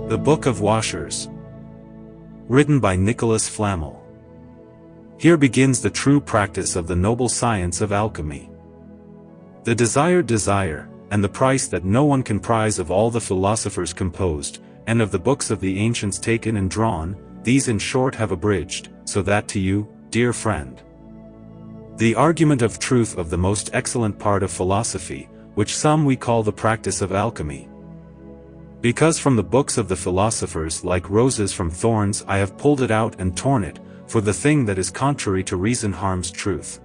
The Book of Washers. Written by Nicolas Flamel. Here begins the true practice of the noble science of alchemy. The desired desire, and the price that no one can prize of all the philosophers composed, and of the books of the ancients taken and drawn, these in short have abridged, so that to you, dear friend, the argument of truth of the most excellent part of philosophy, which some we call the practice of alchemy. Because from the books of the philosophers like roses from thorns I have pulled it out and torn it, for the thing that is contrary to reason harms truth.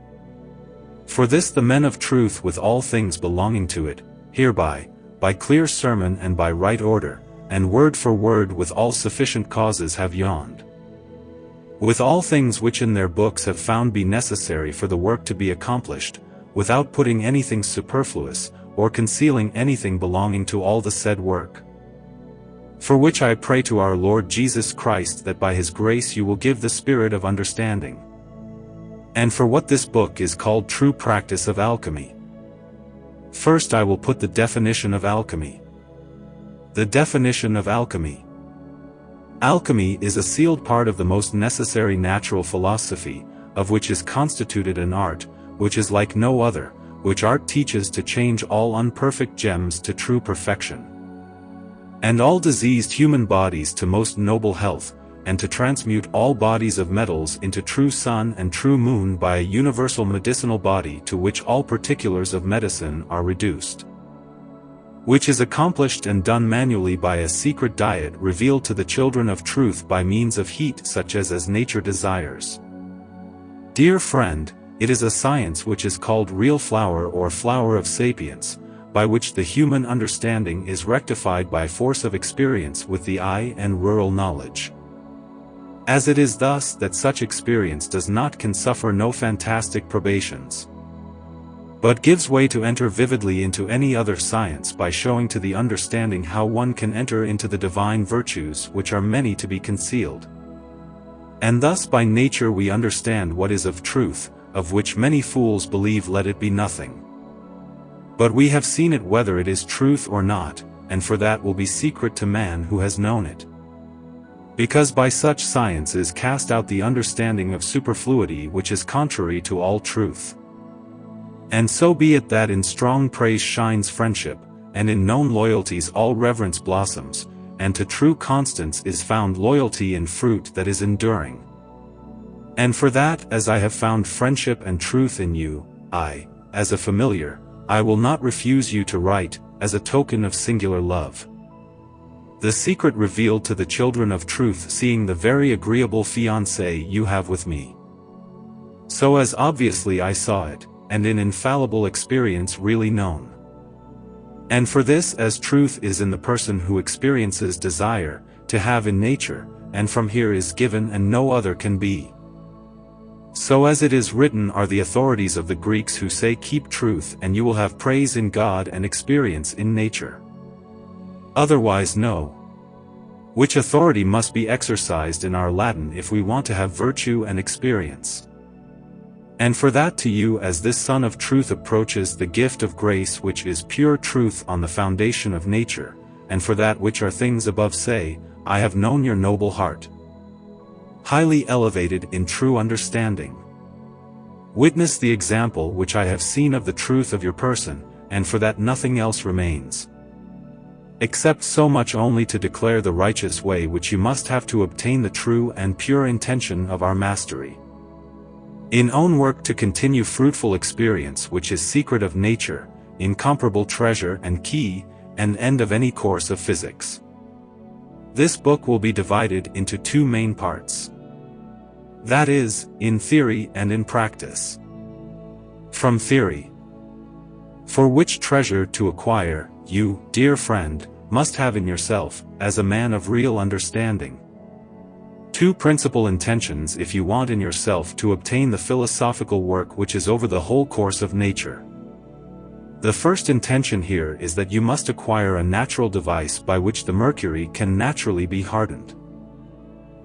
For this the men of truth with all things belonging to it, hereby, by clear sermon and by right order, and word for word with all sufficient causes have yawned. With all things which in their books have found be necessary for the work to be accomplished, without putting anything superfluous, or concealing anything belonging to all the said work. For which I pray to our Lord Jesus Christ that by His grace you will give the spirit of understanding. And for what this book is called true practice of alchemy. First I will put the definition of alchemy. The definition of alchemy. Alchemy is a sealed part of the most necessary natural philosophy, of which is constituted an art, which is like no other, which art teaches to change all unperfect gems to true perfection, and all diseased human bodies to most noble health, and to transmute all bodies of metals into true sun and true moon by a universal medicinal body to which all particulars of medicine are reduced. Which is accomplished and done manually by a secret diet revealed to the children of truth by means of heat such as nature desires. Dear friend, it is a science which is called real flower or flower of sapience, by which the human understanding is rectified by force of experience with the eye and rural knowledge. As it is thus that such experience can suffer no fantastic probations, but gives way to enter vividly into any other science by showing to the understanding how one can enter into the divine virtues which are many to be concealed. And thus by nature we understand what is of truth, of which many fools believe let it be nothing. But we have seen it whether it is truth or not, and for that will be secret to man who has known it. Because by such science is cast out the understanding of superfluity which is contrary to all truth. And so be it that in strong praise shines friendship, and in known loyalties all reverence blossoms, and to true constance is found loyalty in fruit that is enduring. And for that, as I have found friendship and truth in you, I, as a familiar, I will not refuse you to write, as a token of singular love. The secret revealed to the children of truth seeing the very agreeable fiancé you have with me. So as obviously I saw it, and in infallible experience really known. And for this as truth is in the person who experiences desire, to have in nature, and from here is given and no other can be. So as it is written are the authorities of the Greeks who say keep truth and you will have praise in God and experience in nature. Otherwise no. Which authority must be exercised in our Latin if we want to have virtue and experience. And for that to you as this Son of Truth approaches the gift of grace which is pure truth on the foundation of nature, and for that which are things above say, I have known your noble heart, highly elevated in true understanding. Witness the example which I have seen of the truth of your person, and for that nothing else remains. Except so much only to declare the righteous way which you must have to obtain the true and pure intention of our mastery. In own work to continue fruitful experience which is secret of nature, incomparable treasure and key, and end of any course of physics. This book will be divided into two main parts. That is, in theory and in practice. From theory. For which treasure to acquire, you, dear friend, must have in yourself, as a man of real understanding. Two principal intentions if you want in yourself to obtain the philosophical work which is over the whole course of nature. The first intention here is that you must acquire a natural device by which the mercury can naturally be hardened.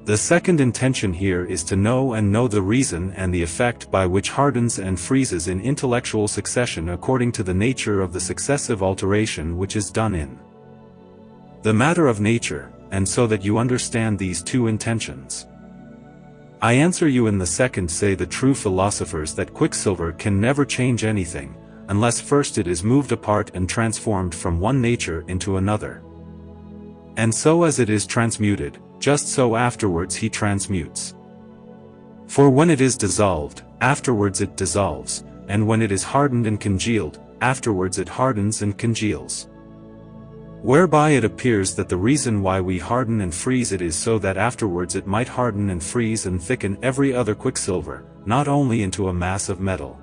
The second intention here is to know the reason and the effect by which hardens and freezes in intellectual succession according to the nature of the successive alteration which is done in the matter of nature, and so that you understand these two intentions. I answer you in the second. Say the true philosophers that quicksilver can never change anything, unless first it is moved apart and transformed from one nature into another. And so as it is transmuted, just so afterwards he transmutes. For when it is dissolved, afterwards it dissolves, and when it is hardened and congealed, afterwards it hardens and congeals. Whereby it appears that the reason why we harden and freeze it is so that afterwards it might harden and freeze and thicken every other quicksilver, not only into a mass of metal,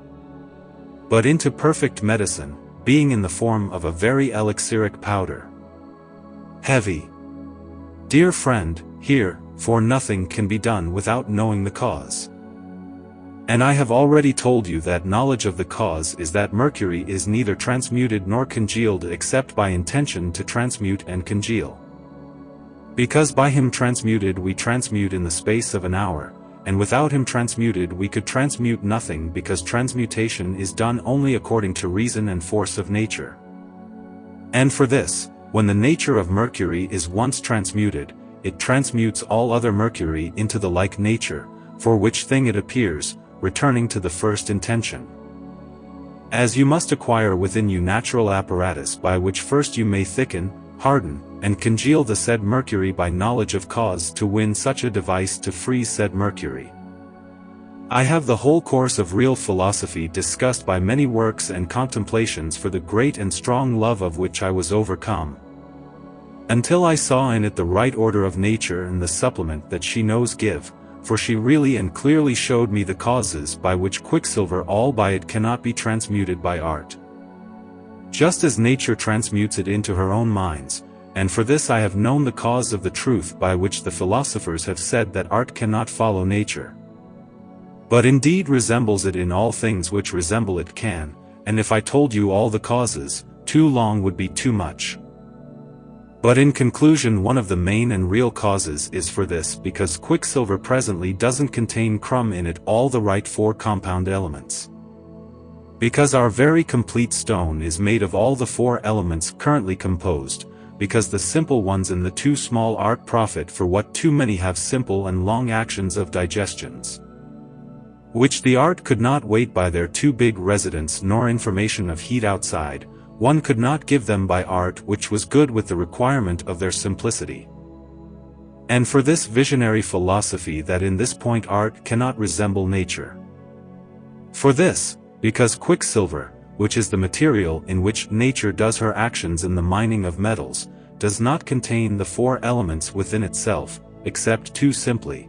but into perfect medicine, being in the form of a very elixiric powder. Heavy. Dear friend, hear, for nothing can be done without knowing the cause. And I have already told you that knowledge of the cause is that mercury is neither transmuted nor congealed except by intention to transmute and congeal. Because by him transmuted we transmute in the space of an hour, and without him transmuted we could transmute nothing, because transmutation is done only according to reason and force of nature. And for this, when the nature of mercury is once transmuted, it transmutes all other mercury into the like nature, for which thing it appears, returning to the first intention. As you must acquire within you natural apparatus by which first you may thicken, harden, and congeal the said mercury by knowledge of cause, to win such a device to freeze said mercury. I have the whole course of real philosophy discussed by many works and contemplations, for the great and strong love of which I was overcome, until I saw in it the right order of nature and the supplement that she knows give, for she really and clearly showed me the causes by which quicksilver all by it cannot be transmuted by art, just as nature transmutes it into her own minds, and for this I have known the cause of the truth by which the philosophers have said that art cannot follow nature, but indeed resembles it in all things which resemble it can, and if I told you all the causes, too long would be too much. But in conclusion, one of the main and real causes is for this, because quicksilver presently doesn't contain in it all the right four compound elements. Because our very complete stone is made of all the four elements currently composed, because the simple ones and the too small art profit for what too many have simple and long actions of digestions, which the art could not wait by their too big residence nor information of heat outside, one could not give them by art which was good with the requirement of their simplicity. And for this visionary philosophy that in this point art cannot resemble nature. For this, because quicksilver, which is the material in which nature does her actions in the mining of metals, does not contain the four elements within itself, except two simply.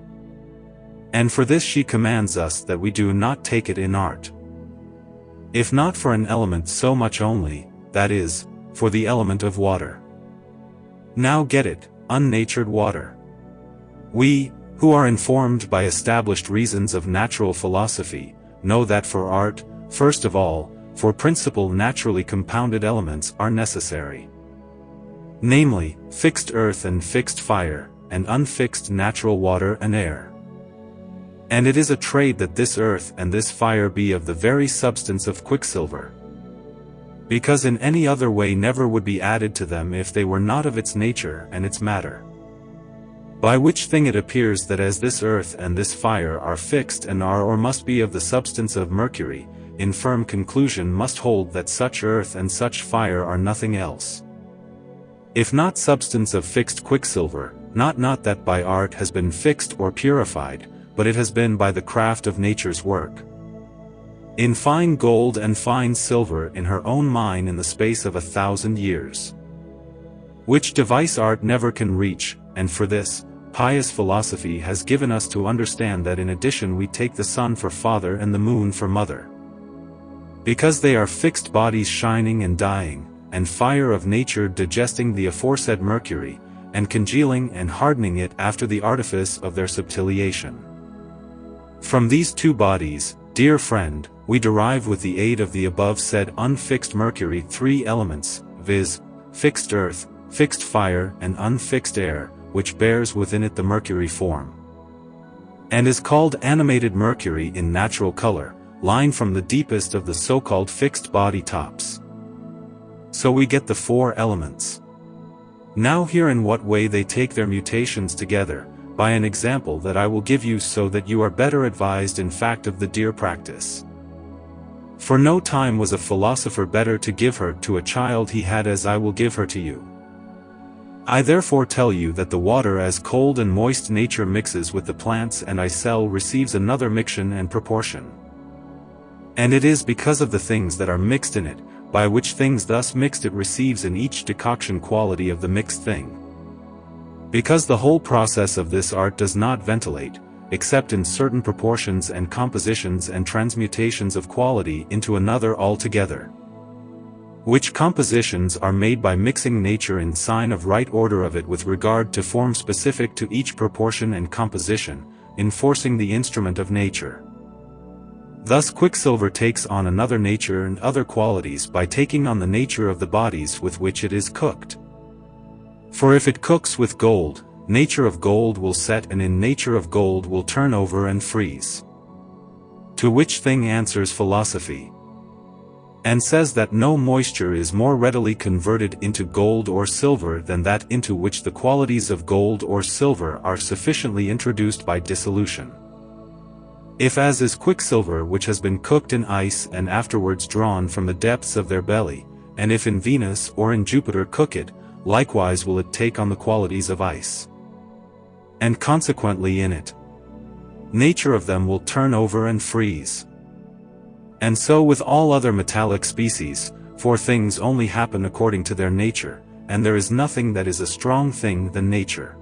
And for this she commands us that we do not take it in art, if not for an element so much only, that is, for the element of water. Now get it, unnatured water. We, who are informed by established reasons of natural philosophy, know that for art, first of all, for principal naturally compounded elements are necessary. Namely, fixed earth and fixed fire, and unfixed natural water and air. And it is a trade that this earth and this fire be of the very substance of quicksilver, because in any other way never would be added to them if they were not of its nature and its matter. By which thing it appears that as this earth and this fire are fixed and are or must be of the substance of mercury, in firm conclusion must hold that such earth and such fire are nothing else, if not substance of fixed quicksilver, not that by art has been fixed or purified, but it has been by the craft of nature's work, in fine gold and fine silver in her own mine in the space of 1,000 years. Which device art never can reach, and for this, pious philosophy has given us to understand that in addition we take the sun for father and the moon for mother, because they are fixed bodies shining and dying, and fire of nature digesting the aforesaid mercury, and congealing and hardening it after the artifice of their subtiliation. From these two bodies, dear friend, we derive with the aid of the above said unfixed mercury three elements, viz., fixed earth, fixed fire and unfixed air, which bears within it the mercury form, and is called animated mercury in natural color, line from the deepest of the so-called fixed body tops. So we get the four elements. Now hear in what way they take their mutations together, by an example that I will give you so that you are better advised in fact of the dear practice. For no time was a philosopher better to give her to a child he had as I will give her to you. I therefore tell you that the water as cold and moist nature mixes with the plants and I sell receives another mixtion and proportion. And it is because of the things that are mixed in it, by which things thus mixed it receives in each decoction quality of the mixed thing. Because the whole process of this art does not ventilate, except in certain proportions and compositions and transmutations of quality into another altogether. Which compositions are made by mixing nature in sign of right order of it with regard to form specific to each proportion and composition, enforcing the instrument of nature. Thus quicksilver takes on another nature and other qualities by taking on the nature of the bodies with which it is cooked. For if it cooks with gold, nature of gold will set and in nature of gold will turn over and freeze. To which thing answers philosophy, and says that no moisture is more readily converted into gold or silver than that into which the qualities of gold or silver are sufficiently introduced by dissolution. If as is quicksilver which has been cooked in ice and afterwards drawn from the depths of their belly, and if in Venus or in Jupiter cook it, likewise will it take on the qualities of ice. And consequently in it, nature of them will turn over and freeze. And so with all other metallic species, for things only happen according to their nature, and there is nothing that is a strong thing than nature.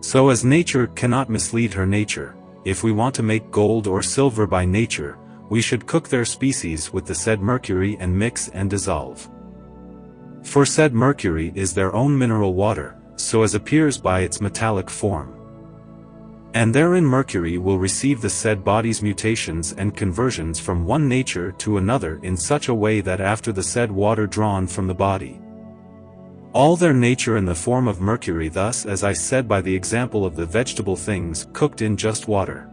So as nature cannot mislead her nature, if we want to make gold or silver by nature, we should cook their species with the said mercury and mix and dissolve. For said mercury is their own mineral water, so as appears by its metallic form. And therein mercury will receive the said body's mutations and conversions from one nature to another in such a way that after the said water drawn from the body, all their nature in the form of mercury thus as I said by the example of the vegetable things cooked in just water.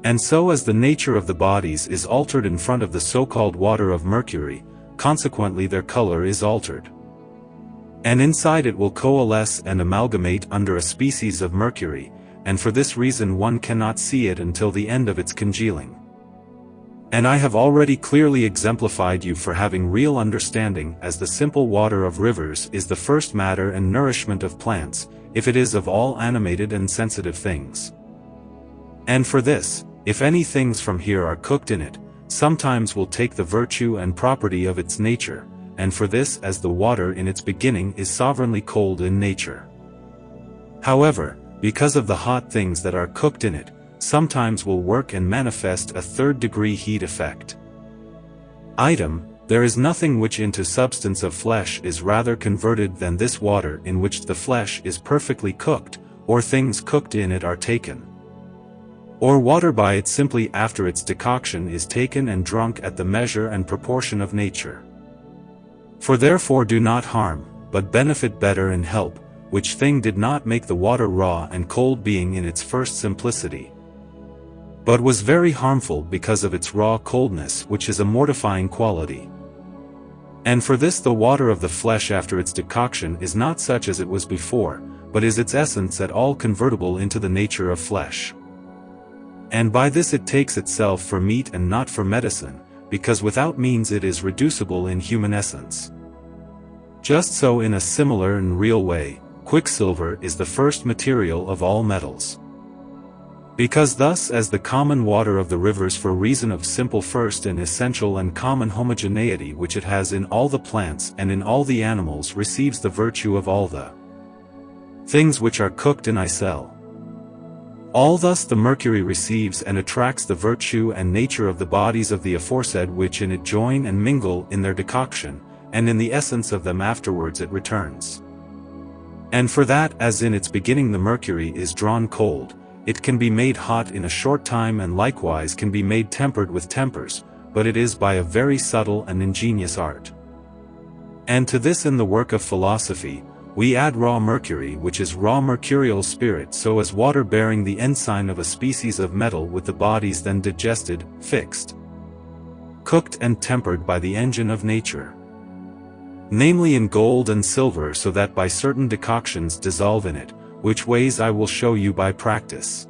And so as the nature of the bodies is altered in front of the so-called water of mercury, consequently their color is altered. And inside it will coalesce and amalgamate under a species of mercury, and for this reason one cannot see it until the end of its congealing. And I have already clearly exemplified you for having real understanding as the simple water of rivers is the first matter and nourishment of plants, if it is of all animated and sensitive things. And for this, if any things from here are cooked in it, sometimes will take the virtue and property of its nature, and for this as the water in its beginning is sovereignly cold in nature. However, because of the hot things that are cooked in it, sometimes will work and manifest a third-degree heat effect. Item, there is nothing which into substance of flesh is rather converted than this water in which the flesh is perfectly cooked, or things cooked in it are taken. Or water by it simply after its decoction is taken and drunk at the measure and proportion of nature. For therefore do not harm, but benefit better and help, which thing did not make the water raw and cold being in its first simplicity, but was very harmful because of its raw coldness which is a mortifying quality. And for this the water of the flesh after its decoction is not such as it was before, but is its essence at all convertible into the nature of flesh. And by this it takes itself for meat and not for medicine, because without means it is reducible in human essence. Just so in a similar and real way, quicksilver is the first material of all metals. Because thus as the common water of the rivers for reason of simple first and essential and common homogeneity which it has in all the plants and in all the animals receives the virtue of all the things which are cooked in icelle. All thus the mercury receives and attracts the virtue and nature of the bodies of the aforesaid which in it join and mingle in their decoction, and in the essence of them afterwards it returns. And for that as in its beginning the mercury is drawn cold, it can be made hot in a short time and likewise can be made tempered with tempers, but it is by a very subtle and ingenious art. And to this in the work of philosophy, we add raw mercury which is raw mercurial spirit so as water bearing the ensign of a species of metal with the bodies then digested, fixed, cooked and tempered by the engine of nature. namely in gold and silver, so that by certain decoctions dissolve in it, which ways I will show you by practice.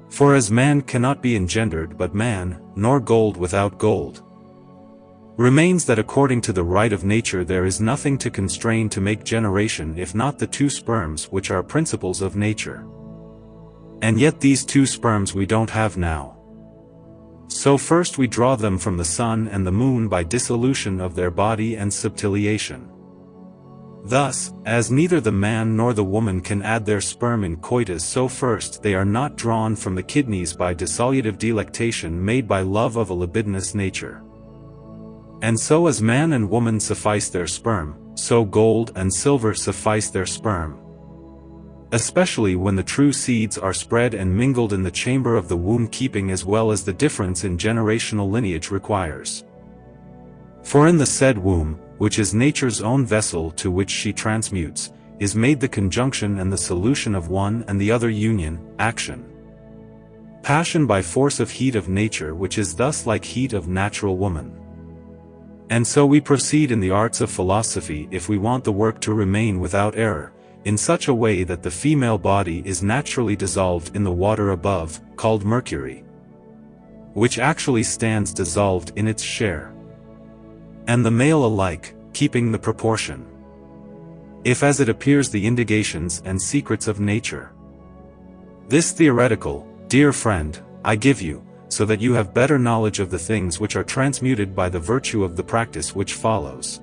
For as man cannot be engendered but man, nor gold without gold, remains that according to the right of nature there is nothing to constrain to make generation if not the two sperms which are principles of nature. And yet these two sperms we don't have now. So first we draw them from the sun and the moon by dissolution of their body and subtiliation. Thus, as neither the man nor the woman can add their sperm in coitus, so first they are not drawn from the kidneys by dissolutive delectation made by love of a libidinous nature. And so as man and woman suffice their sperm, so gold and silver suffice their sperm. Especially when the true seeds are spread and mingled in the chamber of the womb, keeping as well as the difference in generational lineage requires. For in the said womb, which is nature's own vessel to which she transmutes, is made the conjunction and the solution of one and the other union, action. Passion by force of heat of nature, which is thus like heat of natural woman. And so we proceed in the arts of philosophy if we want the work to remain without error, in such a way that the female body is naturally dissolved in the water above, called mercury, which actually stands dissolved in its share. And the male alike, keeping the proportion. If as it appears the indications and secrets of nature. This theoretical, dear friend, I give you, so that you have better knowledge of the things which are transmuted by the virtue of the practice which follows.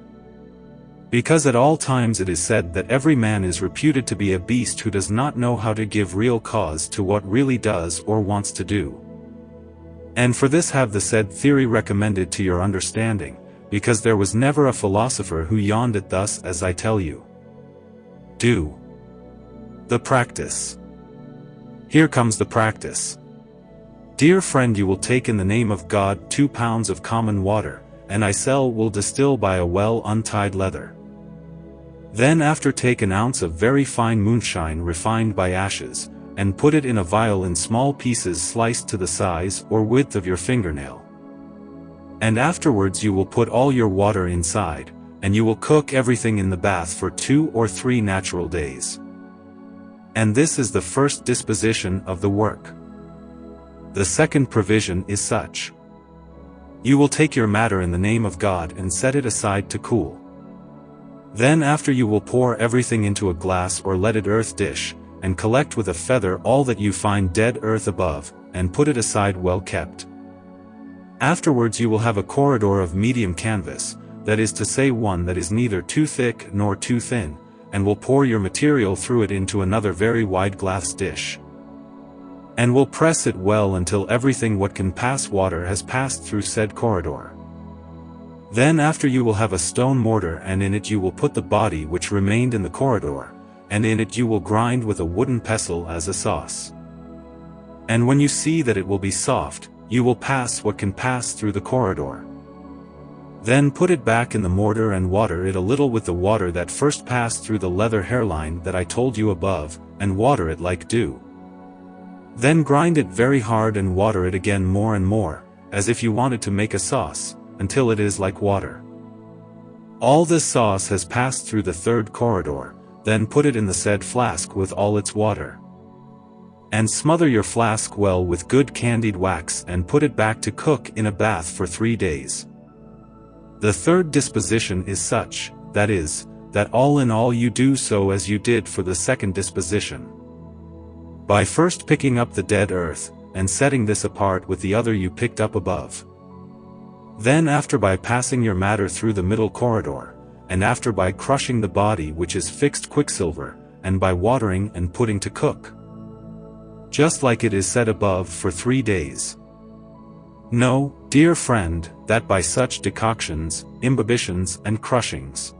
Because at all times it is said that every man is reputed to be a beast who does not know how to give real cause to what really does or wants to do. And for this have the said theory recommended to your understanding, because there was never a philosopher who yawned it thus as I tell you. Do the practice. Here comes the practice. Dear friend, you will take in the name of God 2 pounds of common water, and I will distill by a well untied leather. Then after take an ounce of very fine moonshine refined by ashes, and put it in a vial in small pieces sliced to the size or width of your fingernail. And afterwards you will put all your water inside, and you will cook everything in the bath for 2 or 3 natural days. And this is the first disposition of the work. The second provision is such. You will take your matter in the name of God and set it aside to cool. Then after you will pour everything into a glass or leaded earth dish, and collect with a feather all that you find dead earth above, and put it aside well kept. Afterwards you will have a corridor of medium canvas, that is to say one that is neither too thick nor too thin, and will pour your material through it into another very wide glass dish. And will press it well until everything what can pass water has passed through said corridor. Then after you will have a stone mortar, and in it you will put the body which remained in the corridor, and in it you will grind with a wooden pestle as a sauce. And when you see that it will be soft, you will pass what can pass through the corridor. Then put it back in the mortar and water it a little with the water that first passed through the leather hairline that I told you above, and water it like dew. Then grind it very hard and water it again more and more, as if you wanted to make a sauce, until it is like water. All this sauce has passed through the third corridor, then put it in the said flask with all its water. And smother your flask well with good candied wax and put it back to cook in a bath for 3 days. The third disposition is such, that is, that all in all you do so as you did for the second disposition. By first picking up the dead earth, and setting this apart with the other you picked up above. Then after by passing your matter through the middle corridor, and after by crushing the body which is fixed quicksilver, and by watering and putting to cook. Just like it is said above for 3 days. Know, dear friend, that by such decoctions, imbibitions and crushings,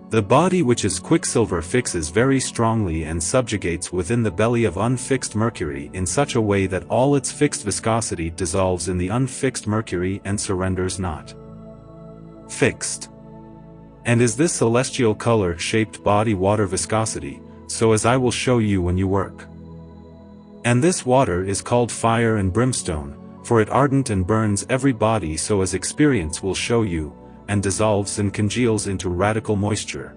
the body which is quicksilver fixes very strongly and subjugates within the belly of unfixed mercury in such a way that all its fixed viscosity dissolves in the unfixed mercury and surrenders not. Fixed. And is this celestial color-shaped body water viscosity, so as I will show you when you work. And this water is called fire and brimstone, for it ardent and burns every body, so as experience will show you, and dissolves and congeals into radical moisture.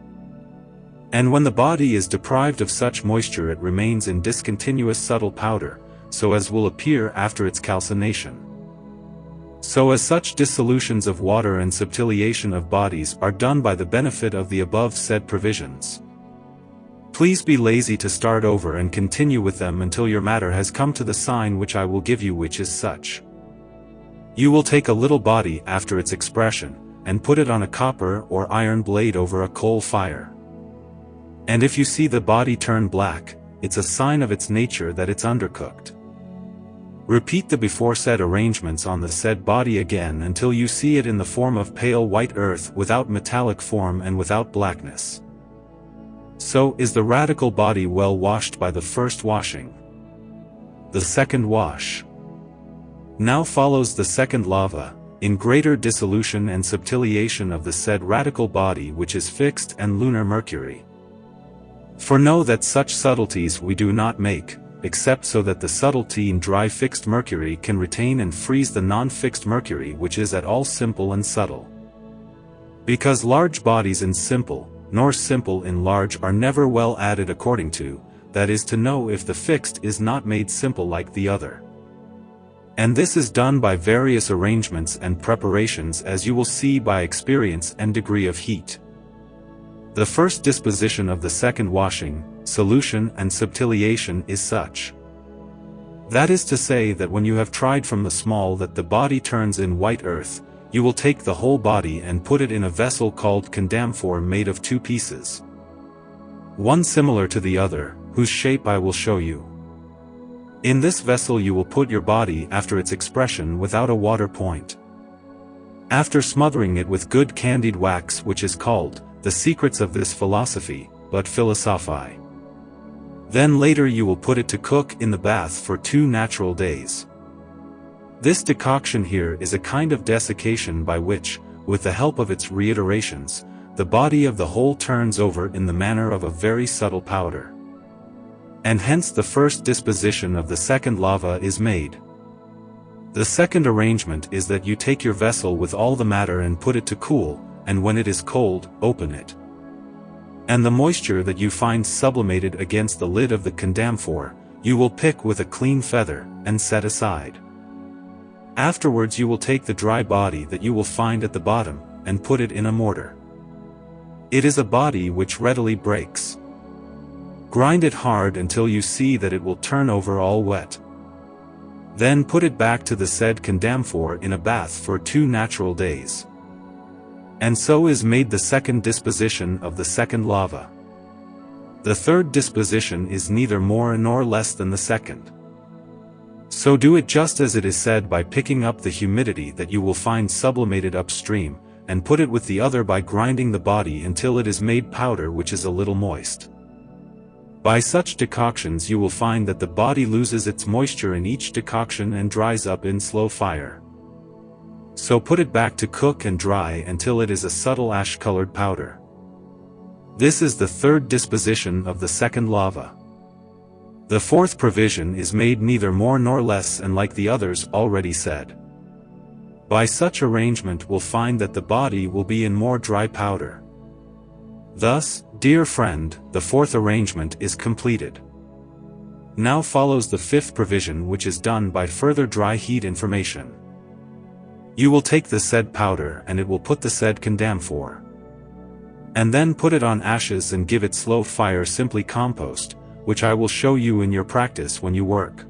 And when the body is deprived of such moisture, it remains in discontinuous subtle powder, so as will appear after its calcination. So as such dissolutions of water and subtiliation of bodies are done by the benefit of the above said provisions. Please be lazy to start over and continue with them until your matter has come to the sign which I will give you, which is such. You will take a little body after its expression, and put it on a copper or iron blade over a coal fire. And if you see the body turn black, it's a sign of its nature that it's undercooked. Repeat the beforesaid arrangements on the said body again until you see it in the form of pale white earth without metallic form and without blackness. So is the radical body well washed by the first washing. The second wash. Now follows the second lava, in greater dissolution and subtiliation of the said radical body, which is fixed and lunar mercury. For know that such subtleties we do not make, except so that the subtlety in dry fixed mercury can retain and freeze the non-fixed mercury, which is at all simple and subtle. Because large bodies in simple, nor simple in large, are never well added according to, that is to know if the fixed is not made simple like the other. And this is done by various arrangements and preparations, as you will see by experience and degree of heat. The first disposition of the second washing, solution and subtiliation is such. That is to say that when you have tried from the small that the body turns in white earth, you will take the whole body and put it in a vessel called condamphor, made of 2 pieces. One similar to the other, whose shape I will show you. In this vessel you will put your body after its expression without a water point. After smothering it with good candied wax, which is called the secrets of this philosophy, but Philosophi. Then later you will put it to cook in the bath for 2 natural days. This decoction here is a kind of desiccation by which, with the help of its reiterations, the body of the whole turns over in the manner of a very subtle powder. And hence the first disposition of the second lava is made. The second arrangement is that you take your vessel with all the matter and put it to cool, and when it is cold, open it. And the moisture that you find sublimated against the lid of the condamphor, you will pick with a clean feather, and set aside. Afterwards you will take the dry body that you will find at the bottom, and put it in a mortar. It is a body which readily breaks. Grind it hard until you see that it will turn over all wet. Then put it back to the said condamphor in a bath for 2 natural days. And so is made the second disposition of the second lava. The third disposition is neither more nor less than the second. So do it just as it is said, by picking up the humidity that you will find sublimated upstream, and put it with the other by grinding the body until it is made powder which is a little moist. By such decoctions you will find that the body loses its moisture in each decoction and dries up in slow fire. So put it back to cook and dry until it is a subtle ash-colored powder. This is the third disposition of the second lava. The fourth provision is made neither more nor less, and like the others already said. By such arrangement we'll find that the body will be in more dry powder. Thus, dear friend, the fourth arrangement is completed. Now follows the fifth provision, which is done by further dry heat information. You will take the said powder and it will put the said condamphor. And then put it on ashes and give it slow fire, simply compost, which I will show you in your practice when you work.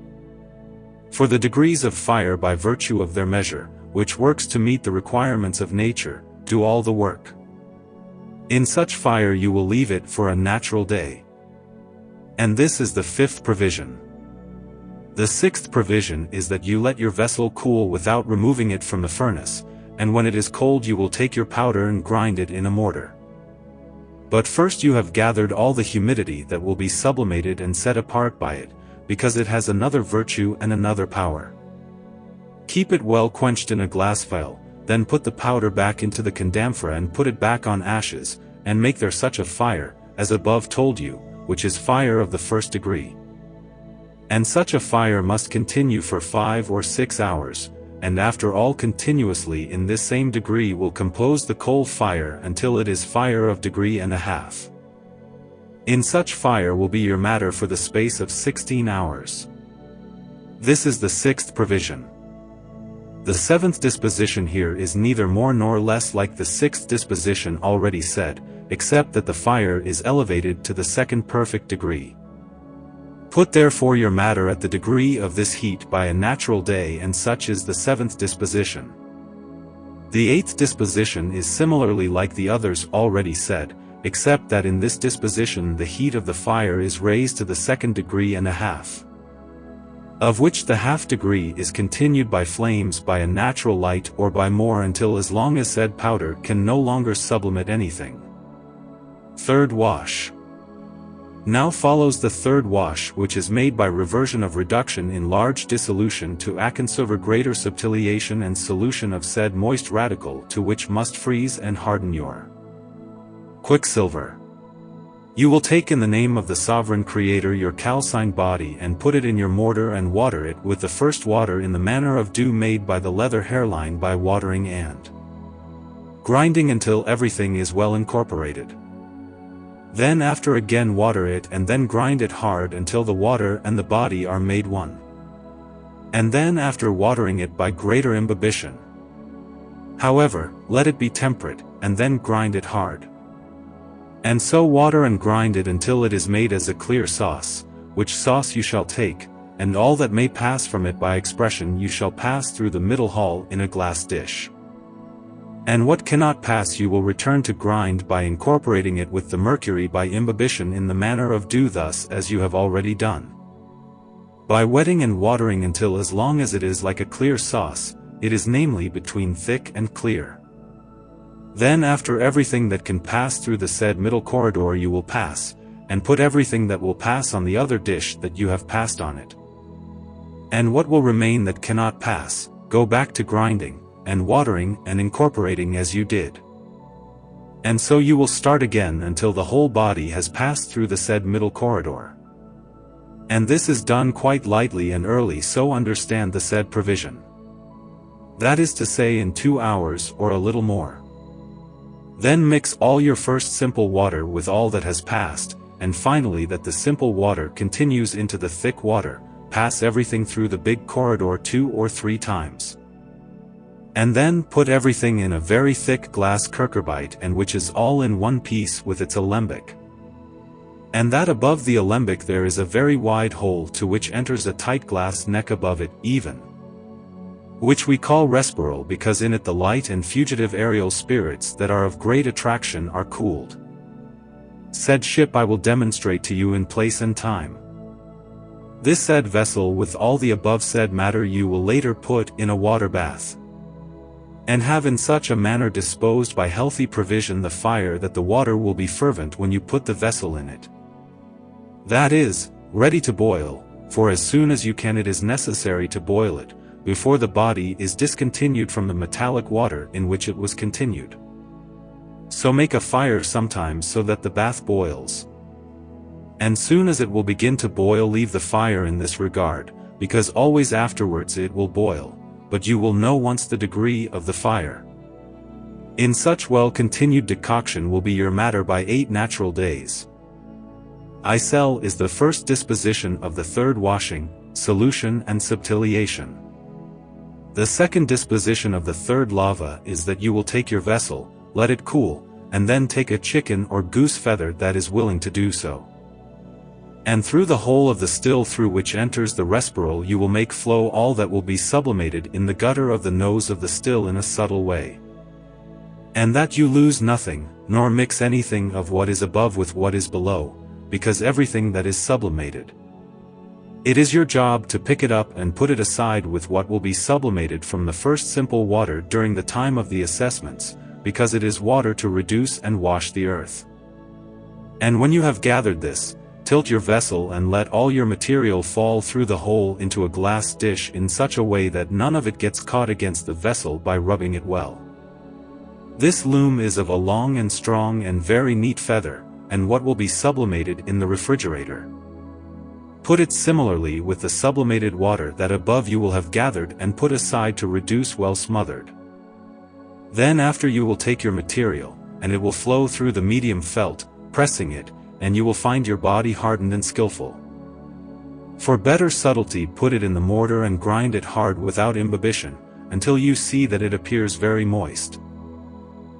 For the degrees of fire by virtue of their measure, which works to meet the requirements of nature, do all the work. In such fire you will leave it for a natural day. And this is the fifth provision. The sixth provision is that you let your vessel cool without removing it from the furnace, and when it is cold you will take your powder and grind it in a mortar. But first you have gathered all the humidity that will be sublimated and set apart by it, because it has another virtue and another power. Keep it well quenched in a glass vial, then put the powder back into the condamphor and put it back on ashes, and make there such a fire, as above told you, which is fire of the first degree. And such a fire must continue for 5 or 6 hours, and after all continuously in this same degree will compose the coal fire until it is fire of degree and a half. In such fire will be your matter for the space of 16 hours. This is the sixth provision. The seventh disposition here is neither more nor less like the sixth disposition already said, except that the fire is elevated to the second perfect degree. Put therefore your matter at the degree of this heat by a natural day, and such is the seventh disposition. The eighth disposition is similarly like the others already said, except that in this disposition the heat of the fire is raised to the second degree and a half, of which the half degree is continued by flames by a natural light or by more until as long as said powder can no longer sublimate anything. Third wash. Now follows the third wash, which is made by reversion of reduction in large dissolution to aconsover greater subtilization and solution of said moist radical, to which must freeze and harden your quicksilver. You will take in the name of the sovereign creator your calcined body and put it in your mortar and water it with the first water in the manner of dew made by the leather hairline by watering and grinding until everything is well incorporated. Then after again water it and then grind it hard until the water and the body are made one. And then after watering it by greater imbibition, however, let it be temperate, and then grind it hard. And so water and grind it until it is made as a clear sauce, which sauce you shall take, and all that may pass from it by expression you shall pass through the middle hall in a glass dish. And what cannot pass you will return to grind by incorporating it with the mercury by imbibition in the manner of dew, thus as you have already done. By wetting and watering until as long as it is like a clear sauce, it is namely between thick and clear. Then after everything that can pass through the said middle corridor you will pass, and put everything that will pass on the other dish that you have passed on it. And what will remain that cannot pass, go back to grinding, and watering and incorporating as you did. And so you will start again until the whole body has passed through the said middle corridor. And this is done quite lightly and early, so understand the said provision. That is to say in 2 hours or a little more. Then mix all your first simple water with all that has passed, and finally that the simple water continues into the thick water, pass everything through the big corridor 2 or 3 times. And then put everything in a very thick glass cucurbite, and which is all in one piece with its alembic. And that above the alembic there is a very wide hole to which enters a tight glass neck above it, even, which we call respiral, because in it the light and fugitive aerial spirits that are of great attraction are cooled. Said ship I will demonstrate to you in place and time. This said vessel with all the above said matter you will later put in a water bath, and have in such a manner disposed by healthy provision the fire that the water will be fervent when you put the vessel in it. That is, ready to boil, for as soon as you can it is necessary to boil it, before the body is discontinued from the metallic water in which it was continued. So make a fire sometimes so that the bath boils. And soon as it will begin to boil leave the fire in this regard, because always afterwards it will boil, but you will know once the degree of the fire. In such well-continued decoction will be your matter by 8 natural days. Icel is the first disposition of the third washing, solution and subtilization. The second disposition of the third lava is that you will take your vessel, let it cool, and then take a chicken or goose feather that is willing to do so. And through the hole of the still through which enters the respiral you will make flow all that will be sublimated in the gutter of the nose of the still in a subtle way. And that you lose nothing, nor mix anything of what is above with what is below, because everything that is sublimated, it is your job to pick it up and put it aside with what will be sublimated from the first simple water during the time of the assessments, because it is water to reduce and wash the earth. And when you have gathered this, tilt your vessel and let all your material fall through the hole into a glass dish in such a way that none of it gets caught against the vessel by rubbing it well. This loom is of a long and strong and very neat feather, and what will be sublimated in the refrigerator. Put it similarly with the sublimated water that above you will have gathered and put aside to reduce well smothered. Then after you will take your material, and it will flow through the medium felt, pressing it, and you will find your body hardened and skillful. For better subtlety put it in the mortar and grind it hard without imbibition, until you see that it appears very moist.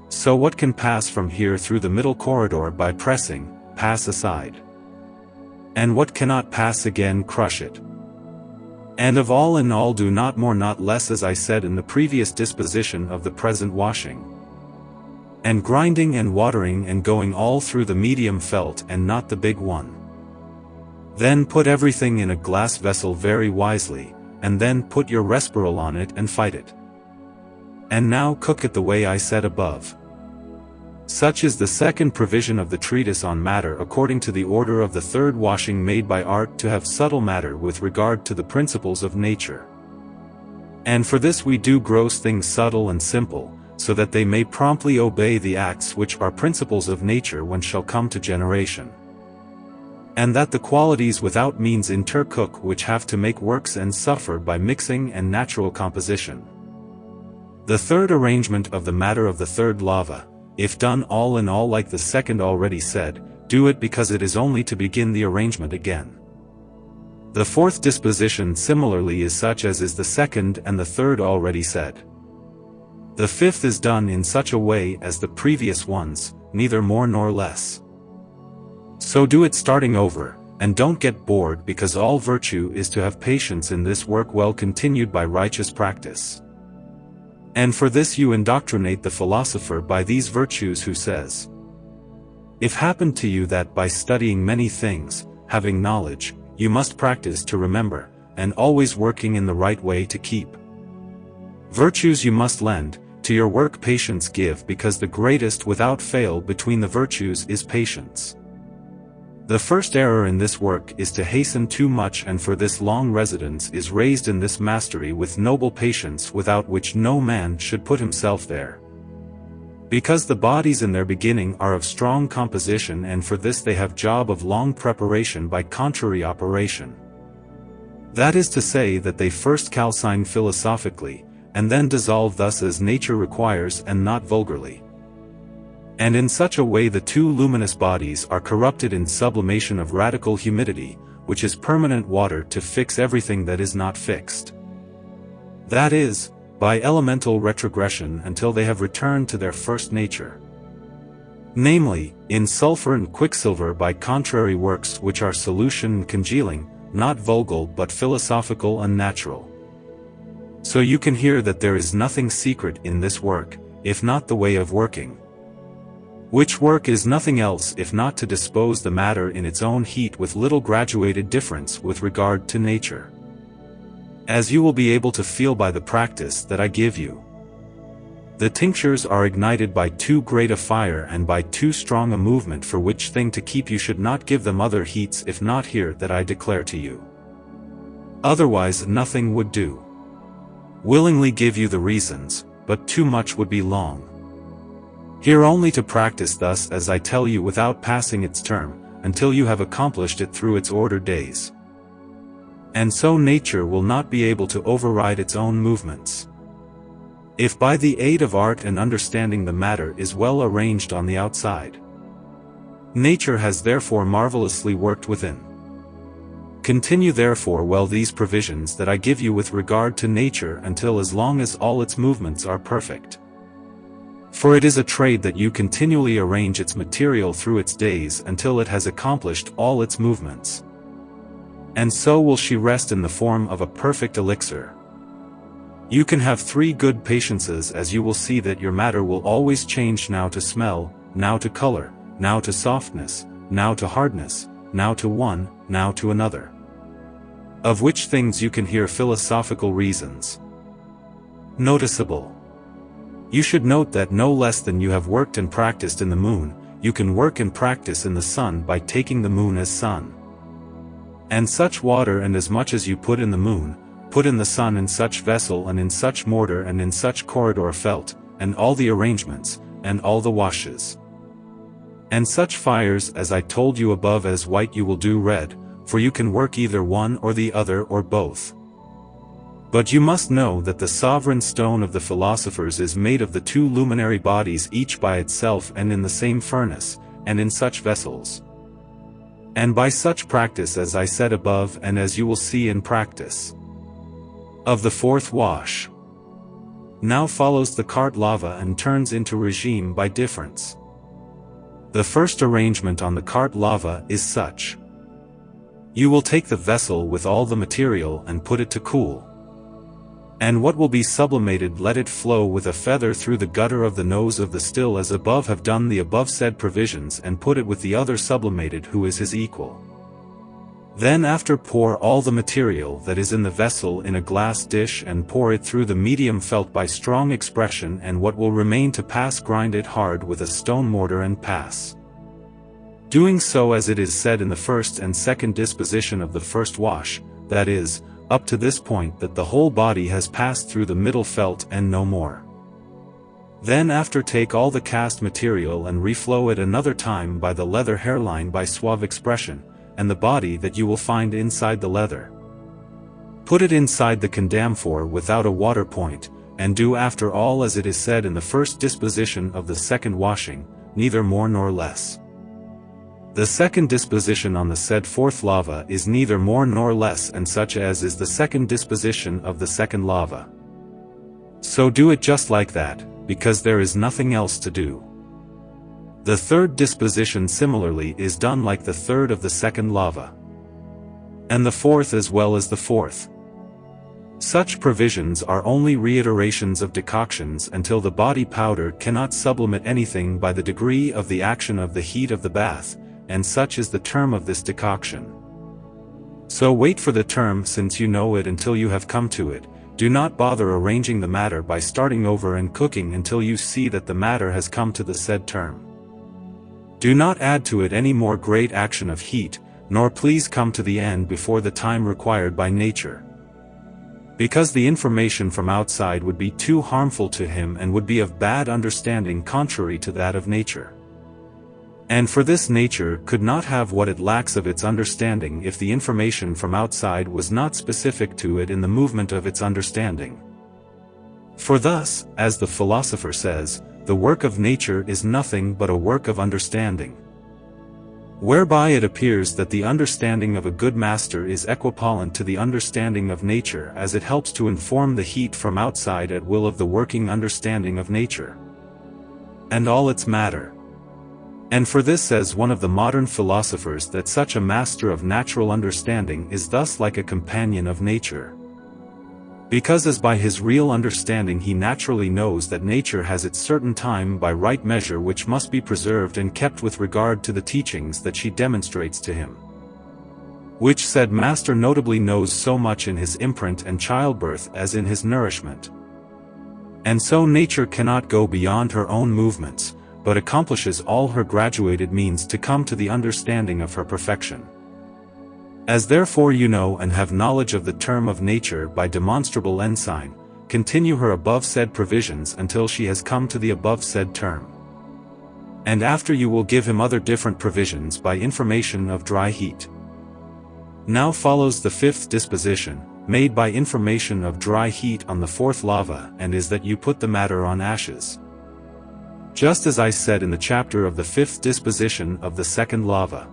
So what can pass from here through the middle corridor by pressing, pass aside. And what cannot pass again, crush it. And of all in all do not more not less, as I said in the previous disposition of the present washing. And grinding and watering and going all through the medium felt and not the big one. Then put everything in a glass vessel very wisely, and then put your respiral on it and fight it. And now cook it the way I said above. Such is the second provision of the treatise on matter according to the order of the third washing made by art to have subtle matter with regard to the principles of nature. And for this we do gross things subtle and simple, so that they may promptly obey the acts which are principles of nature when shall come to generation. And that the qualities without means intercook which have to make works and suffer by mixing and natural composition. The third arrangement of the matter of the third lava, if done all in all like the second already said, do it because it is only to begin the arrangement again. The fourth disposition similarly is such as is the second and the third already said. The fifth is done in such a way as the previous ones, neither more nor less. So do it starting over, and don't get bored, because all virtue is to have patience in this work well continued by righteous practice. And for this you indoctrinate the philosopher by these virtues, who says, if happened to you that by studying many things, having knowledge, you must practice to remember, and always working in the right way to keep. Virtues you must lend, to your work patience give, because the greatest without fail between the virtues is patience. The first error in this work is to hasten too much, and for this long residence is raised in this mastery with noble patience, without which no man should put himself there. Because the bodies in their beginning are of strong composition, and for this they have job of long preparation by contrary operation. That is to say that they first calcine philosophically, and then dissolve thus as nature requires and not vulgarly. And in such a way the two luminous bodies are corrupted in sublimation of radical humidity, which is permanent water to fix everything that is not fixed. That is, by elemental retrogression until they have returned to their first nature. Namely, in sulfur and quicksilver by contrary works which are solution and congealing, not vulgal but philosophical and natural. So you can hear that there is nothing secret in this work, if not the way of working. Which work is nothing else if not to dispose the matter in its own heat with little graduated difference with regard to nature. As you will be able to feel by the practice that I give you. The tinctures are ignited by too great a fire and by too strong a movement, for which thing to keep you should not give them other heats, if not here that I declare to you. Otherwise nothing would do. Willingly give you the reasons, but too much would be long. Here only to practice thus as I tell you without passing its term, until you have accomplished it through its ordered days. And so nature will not be able to override its own movements. If by the aid of art and understanding the matter is well arranged on the outside. Nature has therefore marvelously worked within. Continue therefore well these provisions that I give you with regard to nature until as long as all its movements are perfect. For it is a trade that you continually arrange its material through its days until it has accomplished all its movements. And so will she rest in the form of a perfect elixir. You can have 3 good patiences, as you will see that your matter will always change, now to smell, now to color, now to softness, now to hardness, now to one, now to another. Of which things you can hear philosophical reasons. Noticeable. You should note that no less than you have worked and practiced in the moon, you can work and practice in the sun by taking the moon as sun. And such water and as much as you put in the moon, put in the sun in such vessel and in such mortar and in such corridor felt, and all the arrangements, and all the washes. And such fires as I told you above, as white you will do red, for you can work either one or the other or both. But you must know that the sovereign stone of the philosophers is made of the two luminary bodies, each by itself and in the same furnace, and in such vessels. And by such practice as I said above and as you will see in practice. Of the fourth wash. Now follows the cart lava and turns into regime by difference. The first arrangement on the cart lava is such. You will take the vessel with all the material and put it to cool. And what will be sublimated let it flow with a feather through the gutter of the nose of the still as above have done the above said provisions and put it with the other sublimated who is his equal. Then after pour all the material that is in the vessel in a glass dish and pour it through the medium felt by strong expression and what will remain to pass grind it hard with a stone mortar and pass. Doing so as it is said in the first and second disposition of the first wash, that is, up to this point that the whole body has passed through the middle felt and no more. Then after take all the cast material and reflow it another time by the leather hairline by suave expression, and the body that you will find inside the leather. Put it inside the condamphor without a water point, and do after all as it is said in the first disposition of the second washing, neither more nor less. The second disposition on the said fourth lava is neither more nor less and such as is the second disposition of the second lava. So do it just like that, because there is nothing else to do. The third disposition similarly is done like the third of the second lava. And the fourth as well as the fourth. Such provisions are only reiterations of decoctions until the body powder cannot sublimate anything by the degree of the action of the heat of the bath, and such is the term of this decoction. So wait for the term since you know it until you have come to it. Do not bother arranging the matter by starting over and cooking until you see that the matter has come to the said term. Do not add to it any more great action of heat, nor please come to the end before the time required by nature. Because the information from outside would be too harmful to him and would be of bad understanding contrary to that of nature. And for this nature could not have what it lacks of its understanding if the information from outside was not specific to it in the movement of its understanding. For thus, as the philosopher says, the work of nature is nothing but a work of understanding. Whereby it appears that the understanding of a good master is equivalent to the understanding of nature as it helps to inform the heat from outside at will of the working understanding of nature. And all its matter. And for this says one of the modern philosophers that such a master of natural understanding is thus like a companion of nature. Because as by his real understanding he naturally knows that nature has its certain time by right measure which must be preserved and kept with regard to the teachings that she demonstrates to him. Which said master notably knows so much in his imprint and childbirth as in his nourishment. And so nature cannot go beyond her own movements, but accomplishes all her graduated means to come to the understanding of her perfection. As therefore you know and have knowledge of the term of nature by demonstrable ensign, continue her above said provisions until she has come to the above said term. And after you will give him other different provisions by information of dry heat. Now follows the fifth disposition, made by information of dry heat on the fourth lava, and is that you put the matter on ashes. Just as I said in the chapter of the fifth disposition of the second lava.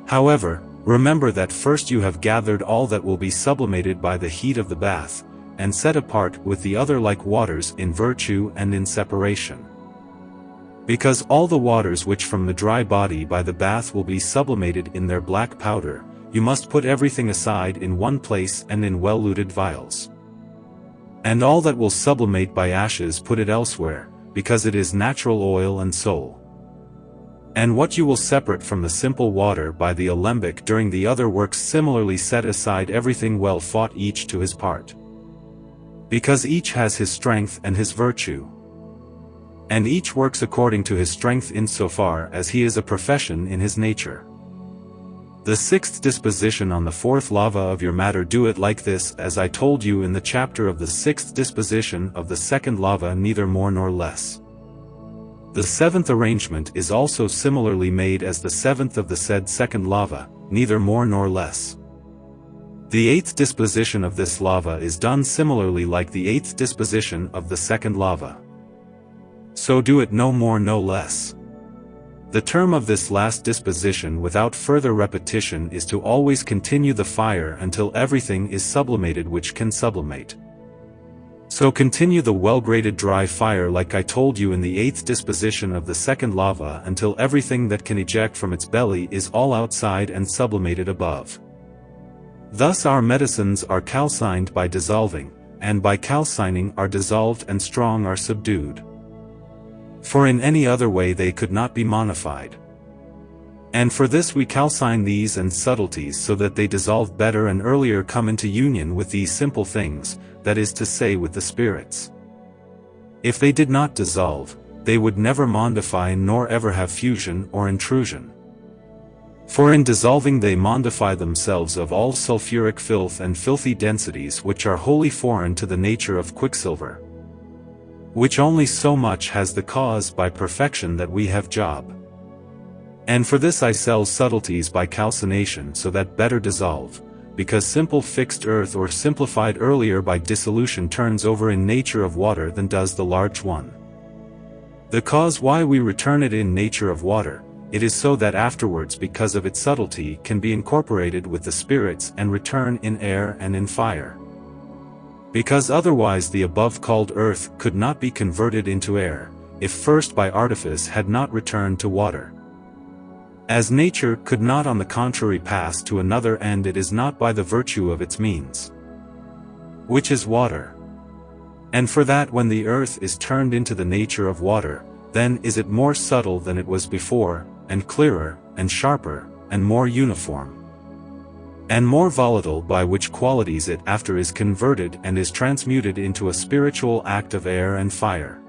However, remember that first you have gathered all that will be sublimated by the heat of the bath, and set apart with the other like waters in virtue and in separation. Because all the waters which from the dry body by the bath will be sublimated in their black powder, you must put everything aside in one place and in well-luted vials. And all that will sublimate by ashes put it elsewhere, because it is natural oil and soul. And what you will separate from the simple water by the alembic during the other works similarly set aside everything well fought each to his part. Because each has his strength and his virtue. And each works according to his strength insofar as he is a profession in his nature. The sixth disposition on the fourth lava of your matter do it like this as I told you in the chapter of the sixth disposition of the second lava neither more nor less. The seventh arrangement is also similarly made as the seventh of the said second lava, neither more nor less. The eighth disposition of this lava is done similarly like the eighth disposition of the second lava. So do it no more no less. The term of this last disposition without further repetition is to always continue the fire until everything is sublimated which can sublimate. So continue the well-graded dry fire like I told you in the eighth disposition of the second lava until everything that can eject from its belly is all outside and sublimated above. Thus our medicines are calcined by dissolving, and by calcining are dissolved and strong are subdued. For in any other way they could not be modified. And for this we calcine these and subtleties so that they dissolve better and earlier come into union with these simple things, that is to say with the spirits. If they did not dissolve, they would never modify nor ever have fusion or intrusion. For in dissolving they modify themselves of all sulfuric filth and filthy densities which are wholly foreign to the nature of quicksilver, which only so much has the cause by perfection that we have job. And for this I sell subtleties by calcination so that better dissolve, because simple fixed earth or simplified earlier by dissolution turns over in nature of water than does the large one. The cause why we return it in nature of water, it is so that afterwards because of its subtlety can be incorporated with the spirits and return in air and in fire. Because otherwise the above called earth could not be converted into air, if first by artifice had not returned to water. As nature could not on the contrary pass to another end, it is not by the virtue of its means, which is water. And for that when the earth is turned into the nature of water, then is it more subtle than it was before, and clearer, and sharper, and more uniform, and more volatile, by which qualities it after is converted and is transmuted into a spiritual act of air and fire.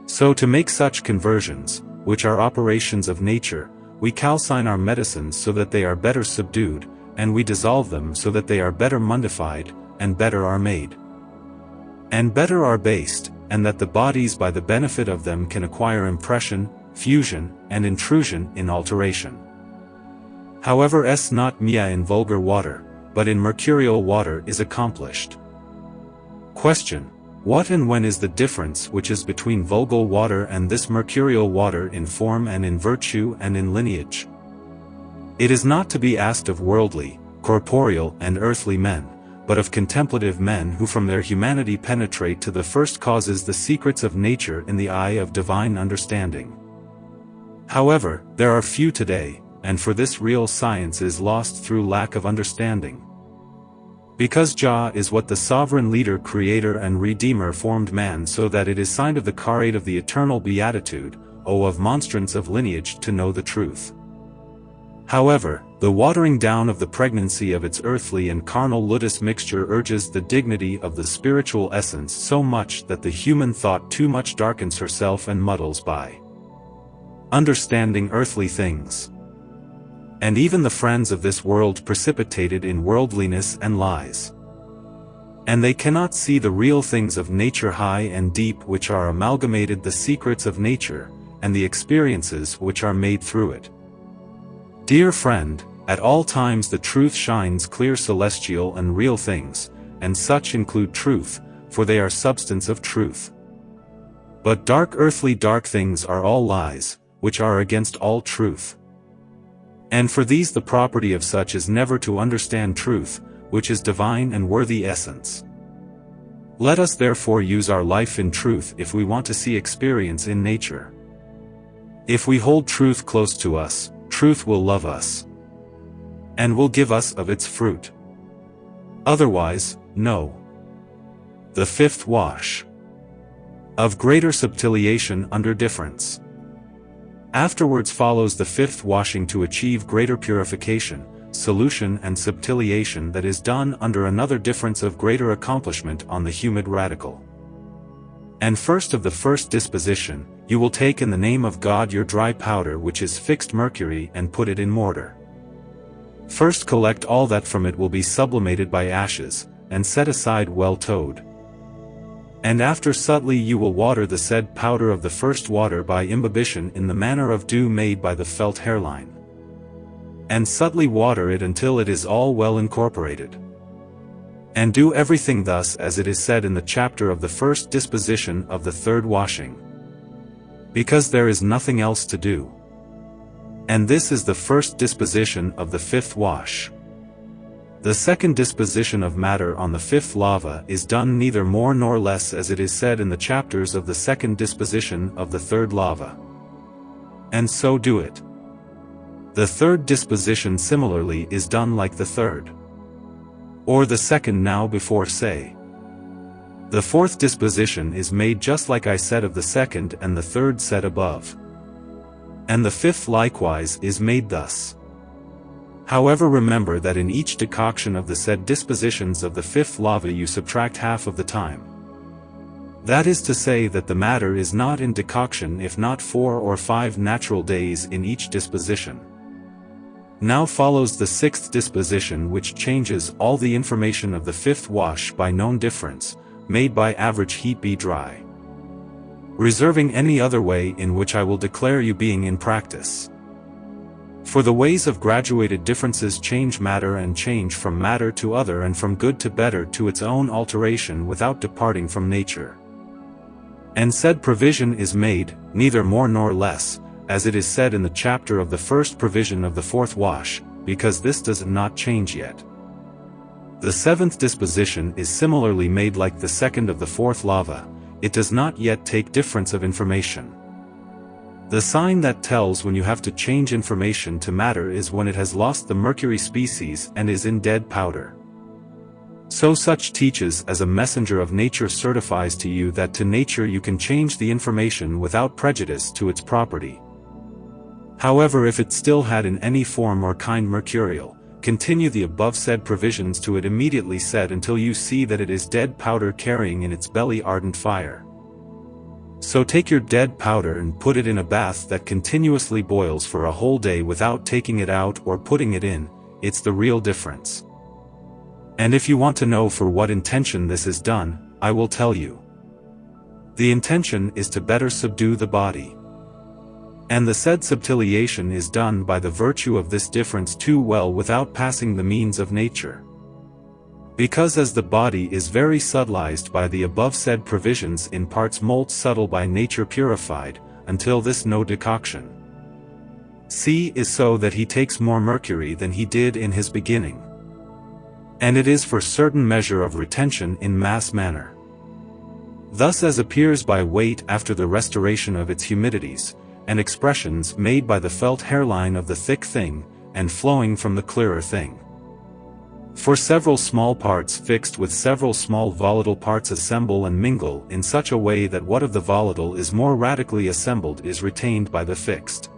So to make such conversions, which are operations of nature, we calcine our medicines so that they are better subdued, and we dissolve them so that they are better modified, and better are made, and better are based, and that the bodies by the benefit of them can acquire impression, fusion, and intrusion in alteration. However s not mia in vulgar water, but in mercurial water is accomplished. Question: what and when is the difference which is between vulgar water and this mercurial water in form and in virtue and in lineage? It is not to be asked of worldly, corporeal and earthly men, but of contemplative men who from their humanity penetrate to the first causes the secrets of nature in the eye of divine understanding. However, there are few today, and for this real science is lost through lack of understanding. Because Jah is what the sovereign leader, creator and redeemer formed man, so that it is signed of the Karate of the eternal beatitude, O of monstrance of lineage, to know the truth. However, the watering down of the pregnancy of its earthly and carnal ludus mixture urges the dignity of the spiritual essence so much that the human thought too much darkens herself and muddles by understanding earthly things. And even the friends of this world precipitated in worldliness and lies. And they cannot see the real things of nature high and deep, which are amalgamated the secrets of nature, and the experiences which are made through it. Dear friend, at all times the truth shines clear, celestial and real things, and such include truth, for they are substance of truth. But dark earthly dark things are all lies, which are against all truth. And for these the property of such is never to understand truth, which is divine and worthy essence. Let us therefore use our life in truth if we want to see experience in nature. If we hold truth close to us, truth will love us, and will give us of its fruit. Otherwise, no. The fifth wash. Of greater subtiliation under difference. Afterwards follows the fifth washing to achieve greater purification, solution and subtiliation, that is done under another difference of greater accomplishment on the humid radical. And first of the first disposition, you will take in the name of God your dry powder which is fixed mercury and put it in mortar. First collect all that from it will be sublimated by ashes, and set aside well towed. And after subtly you will water the said powder of the first water by imbibition in the manner of dew made by the felt hairline. and subtly water it until it is all well incorporated. And do everything thus as it is said in the chapter of the first disposition of the third washing. Because there is nothing else to do. And this is the first disposition of the fifth wash. The second disposition of matter on the fifth lava is done neither more nor less as it is said in the chapters of the second disposition of the third lava. And so do it. The third disposition similarly is done like the third. Or the second now before say. The fourth disposition is made just like I said of the second and the third said above. And the fifth likewise is made thus. However, remember that in each decoction of the said dispositions of the fifth lava you subtract half of the time. That is to say that the matter is not in decoction if not 4 or 5 natural days in each disposition. Now follows the sixth disposition, which changes all the information of the fifth wash by known difference, made by average heat be dry. Reserving any other way in which I will declare you being in practice. For the ways of graduated differences change matter and change from matter to other and from good to better to its own alteration without departing from nature. And said provision is made, neither more nor less, as it is said in the chapter of the first provision of the fourth wash, because this does not change yet. The seventh disposition is similarly made like the second of the fourth lava, it does not yet take difference of information. The sign that tells when you have to change information to matter is when it has lost the mercury species and is in dead powder. So such teaches as a messenger of nature certifies to you that to nature you can change the information without prejudice to its property. However, if it still had in any form or kind mercurial, continue the above said provisions to it immediately said until you see that it is dead powder carrying in its belly ardent fire. So take your dead powder and put it in a bath that continuously boils for a whole day without taking it out or putting it in, it's the real difference. And if you want to know for what intention this is done, I will tell you. The intention is to better subdue the body. And the said subtiliation is done by the virtue of this difference too well without passing the means of nature. Because as the body is very subtilized by the above said provisions in parts molt subtle by nature purified, until this no decoction. C is so that he takes more mercury than he did in his beginning. And it is for certain measure of retention in mass manner. Thus as appears by weight after the restoration of its humidities, and expressions made by the felt hairline of the thick thing, and flowing from the clearer thing. For several small parts fixed with several small volatile parts assemble and mingle in such a way that what of the volatile is more radically assembled is retained by the fixed.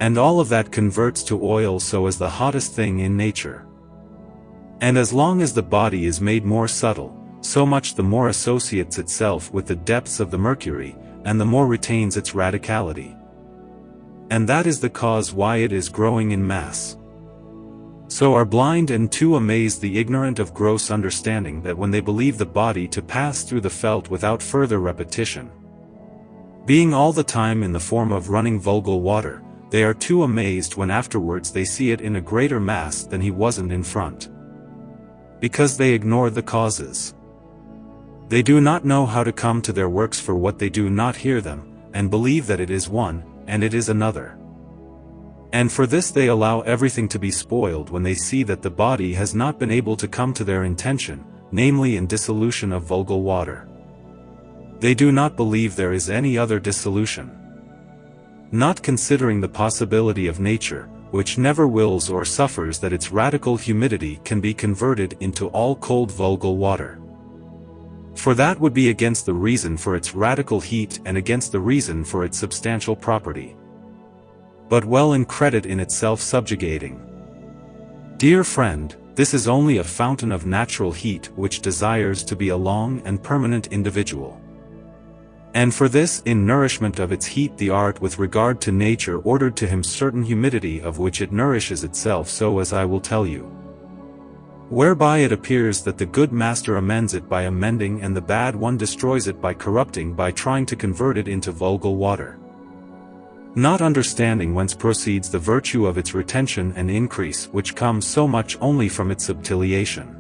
And all of that converts to oil so as the hottest thing in nature. And as long as the body is made more subtle, so much the more associates itself with the depths of the mercury, and the more retains its radicality. And that is the cause why it is growing in mass. So are blind and too amazed the ignorant of gross understanding that when they believe the body to pass through the felt without further repetition, being all the time in the form of running vulgar water, they are too amazed when afterwards they see it in a greater mass than he wasn't in front. Because they ignore the causes. They do not know how to come to their works for what they do not hear them, and believe that it is one, and it is another. And for this they allow everything to be spoiled when they see that the body has not been able to come to their intention, namely in dissolution of vulgar water. They do not believe there is any other dissolution. Not considering the possibility of nature, which never wills or suffers that its radical humidity can be converted into all cold vulgar water. For that would be against the reason for its radical heat and against the reason for its substantial property. But well in credit in itself subjugating. Dear friend, this is only a fountain of natural heat which desires to be a long and permanent individual. And for this in nourishment of its heat the art with regard to nature ordered to him certain humidity of which it nourishes itself so as I will tell you. Whereby it appears that the good master amends it by amending and the bad one destroys it by corrupting by trying to convert it into vulgar water. not understanding whence proceeds the virtue of its retention and increase, which comes so much only from its subtiliation.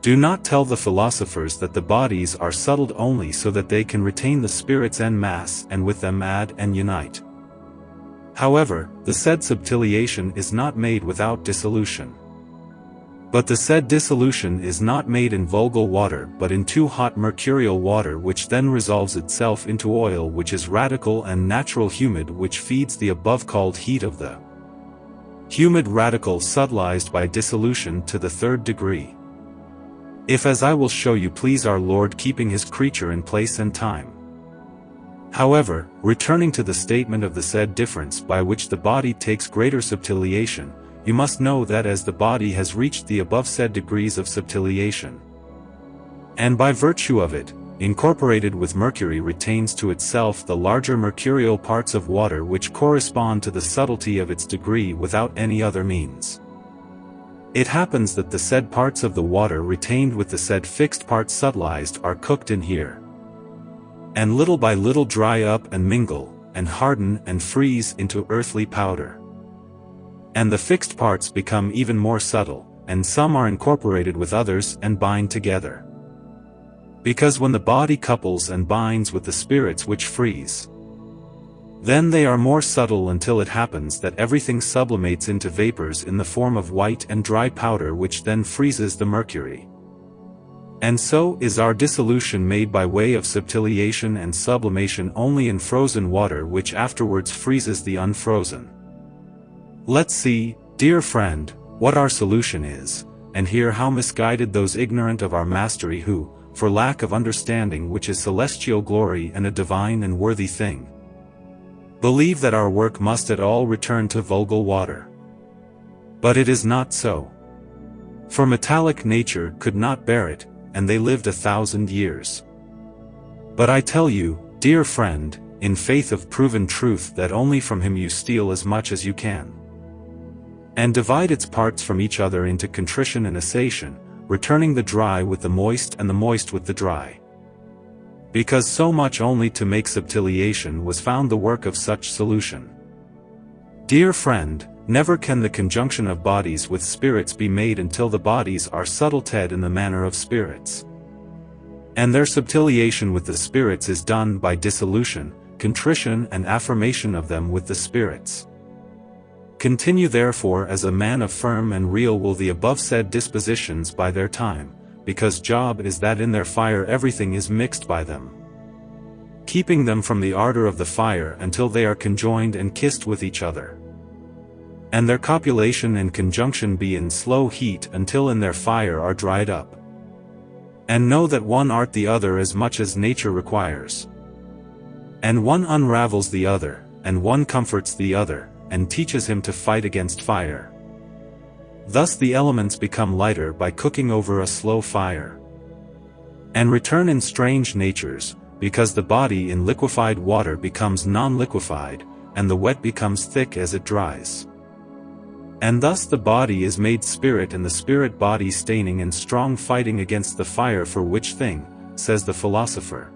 Do not tell the philosophers that the bodies are subtled only so that they can retain the spirits en masse and with them add and unite. However, the said subtiliation is not made without dissolution. But the said dissolution is not made in vulgar water but in too hot mercurial water, which then resolves itself into oil, which is radical and natural humid, which feeds the above called heat of the humid radical subtilized by dissolution to the third degree. If, as I will show you, please our Lord, keeping his creature in place and time. However, returning to the statement of the said difference by which the body takes greater subtiliation, you must know that as the body has reached the above said degrees of subtiliation, and by virtue of it, incorporated with mercury, retains to itself the larger mercurial parts of water which correspond to the subtlety of its degree without any other means. It happens that the said parts of the water retained with the said fixed parts subtilized are cooked in here, and little by little dry up and mingle, and harden and freeze into earthly powder. And the fixed parts become even more subtle, and some are incorporated with others and bind together. Because when the body couples and binds with the spirits which freeze, then they are more subtle, until it happens that everything sublimates into vapors in the form of white and dry powder, which then freezes the mercury. And so is our dissolution made by way of subtiliation and sublimation only in frozen water, which afterwards freezes the unfrozen. Let's see, dear friend, what our solution is, and hear how misguided those ignorant of our mastery who, for lack of understanding which is celestial glory and a divine and worthy thing, believe that our work must at all return to vulgar water. But it is not so. For metallic nature could not bear it, and they lived 1,000 years. But I tell you, dear friend, in faith of proven truth, that only from him you steal as much as you can, and divide its parts from each other into contrition and assation, returning the dry with the moist and the moist with the dry. Because so much only to make subtiliation was found the work of such solution. Dear friend, never can the conjunction of bodies with spirits be made until the bodies are subtiled in the manner of spirits. And their subtiliation with the spirits is done by dissolution, contrition and affirmation of them with the spirits. Continue therefore as a man of firm and real will the above said dispositions by their time, because job is that in their fire everything is mixed by them, keeping them from the ardor of the fire until they are conjoined and kissed with each other. And their copulation and conjunction be in slow heat until in their fire are dried up. And know that one art the other as much as nature requires. And one unravels the other, and one comforts the other, and teaches him to fight against fire. Thus the elements become lighter by cooking over a slow fire, and return in strange natures, because the body in liquefied water becomes non-liquefied, and the wet becomes thick as it dries. And thus the body is made spirit, and the spirit body staining and strong fighting against the fire, for which thing, says the philosopher,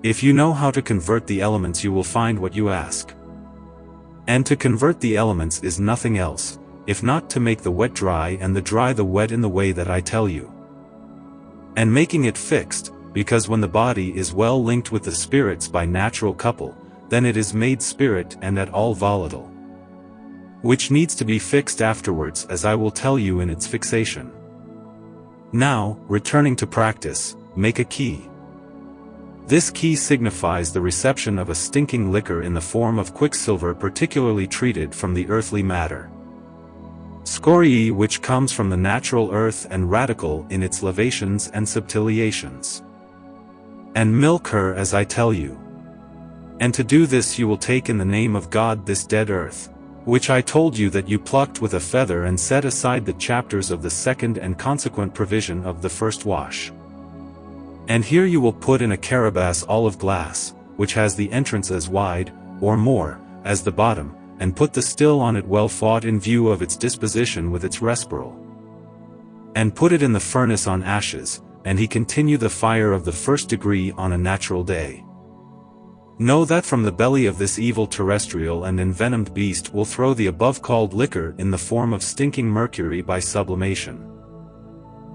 if you know how to convert the elements you will find what you ask. And to convert the elements is nothing else, if not to make the wet dry and the dry the wet in the way that I tell you. And making it fixed, because when the body is well linked with the spirits by natural couple, then it is made spirit and at all volatile, which needs to be fixed afterwards, as I will tell you in its fixation. Now, returning to practice, make a key. This key signifies the reception of a stinking liquor in the form of quicksilver, particularly treated from the earthly matter, scoriae, which comes from the natural earth and radical in its levations and subtiliations. And milk her as I tell you. And to do this you will take in the name of God this dead earth, which I told you that you plucked with a feather, and set aside the chapters of the second and consequent provision of the first wash. And here you will put in a carabass olive glass, which has the entrance as wide, or more, as the bottom, and put the still on it well fought in view of its disposition with its respiral. And put it in the furnace on ashes, and he continue the fire of the first degree on a natural day. Know that from the belly of this evil terrestrial and envenomed beast will throw the above-called liquor in the form of stinking mercury by sublimation.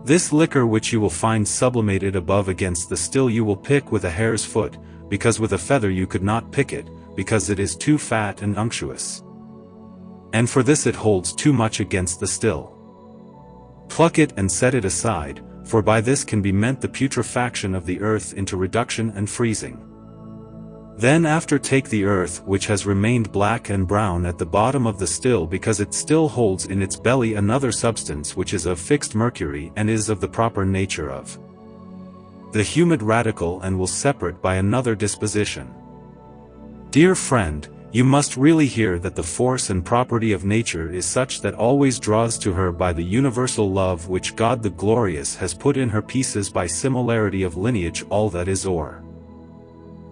This liquor which you will find sublimated above against the still you will pick with a hare's foot, because with a feather you could not pick it, because it is too fat and unctuous. And for this it holds too much against the still. Pluck it and set it aside, for by this can be meant the putrefaction of the earth into reduction and freezing. Then after take the earth which has remained black and brown at the bottom of the still because it still holds in its belly another substance which is of fixed mercury and is of the proper nature of the humid radical and will separate by another disposition. Dear friend, you must really hear that the force and property of nature is such that always draws to her by the universal love which God the Glorious has put in her pieces by similarity of lineage all that is or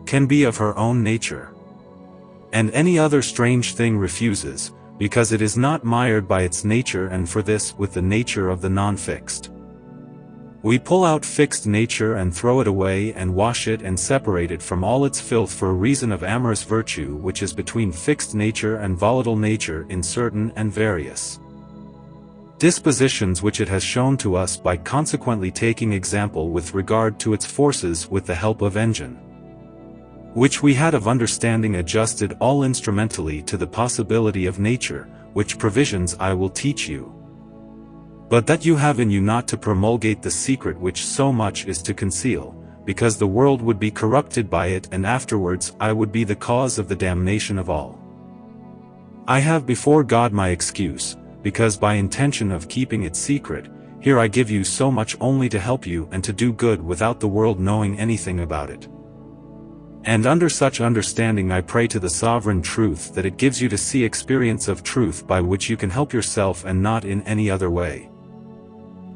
can be of her own nature. And any other strange thing refuses, because it is not mired by its nature and for this with the nature of the non-fixed. We pull out fixed nature and throw it away and wash it and separate it from all its filth for a reason of amorous virtue which is between fixed nature and volatile nature in certain and various dispositions which it has shown to us by consequently taking example with regard to its forces with the help of engine, which we had of understanding adjusted all instrumentally to the possibility of nature, which provisions I will teach you. But that you have in you not to promulgate the secret which so much is to conceal, because the world would be corrupted by it and afterwards I would be the cause of the damnation of all. I have before God my excuse, because by intention of keeping it secret, here I give you so much only to help you and to do good without the world knowing anything about it. And under such understanding I pray to the sovereign truth that it gives you to see experience of truth by which you can help yourself and not in any other way.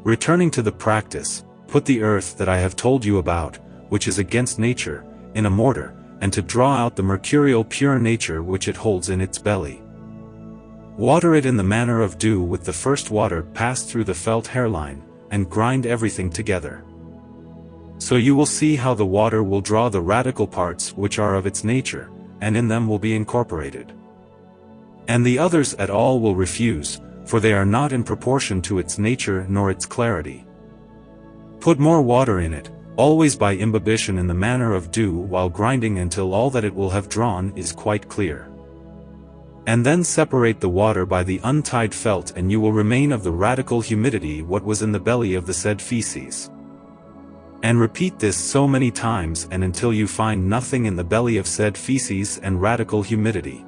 Returning to the practice, put the earth that I have told you about, which is against nature, in a mortar, and to draw out the mercurial pure nature which it holds in its belly. Water it in the manner of dew with the first water passed through the felt hairline, and grind everything together. So you will see how the water will draw the radical parts which are of its nature, and in them will be incorporated. And the others at all will refuse, for they are not in proportion to its nature nor its clarity. Put more water in it, always by imbibition in the manner of dew while grinding until all that it will have drawn is quite clear. And then separate the water by the untied felt and you will remain of the radical humidity what was in the belly of the said feces. And repeat this so many times and until you find nothing in the belly of said feces and radical humidity.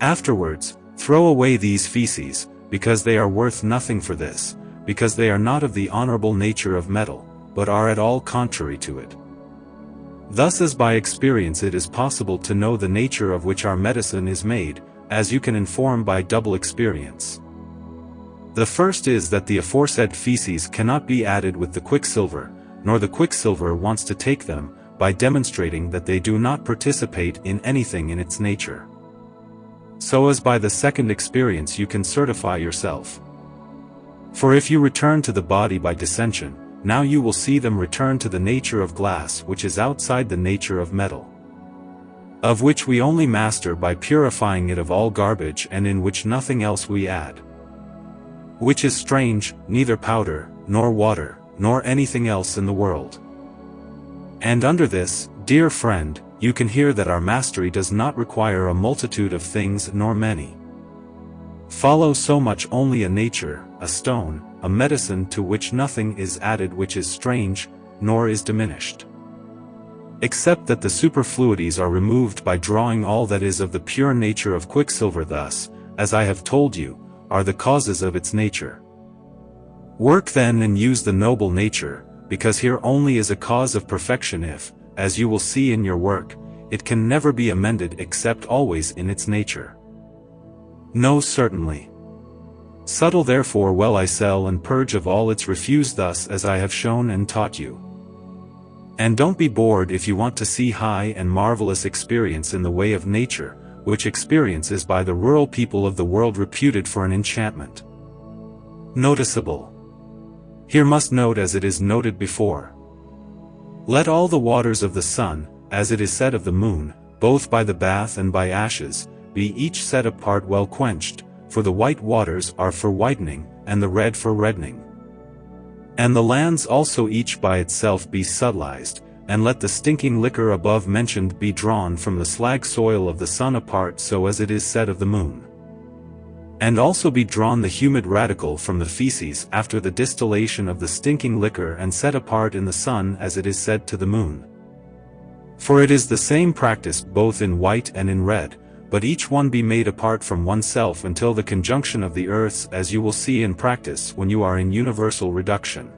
Afterwards, throw away these feces, because they are worth nothing for this, because they are not of the honorable nature of metal, but are at all contrary to it. Thus as by experience it is possible to know the nature of which our medicine is made, as you can inform by double experience. The first is that the aforesaid feces cannot be added with the quicksilver, nor the quicksilver wants to take them, by demonstrating that they do not participate in anything in its nature. So as by the second experience you can certify yourself. For if you return to the body by dissension, now you will see them return to the nature of glass which is outside the nature of metal, of which we only master by purifying it of all garbage and in which nothing else we add. Which is strange, neither powder, nor water, nor anything else in the world. And under this, dear friend, you can hear that our mastery does not require a multitude of things nor many. Follow so much only a nature, a stone, a medicine to which nothing is added which is strange, nor is diminished. Except that the superfluities are removed by drawing all that is of the pure nature of quicksilver thus, as I have told you, are the causes of its nature. Work then and use the noble nature, because here only is a cause of perfection if, as you will see in your work, it can never be amended except always in its nature. No, certainly. Subtle therefore well I sell and purge of all its refuse thus as I have shown and taught you. And don't be bored if you want to see high and marvelous experience in the way of nature, which experience is by the rural people of the world reputed for an enchantment. Noticeable. Here must note as it is noted before. Let all the waters of the sun, as it is said of the moon, both by the bath and by ashes, be each set apart well quenched, for the white waters are for whitening, and the red for reddening. And the lands also each by itself be subtilized, and let the stinking liquor above mentioned be drawn from the slag soil of the sun apart, so as it is said of the moon. And also be drawn the humid radical from the feces after the distillation of the stinking liquor, and set apart in the sun, as it is said to the moon. For it is the same practice both in white and in red, but each one be made apart from oneself until the conjunction of the earths, as you will see in practice when you are in universal reduction.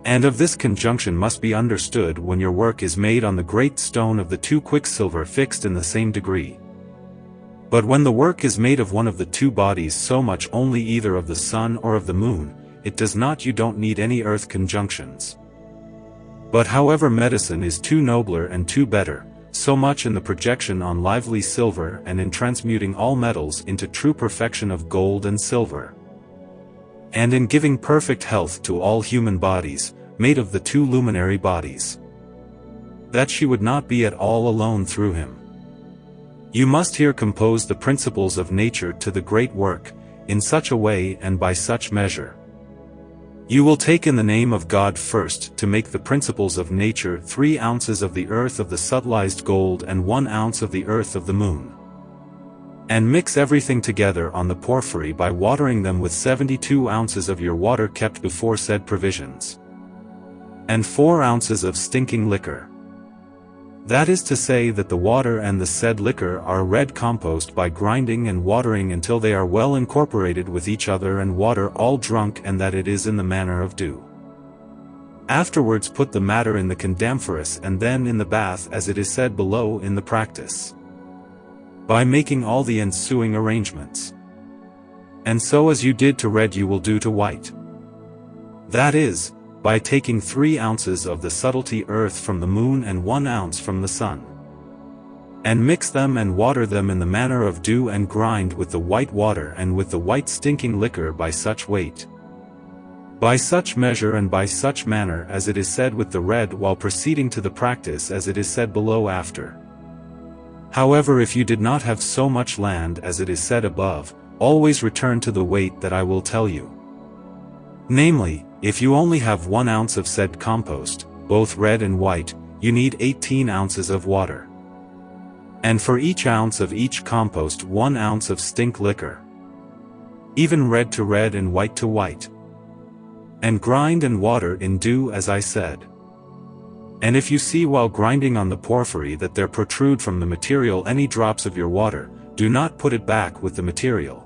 And of this conjunction must be understood when your work is made on the great stone of the two quicksilver fixed in the same degree. But when the work is made of one of the two bodies, so much only either of the sun or of the moon, it does not, you don't need any earth conjunctions. But however medicine is two nobler and two better, so much in the projection on lively silver and in transmuting all metals into true perfection of gold and silver. And in giving perfect health to all human bodies, made of the two luminary bodies. That she would not be at all alone through him. You must here compose the principles of nature to the great work, in such a way and by such measure. You will take in the name of God first to make the principles of nature 3 ounces of the earth of the subtilized gold and 1 ounce of the earth of the moon. And mix everything together on the porphyry by watering them with 72 ounces of your water kept before said provisions. And 4 ounces of stinking liquor. That is to say that the water and the said liquor are red compost by grinding and watering until they are well incorporated with each other, and water all drunk, and that it is in the manner of dew. Afterwards put the matter in the condamphorus and then in the bath, as it is said below in the practice. By making all the ensuing arrangements. And so as you did to red you will do to white. That is, by taking 3 ounces of the subtlety earth from the moon and 1 ounce from the sun. And mix them and water them in the manner of dew, and grind with the white water and with the white stinking liquor by such weight. By such measure and by such manner as it is said with the red, while proceeding to the practice as it is said below after. However, if you did not have so much land as it is said above, always return to the weight that I will tell you. Namely, if you only have 1 ounce of said compost, both red and white, you need 18 ounces of water. And for each ounce of each compost 1 ounce of stink liquor. Even red to red and white to white. And grind and water in dew as I said. And if you see while grinding on the porphyry that there protrude from the material any drops of your water, do not put it back with the material.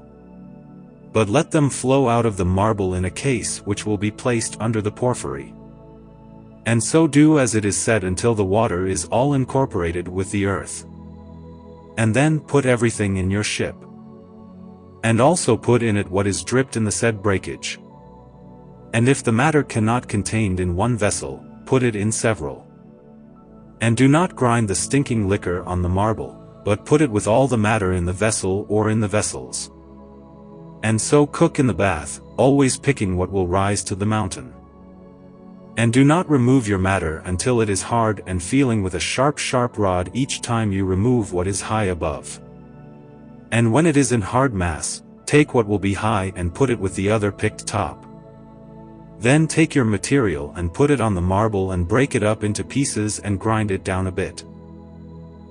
But let them flow out of the marble in a case which will be placed under the porphyry. And so do as it is said until the water is all incorporated with the earth. And then put everything in your ship. And also put in it what is dripped in the said breakage. And if the matter cannot contained in one vessel, put it in several. And do not grind the stinking liquor on the marble, but put it with all the matter in the vessel or in the vessels. And so cook in the bath, always picking what will rise to the mountain. And do not remove your matter until it is hard, and feeling with a sharp rod each time you remove what is high above. And when it is in hard mass, take what will be high and put it with the other picked top. Then take your material and put it on the marble and break it up into pieces and grind it down a bit.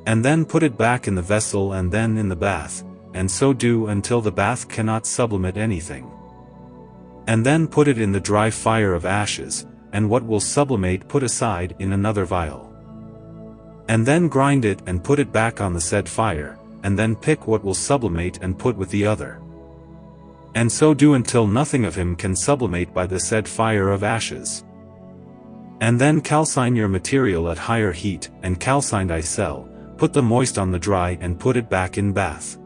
And then put it back in the vessel and then in the bath, and so do until the bath cannot sublimate anything. And then put it in the dry fire of ashes, and what will sublimate put aside in another vial. And then grind it and put it back on the said fire, and then pick what will sublimate and put with the other. And so do until nothing of him can sublimate by the said fire of ashes. And then calcine your material at higher heat, and calcined I sell, put the moist on the dry and put it back in bath.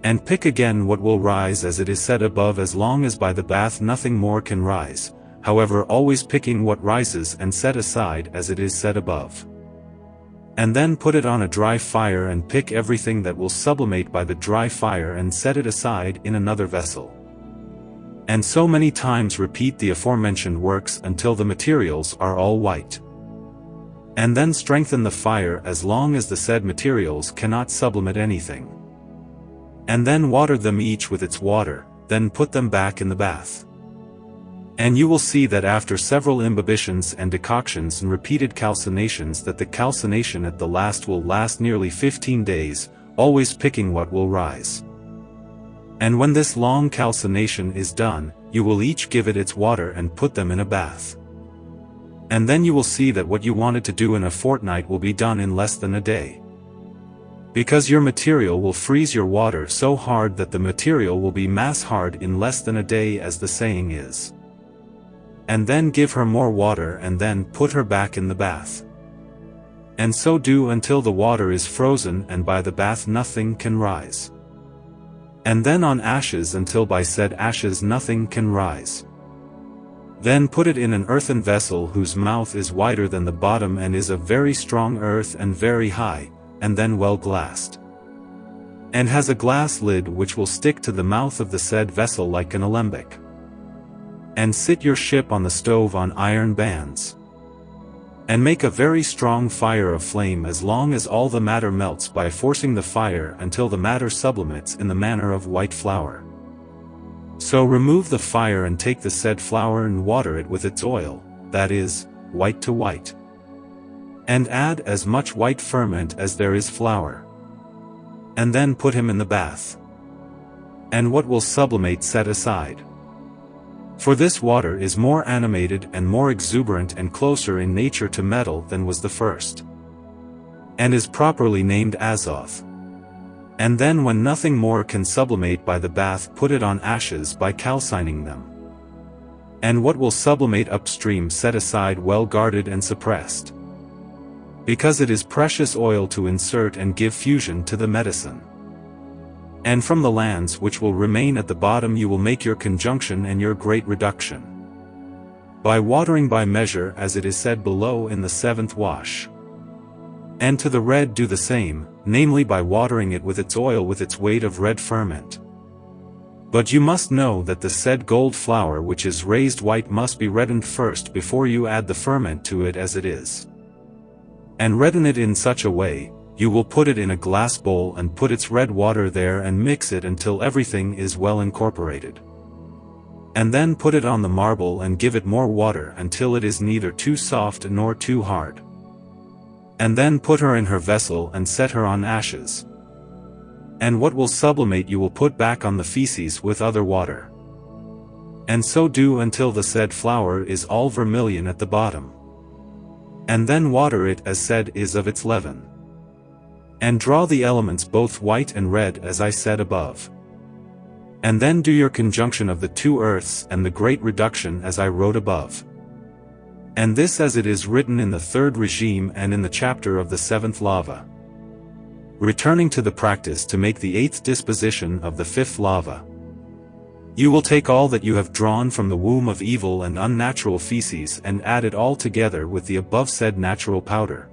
And pick again what will rise as it is said above, as long as by the bath nothing more can rise, however always picking what rises and set aside as it is said above. And then put it on a dry fire and pick everything that will sublimate by the dry fire and set it aside in another vessel. And so many times repeat the aforementioned works until the materials are all white. And then strengthen the fire as long as the said materials cannot sublimate anything. And then water them each with its water, then put them back in the bath. And you will see that after several imbibitions and decoctions and repeated calcinations that the calcination at the last will last nearly 15 days, always picking what will rise. And when this long calcination is done, you will each give it its water and put them in a bath. And then you will see that what you wanted to do in a fortnight will be done in less than a day. Because your material will freeze your water so hard that the material will be mass hard in less than a day, as the saying is. And then give her more water and then put her back in the bath. And so do until the water is frozen and by the bath nothing can rise. And then on ashes until by said ashes nothing can rise. Then put it in an earthen vessel whose mouth is wider than the bottom and is of very strong earth and very high, and then well glassed. And has a glass lid which will stick to the mouth of the said vessel like an alembic. And sit your ship on the stove on iron bands. And make a very strong fire of flame as long as all the matter melts by forcing the fire until the matter sublimates in the manner of white flour. So remove the fire and take the said flour and water it with its oil, that is, white to white. And add as much white ferment as there is flour. And then put him in the bath. And what will sublimate set aside. For this water is more animated and more exuberant and closer in nature to metal than was the first. And is properly named azoth. And then when nothing more can sublimate by the bath, put it on ashes by calcining them. And what will sublimate upstream set aside well guarded and suppressed. Because it is precious oil to insert and give fusion to the medicine. And from the lands which will remain at the bottom you will make your conjunction and your great reduction. By watering by measure as it is said below in the 7th wash. And to the red do the same, namely by watering it with its oil with its weight of red ferment. But you must know that the said gold flour which is raised white must be reddened first before you add the ferment to it as it is. And redden it in such a way, you will put it in a glass bowl and put its red water there and mix it until everything is well incorporated. And then put it on the marble and give it more water until it is neither too soft nor too hard. And then put her in her vessel and set her on ashes. And what will sublimate you will put back on the feces with other water. And so do until the said flour is all vermilion at the bottom. And then water it as said is of its leaven. And draw the elements both white and red as I said above. And then do your conjunction of the two earths and the great reduction as I wrote above. And this as it is written in the 3rd regime and in the chapter of the 7th lava. Returning to the practice to make the 8th disposition of the 5th lava. You will take all that you have drawn from the womb of evil and unnatural feces and add it all together with the above said natural powder.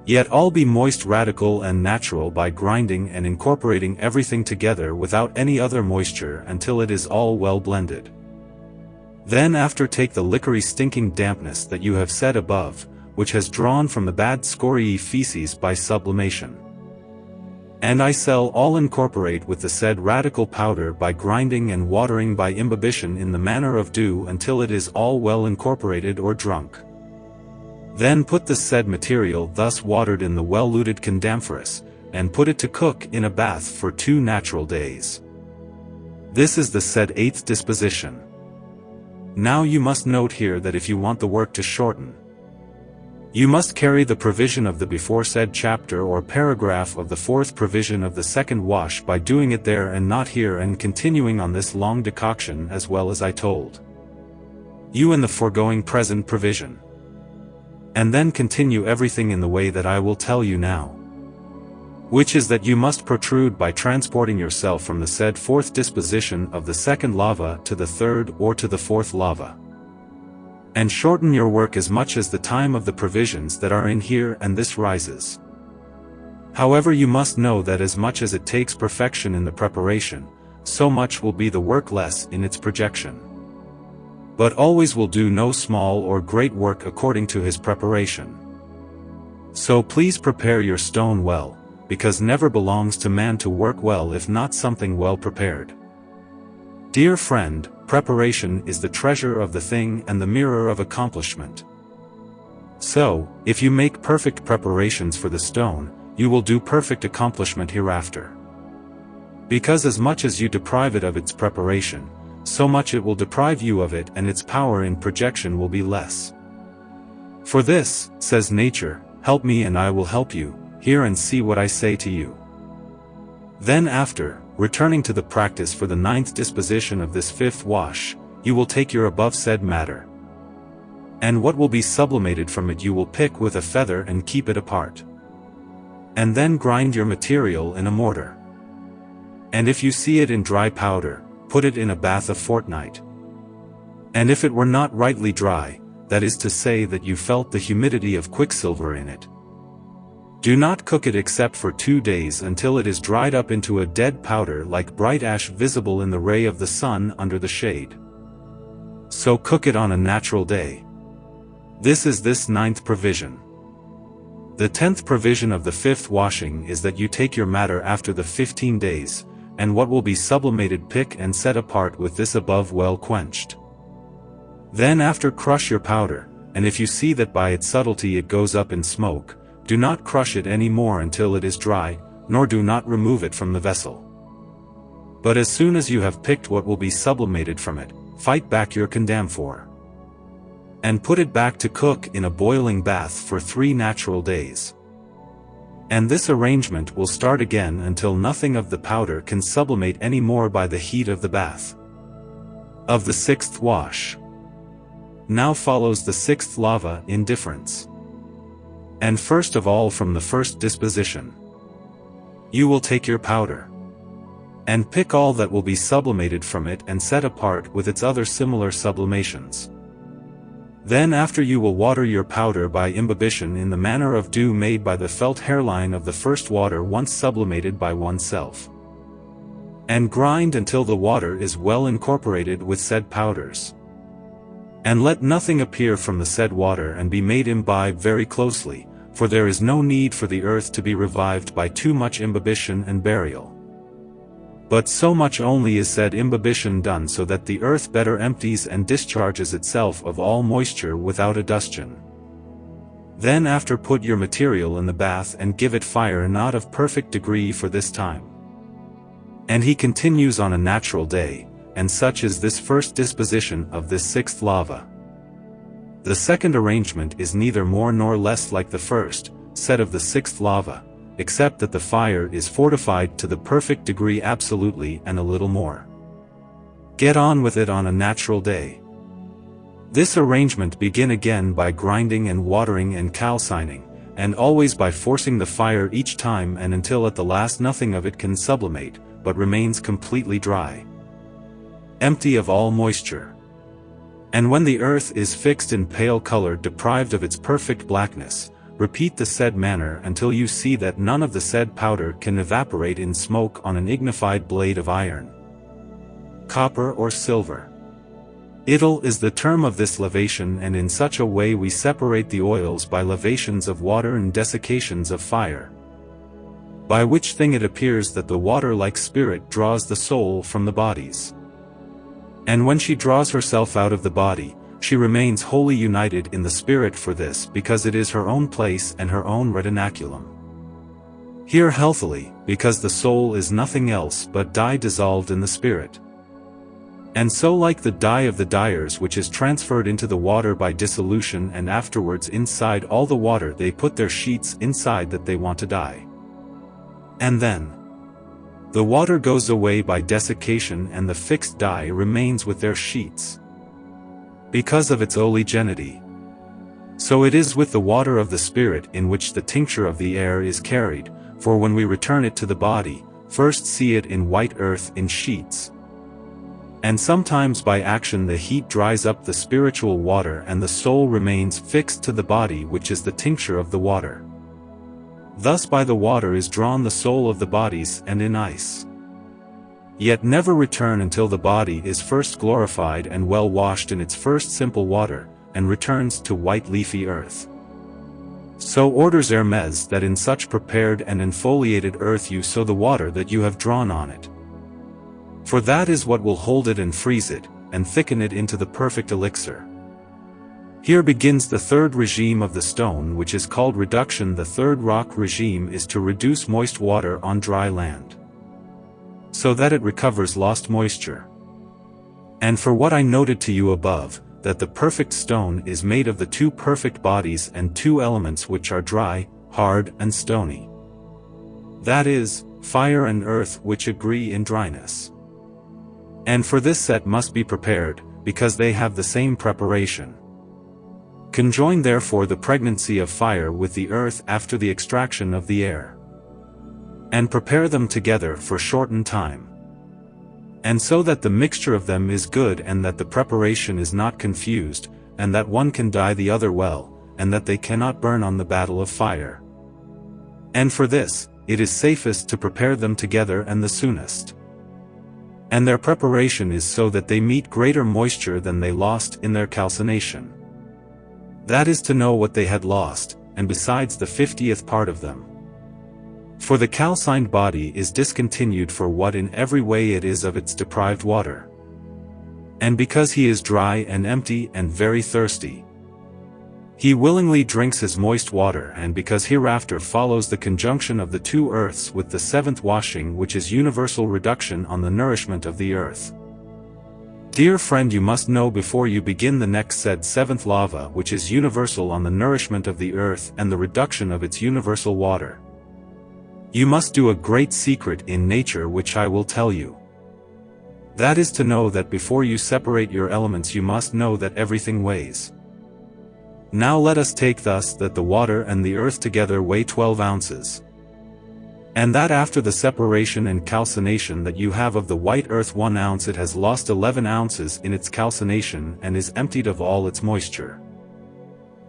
Yet all be moist radical and natural by grinding and incorporating everything together without any other moisture until it is all well blended. Then after take the liquory stinking dampness that you have said above, which has drawn from the bad scoriae feces by sublimation. And I shall all incorporate with the said radical powder by grinding and watering by imbibition in the manner of dew until it is all well incorporated or drunk. Then put the said material thus watered in the well-luted condamphorus, and put it to cook in a bath for 2 natural days. This is the said 8th disposition. Now you must note here that if you want the work to shorten, you must carry the provision of the beforesaid chapter or paragraph of the 4th provision of the 2nd wash by doing it there and not here and continuing on this long decoction as well as I told you in the foregoing present provision. And then continue everything in the way that I will tell you now. Which is that you must protrude by transporting yourself from the said 4th disposition of the 2nd lava to the 3rd or to the 4th lava. And shorten your work as much as the time of the provisions that are in here and this rises. However, you must know that as much as it takes perfection in the preparation, so much will be the work less in its projection. But always will do no small or great work according to his preparation. So please prepare your stone well, because never belongs to man to work well if not something well prepared. Dear friend, preparation is the treasure of the thing and the mirror of accomplishment. So, if you make perfect preparations for the stone, you will do perfect accomplishment hereafter. Because as much as you deprive it of its preparation, so much it will deprive you of it, and its power in projection will be less. For this, says nature, help me and I will help you, hear and see what I say to you. Then after, returning to the practice for the 9th disposition of this 5th wash, you will take your above said matter. And what will be sublimated from it you will pick with a feather and keep it apart. And then grind your material in a mortar. And if you see it in dry powder, put it in a bath a fortnight. And if it were not rightly dry, that is to say that you felt the humidity of quicksilver in it, do not cook it except for 2 days until it is dried up into a dead powder like bright ash visible in the ray of the sun under the shade. So cook it on a natural day. This is this 9th provision. The 10th provision of the 5th washing is that you take your matter after the 15 days, and what will be sublimated pick and set apart with this above well quenched. Then after crush your powder, and if you see that by its subtlety it goes up in smoke, do not crush it any more until it is dry, nor do not remove it from the vessel. But as soon as you have picked what will be sublimated from it, fight back your camphor. And put it back to cook in a boiling bath for 3 natural days. And this arrangement will start again until nothing of the powder can sublimate any more by the heat of the bath. Of the 6th wash. Now follows the 6th lava in difference. And first of all from the 1st disposition. You will take your powder. And pick all that will be sublimated from it and set apart with its other similar sublimations. Then after you will water your powder by imbibition in the manner of dew made by the felt hairline of the first water once sublimated by oneself. And grind until the water is well incorporated with said powders. And let nothing appear from the said water and be made imbibe very closely, for there is no need for the earth to be revived by too much imbibition and burial. But so much only is said imbibition done so that the earth better empties and discharges itself of all moisture without adustion. Then after put your material in the bath and give it fire not of perfect degree for this time. And he continues on a natural day, and such is this 1st disposition of this 6th lava. The 2nd arrangement is neither more nor less like the 1st, set of the 6th lava, except that the fire is fortified to the perfect degree absolutely and a little more. Get on with it on a natural day. This arrangement begin again by grinding and watering and calcining, and always by forcing the fire each time and until at the last nothing of it can sublimate, but remains completely dry, empty of all moisture. And when the earth is fixed in pale color deprived of its perfect blackness, repeat the said manner until you see that none of the said powder can evaporate in smoke on an ignified blade of iron, copper or silver. Idle is the term of this lavation, and in such a way we separate the oils by lavations of water and desiccations of fire. By which thing it appears that the water like spirit draws the soul from the bodies. And when she draws herself out of the body, she remains wholly united in the spirit for this because it is her own place and her own retinaculum. Here healthily, because the soul is nothing else but dye dissolved in the spirit. And so like the dye of the dyers which is transferred into the water by dissolution and afterwards inside all the water they put their sheets inside that they want to dye. And then the water goes away by desiccation and the fixed dye remains with their sheets. Because of its oleogenity. So it is with the water of the spirit in which the tincture of the air is carried, for when we return it to the body, first see it in white earth in sheets. And sometimes by action the heat dries up the spiritual water and the soul remains fixed to the body which is the tincture of the water. Thus by the water is drawn the soul of the bodies and in ice. Yet never return until the body is first glorified and well washed in its first simple water, and returns to white leafy earth. So orders Hermes that in such prepared and infoliated earth you sow the water that you have drawn on it. For that is what will hold it and freeze it, and thicken it into the perfect elixir. Here begins the third regime of the stone, which is called reduction. The third rock regime is to reduce moist water on dry land, so that it recovers lost moisture. And for what I noted to you above, that the perfect stone is made of the two perfect bodies and two elements which are dry, hard and stony. That is, fire and earth, which agree in dryness. And for this set must be prepared, because they have the same preparation. Conjoin therefore the pregnancy of fire with the earth after the extraction of the air, and prepare them together for shortened time. And so that the mixture of them is good, and that the preparation is not confused, and that one can dye the other well, and that they cannot burn on the battle of fire. And for this, it is safest to prepare them together and the soonest. And their preparation is so that they meet greater moisture than they lost in their calcination. That is to know what they had lost, and besides the 50th part of them. For the calcined body is discontinued for what in every way it is of its deprived water. And because he is dry and empty and very thirsty, he willingly drinks his moist water, and because hereafter follows the conjunction of the two earths with the seventh washing, which is universal reduction on the nourishment of the earth. Dear friend, you must know before you begin the next said seventh lava, which is universal on the nourishment of the earth and the reduction of its universal water. You must do a great secret in nature which I will tell you. That is to know that before you separate your elements you must know that everything weighs. Now let us take thus that the water and the earth together weigh 12 ounces. And that after the separation and calcination that you have of the white earth 1 ounce, it has lost 11 ounces in its calcination and is emptied of all its moisture.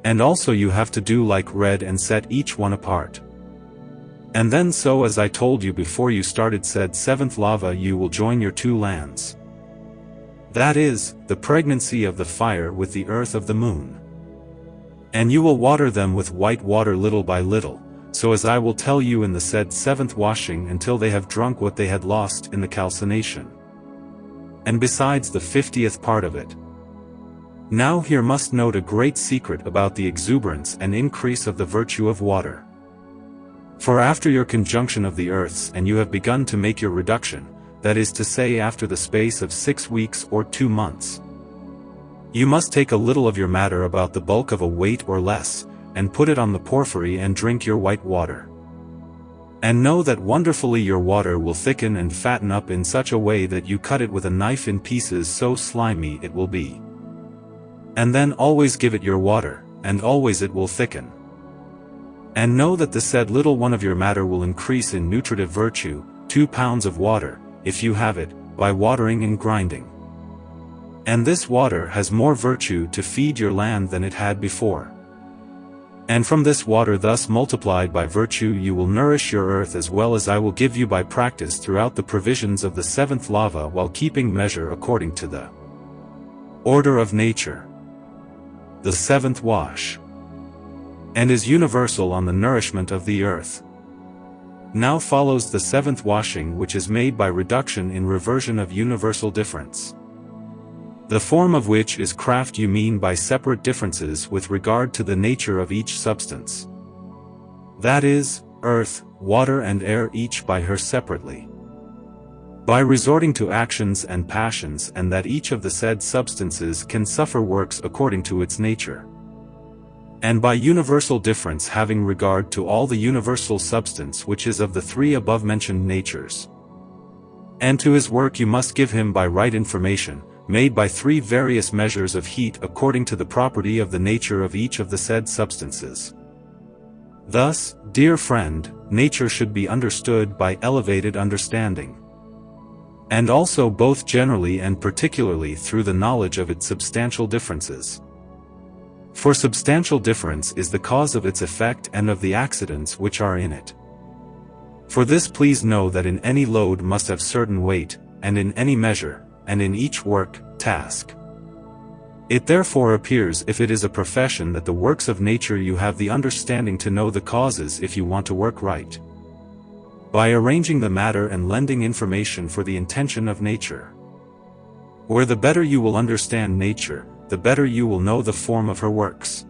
And also you have to do like red and set each one apart. And then, so as I told you before you started said seventh lava, you will join your two lands. That is, the pregnancy of the fire with the earth of the moon. And you will water them with white water little by little, so as I will tell you in the said seventh washing, until they have drunk what they had lost in the calcination. And besides the 50th part of it. Now here must note a great secret about the exuberance and increase of the virtue of water. For after your conjunction of the earths and you have begun to make your reduction, that is to say after the space of 6 weeks or 2 months, you must take a little of your matter about the bulk of a weight or less, and put it on the porphyry and drink your white water. And know that wonderfully your water will thicken and fatten up in such a way that you cut it with a knife in pieces, so slimy it will be. And then always give it your water, and always it will thicken. And know that the said little one of your matter will increase in nutritive virtue, 2 pounds of water, if you have it, by watering and grinding. And this water has more virtue to feed your land than it had before. And from this water thus multiplied by virtue you will nourish your earth, as well as I will give you by practice throughout the provisions of the seventh lava, while keeping measure according to the order of nature. The seventh wash. And is universal on the nourishment of the earth. Now follows the seventh washing, which is made by reduction in reversion of universal difference. The form of which is craft, you mean by separate differences with regard to the nature of each substance. That is, earth, water and air, each by her separately. By resorting to actions and passions, and that each of the said substances can suffer works according to its nature. And by universal difference having regard to all the universal substance which is of the 3 above-mentioned natures. And to his work you must give him by right information, made by 3 various measures of heat according to the property of the nature of each of the said substances. Thus, dear friend, nature should be understood by elevated understanding. And also both generally and particularly through the knowledge of its substantial differences. For substantial difference is the cause of its effect and of the accidents which are in it. For this please know that in any load must have certain weight, and in any measure, and in each work, task. It therefore appears if it is a profession that the works of nature you have the understanding to know the causes if you want to work right. By arranging the matter and lending information for the intention of nature. Where the better you will understand nature, the better you will know the form of her works.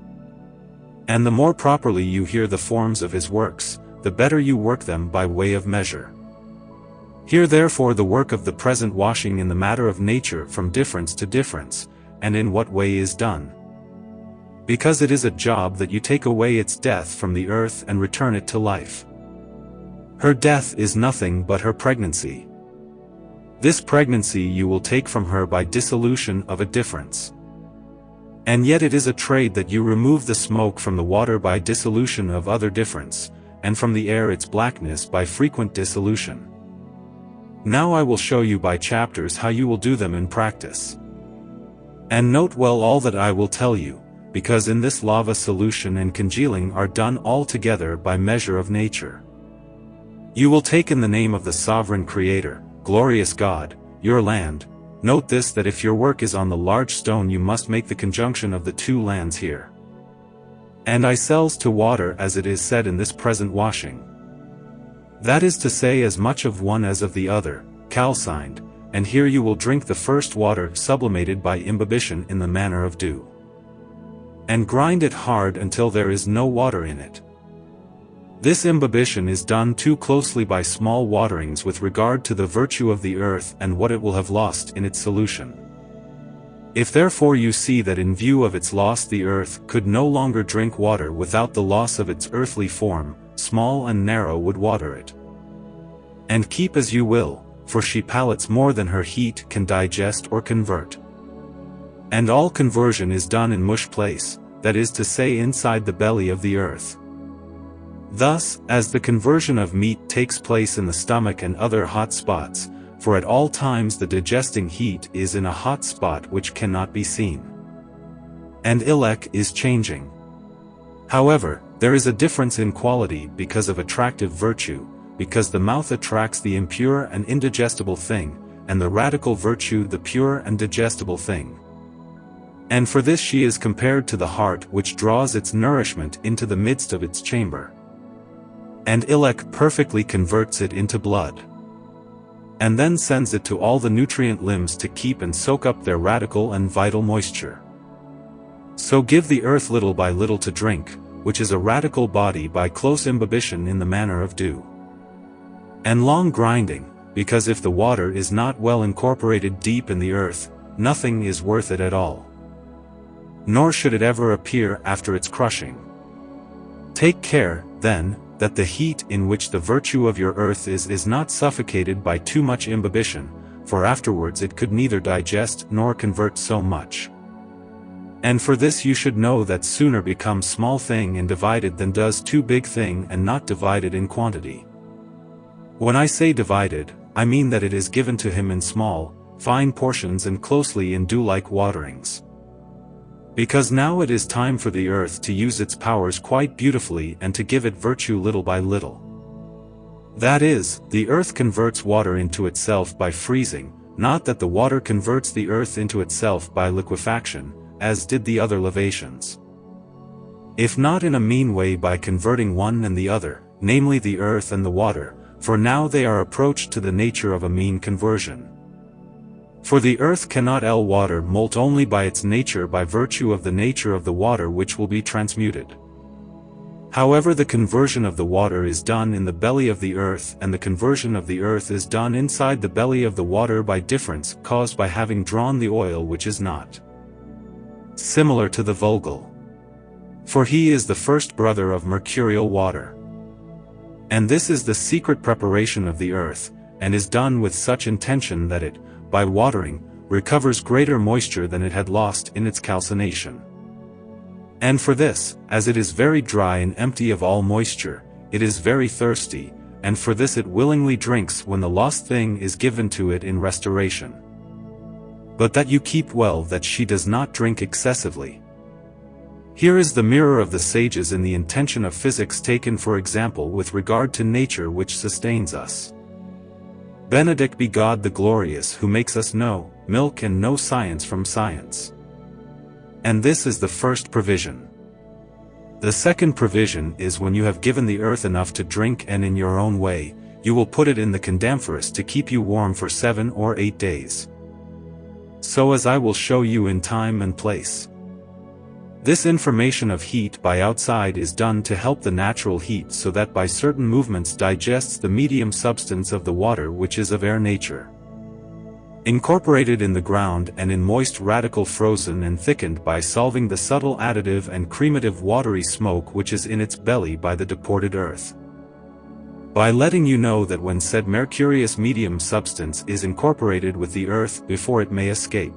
And the more properly you hear the forms of his works, the better you work them by way of measure. Hear therefore the work of the present washing in the matter of nature from difference to difference, and in what way is done. Because it is a job that you take away its death from the earth and return it to life. Her death is nothing but her pregnancy. This pregnancy you will take from her by dissolution of a difference. And yet it is a trade that you remove the smoke from the water by dissolution of other difference, and from the air its blackness by frequent dissolution. Now I will show you by chapters how you will do them in practice. And note well all that I will tell you, because in this lava solution and congealing are done all together by measure of nature. You will take in the name of the sovereign Creator, glorious God, your land. Note this, that if your work is on the large stone you must make the conjunction of the two lands here. And I sells to water as it is said in this present washing. That is to say as much of one as of the other, calcined, and here you will drink the first water sublimated by imbibition in the manner of dew. And grind it hard until there is no water in it. This imbibition is done too closely by small waterings with regard to the virtue of the earth and what it will have lost in its solution. If therefore you see that in view of its loss the earth could no longer drink water without the loss of its earthly form, small and narrow would water it. And keep as you will, for she palates more than her heat can digest or convert. And all conversion is done in mush place, that is to say inside the belly of the earth. Thus, as the conversion of meat takes place in the stomach and other hot spots, for at all times the digesting heat is in a hot spot which cannot be seen. And Ilek is changing. However, there is a difference in quality because of attractive virtue, because the mouth attracts the impure and indigestible thing, and the radical virtue the pure and digestible thing. And for this she is compared to the heart which draws its nourishment into the midst of its chamber. And Ilek perfectly converts it into blood. And then sends it to all the nutrient limbs to keep and soak up their radical and vital moisture. So give the earth little by little to drink, which is a radical body by close imbibition in the manner of dew. And long grinding, because if the water is not well incorporated deep in the earth, nothing is worth it at all. Nor should it ever appear after its crushing. Take care, then, that the heat in which the virtue of your earth is not suffocated by too much imbibition, for afterwards it could neither digest nor convert so much. And for this you should know that sooner becomes small thing and divided than does too big thing and not divided in quantity. When I say divided, I mean that it is given to him in small, fine portions and closely in dew-like waterings. Because now it is time for the earth to use its powers quite beautifully and to give it virtue little by little. That is, the earth converts water into itself by freezing, not that the water converts the earth into itself by liquefaction, as did the other levations. If not in a mean way by converting one and the other, namely the earth and the water, for now they are approached to the nature of a mean conversion. For the earth cannot water molt only by its nature by virtue of the nature of the water which will be transmuted. However, the conversion of the water is done in the belly of the earth and the conversion of the earth is done inside the belly of the water by difference caused by having drawn the oil which is not. Similar to the Vogel. For he is the first brother of mercurial water. And this is the secret preparation of the earth, and is done with such intention that it, by watering, recovers greater moisture than it had lost in its calcination. And for this, as it is very dry and empty of all moisture, it is very thirsty, and for this it willingly drinks when the lost thing is given to it in restoration. But that you keep well that she does not drink excessively. Here is the mirror of the sages in the intention of physics taken for example with regard to nature which sustains us. Benedict be God the glorious who makes us know milk and know science from science. And this is the first provision. The second provision is when you have given the earth enough to drink, and in your own way, you will put it in the condamphorus to keep you warm for 7 or 8 days. So as I will show you in time and place. This information of heat by outside is done to help the natural heat, so that by certain movements digests the medium substance of the water, which is of air nature, incorporated in the ground and in moist radicle, frozen and thickened by solving the subtle additive and cremative watery smoke which is in its belly by the deported earth. By letting you know that when said mercurious medium substance is incorporated with the earth before it may escape.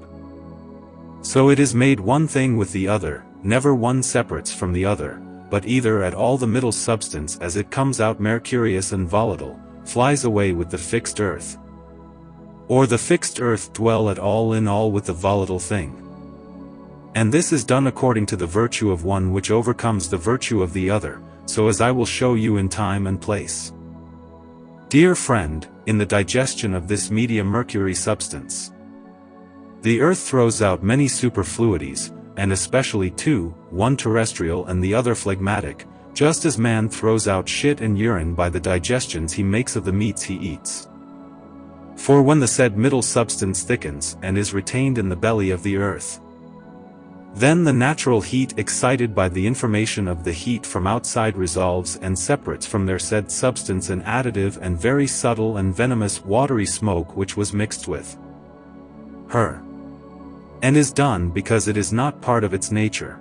So it is made one thing with the other, never one separates from the other, but either at all the middle substance as it comes out mercurious and volatile, flies away with the fixed earth. Or the fixed earth dwell at all in all with the volatile thing. And this is done according to the virtue of one which overcomes the virtue of the other, so as I will show you in time and place. Dear friend, in the digestion of this medium mercury substance, the earth throws out many superfluities, and especially two, one terrestrial and the other phlegmatic, just as man throws out shit and urine by the digestions he makes of the meats he eats. For when the said middle substance thickens and is retained in the belly of the earth, then the natural heat excited by the information of the heat from outside resolves and separates from their said substance an additive and very subtle and venomous watery smoke which was mixed with her, and is done because it is not part of its nature.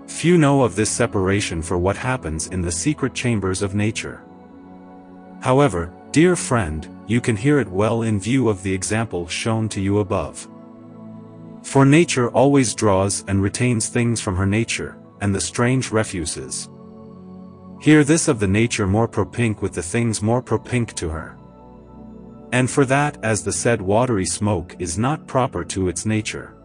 Few know of this separation for what happens in the secret chambers of nature. However, dear friend, you can hear it well in view of the example shown to you above. For nature always draws and retains things from her nature, and the strange refuses. Hear this of the nature more propinque with the things more propinque to her. And for that, as the said watery smoke is not proper to its nature,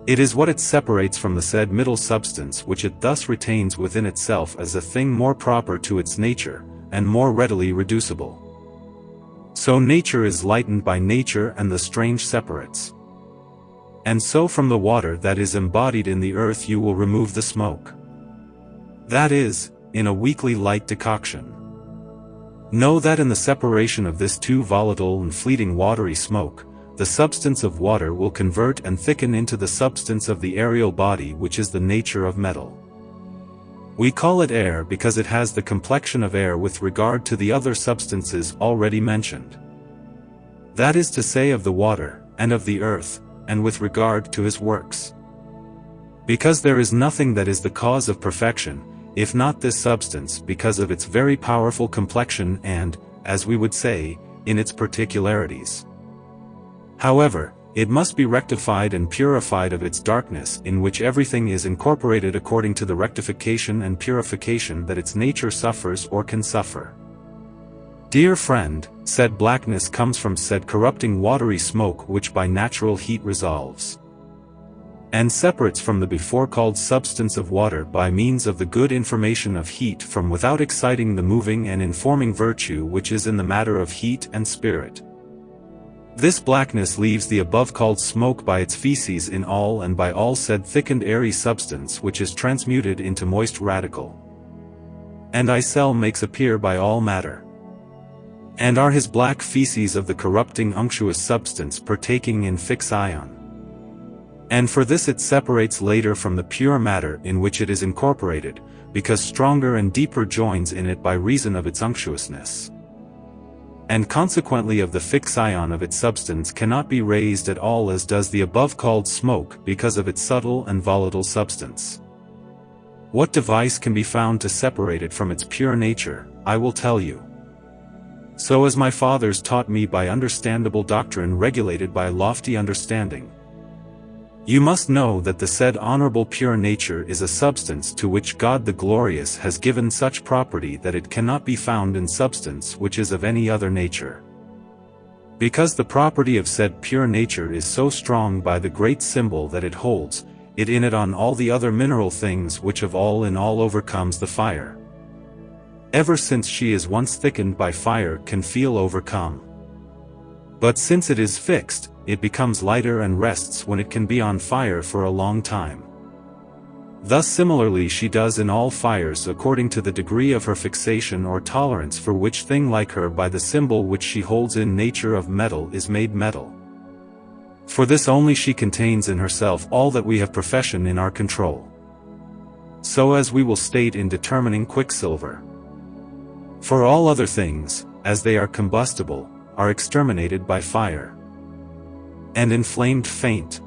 it is what it separates from the said middle substance which it thus retains within itself as a thing more proper to its nature, and more readily reducible. So nature is lightened by nature and the strange separates. And so from the water that is embodied in the earth you will remove the smoke. That is, in a weekly light decoction. Know that in the separation of this too volatile and fleeting watery smoke, the substance of water will convert and thicken into the substance of the aerial body which is the nature of metal. We call it air because it has the complexion of air with regard to the other substances already mentioned. That is to say of the water, and of the earth, and with regard to his works. Because there is nothing that is the cause of perfection, if not this substance, because of its very powerful complexion and, as we would say, in its particularities. However, it must be rectified and purified of its darkness, in which everything is incorporated according to the rectification and purification that its nature suffers or can suffer. Dear friend, said blackness comes from said corrupting watery smoke which by natural heat resolves and separates from the before called substance of water by means of the good information of heat from without exciting the moving and informing virtue which is in the matter of heat and spirit. This blackness leaves the above called smoke by its feces in all and by all said thickened airy substance which is transmuted into moist radical. And I cell makes appear by all matter. And are his black feces of the corrupting unctuous substance partaking in fix ion. And for this it separates later from the pure matter in which it is incorporated, because stronger and deeper joins in it by reason of its unctuousness. And consequently of the fix ion of its substance cannot be raised at all as does the above called smoke because of its subtle and volatile substance. What device can be found to separate it from its pure nature, I will tell you. So as my fathers taught me by understandable doctrine regulated by lofty understanding. You must know that the said honorable pure nature is a substance to which God the Glorious has given such property that it cannot be found in substance which is of any other nature. Because the property of said pure nature is so strong by the great symbol that it holds, it in it on all the other mineral things which of all in all overcomes the fire. Ever since she is once thickened by fire can feel overcome. But since it is fixed, it becomes lighter and rests when it can be on fire for a long time. Thus similarly she does in all fires according to the degree of her fixation or tolerance, for which thing like her by the symbol which she holds in nature of metal is made metal. For this only she contains in herself all that we have profession in our control. So as we will state in determining quicksilver. For all other things, as they are combustible, are exterminated by fire. And inflamed faint.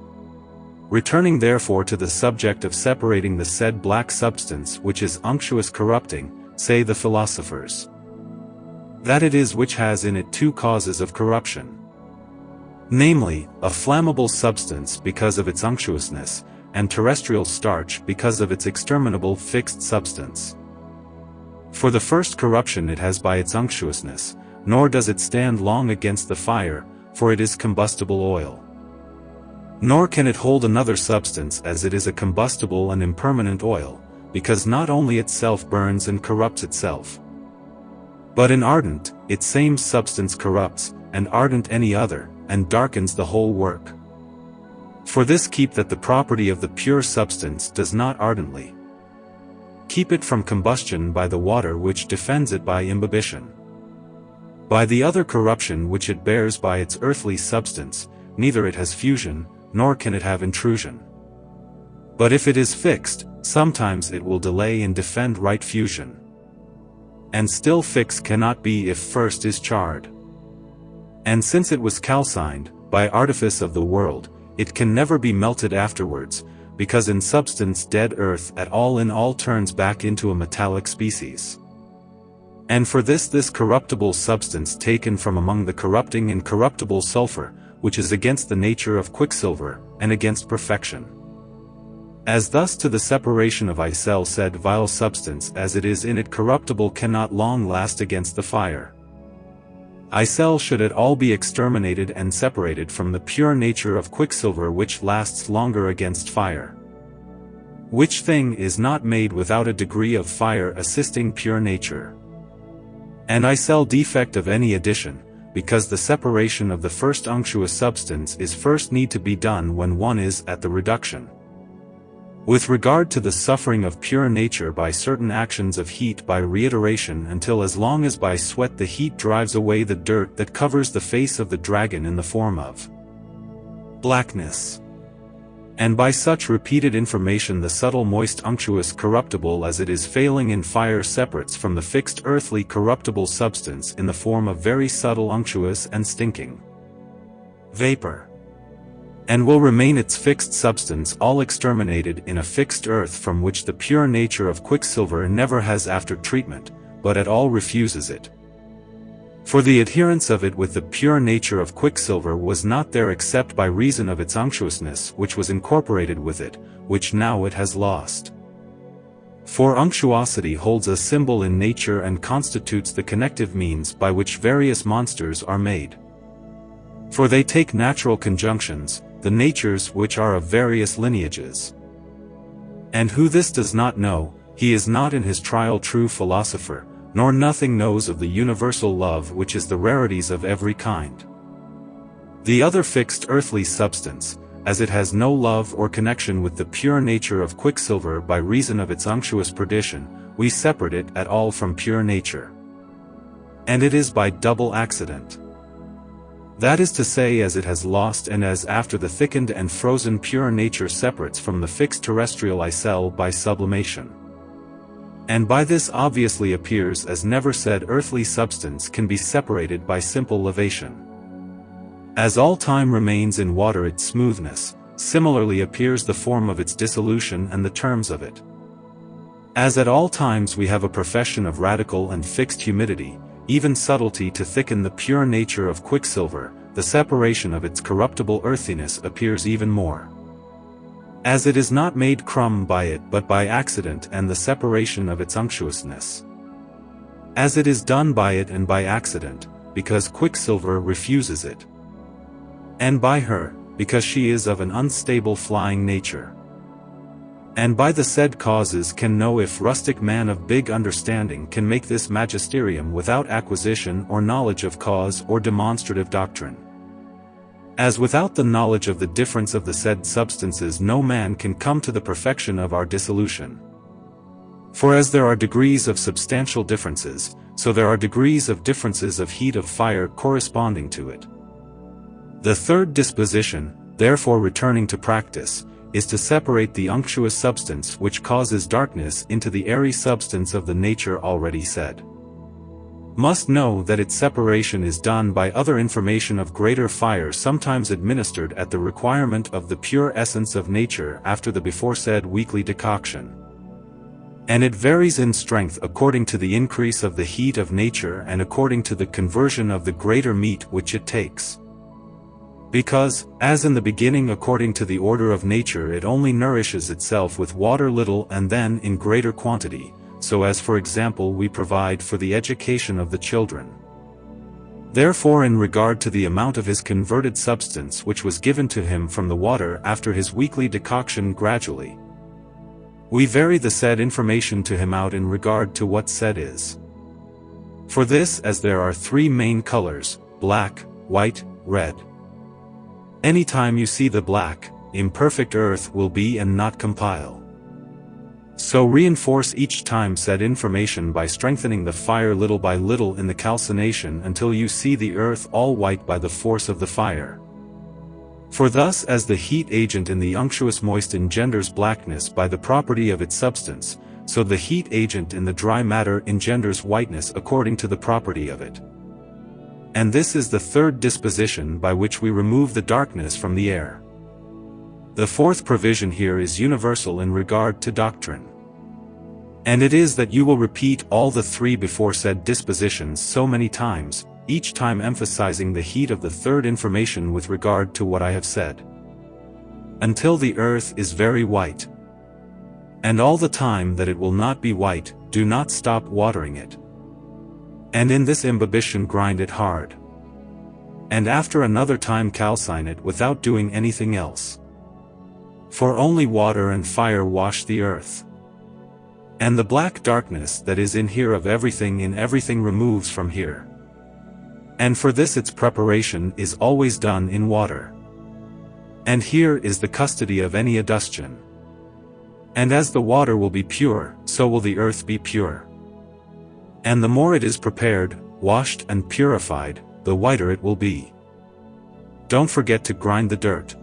Returning therefore to the subject of separating the said black substance which is unctuous corrupting, say the philosophers, that it is which has in it two causes of corruption. Namely, a flammable substance because of its unctuousness, and terrestrial starch because of its exterminable fixed substance. For the first corruption it has by its unctuousness, nor does it stand long against the fire, for it is combustible oil. Nor can it hold another substance, as it is a combustible and impermanent oil, because not only itself burns and corrupts itself, but in ardent, its same substance corrupts, and ardent any other, and darkens the whole work. For this keep that the property of the pure substance does not ardently keep it from combustion by the water which defends it by imbibition. By the other corruption which it bears by its earthly substance, neither it has fusion, nor can it have intrusion. But if it is fixed, sometimes it will delay and defend right fusion. And still fixed cannot be if first is charred. And since it was calcined, by artifice of the world, it can never be melted afterwards, because in substance dead earth at all in all turns back into a metallic species. And for this corruptible substance taken from among the corrupting incorruptible sulfur, which is against the nature of quicksilver, and against perfection. As thus to the separation of icel said vile substance as it is in it corruptible cannot long last against the fire. Icel should at all be exterminated and separated from the pure nature of quicksilver which lasts longer against fire. Which thing is not made without a degree of fire assisting pure nature. And icel defect of any addition, because the separation of the first unctuous substance is first need to be done when one is at the reduction. With regard to the suffering of pure nature by certain actions of heat by reiteration until as long as by sweat the heat drives away the dirt that covers the face of the dragon in the form of blackness. And by such repeated information the subtle moist unctuous corruptible as it is failing in fire separates from the fixed earthly corruptible substance in the form of very subtle unctuous and stinking vapor. And will remain its fixed substance all exterminated in a fixed earth from which the pure nature of quicksilver never has after treatment, but at all refuses it. For the adherence of it with the pure nature of quicksilver was not there except by reason of its unctuousness which was incorporated with it, which now it has lost. For unctuosity holds a symbol in nature and constitutes the connective means by which various monsters are made. For they take natural conjunctions, the natures which are of various lineages. And who this does not know, he is not in his trial true philosopher, nor nothing knows of the universal love which is the rarities of every kind. The other fixed earthly substance, as it has no love or connection with the pure nature of quicksilver by reason of its unctuous perdition, we separate it at all from pure nature. And it is by double accident. That is to say, as it has lost and as after the thickened and frozen pure nature separates from the fixed terrestrial icel by sublimation. And by this obviously appears as never said earthly substance can be separated by simple levation. As all time remains in water its smoothness, similarly appears the form of its dissolution and the terms of it. As at all times we have a profession of radical and fixed humidity, even subtlety to thicken the pure nature of quicksilver, the separation of its corruptible earthiness appears even more. As it is not made crumb by it but by accident and the separation of its unctuousness. As it is done by it and by accident, because quicksilver refuses it. And by her, because she is of an unstable flying nature. And by the said causes can know if rustic man of big understanding can make this magisterium without acquisition or knowledge of cause or demonstrative doctrine. As without the knowledge of the difference of the said substances no man can come to the perfection of our dissolution. For as there are degrees of substantial differences, so there are degrees of differences of heat of fire corresponding to it. The third disposition, therefore returning to practice, is to separate the unctuous substance which causes darkness into the airy substance of the nature already said. Must know that its separation is done by other information of greater fire sometimes administered at the requirement of the pure essence of nature after the beforesaid weekly decoction. And it varies in strength according to the increase of the heat of nature and according to the conversion of the greater meat which it takes. Because, as in the beginning according to the order of nature it only nourishes itself with water little and then in greater quantity, so as for example we provide for the education of the children. Therefore in regard to the amount of his converted substance which was given to him from the water after his weekly decoction gradually, we vary the said information to him out in regard to what said is. For this, as there are three main colors, black, white, red. Any time you see the black, imperfect earth will be and not compile. So reinforce each time said information by strengthening the fire little by little in the calcination until you see the earth all white by the force of the fire. For thus as the heat agent in the unctuous moist engenders blackness by the property of its substance, so the heat agent in the dry matter engenders whiteness according to the property of it. And this is the third disposition by which we remove the darkness from the air. The fourth provision here is universal in regard to doctrine. And it is that you will repeat all the three beforesaid dispositions so many times, each time emphasizing the heat of the third information with regard to what I have said, until the earth is very white. And all the time that it will not be white, do not stop watering it. And in this imbibition grind it hard. And after another time calcine it without doing anything else. For only water and fire wash the earth. And the black darkness that is in here of everything in everything removes from here. And for this its preparation is always done in water. And here is the custody of any adustion. And as the water will be pure, so will the earth be pure. And the more it is prepared, washed and purified, the whiter it will be. Don't forget to grind the dirt.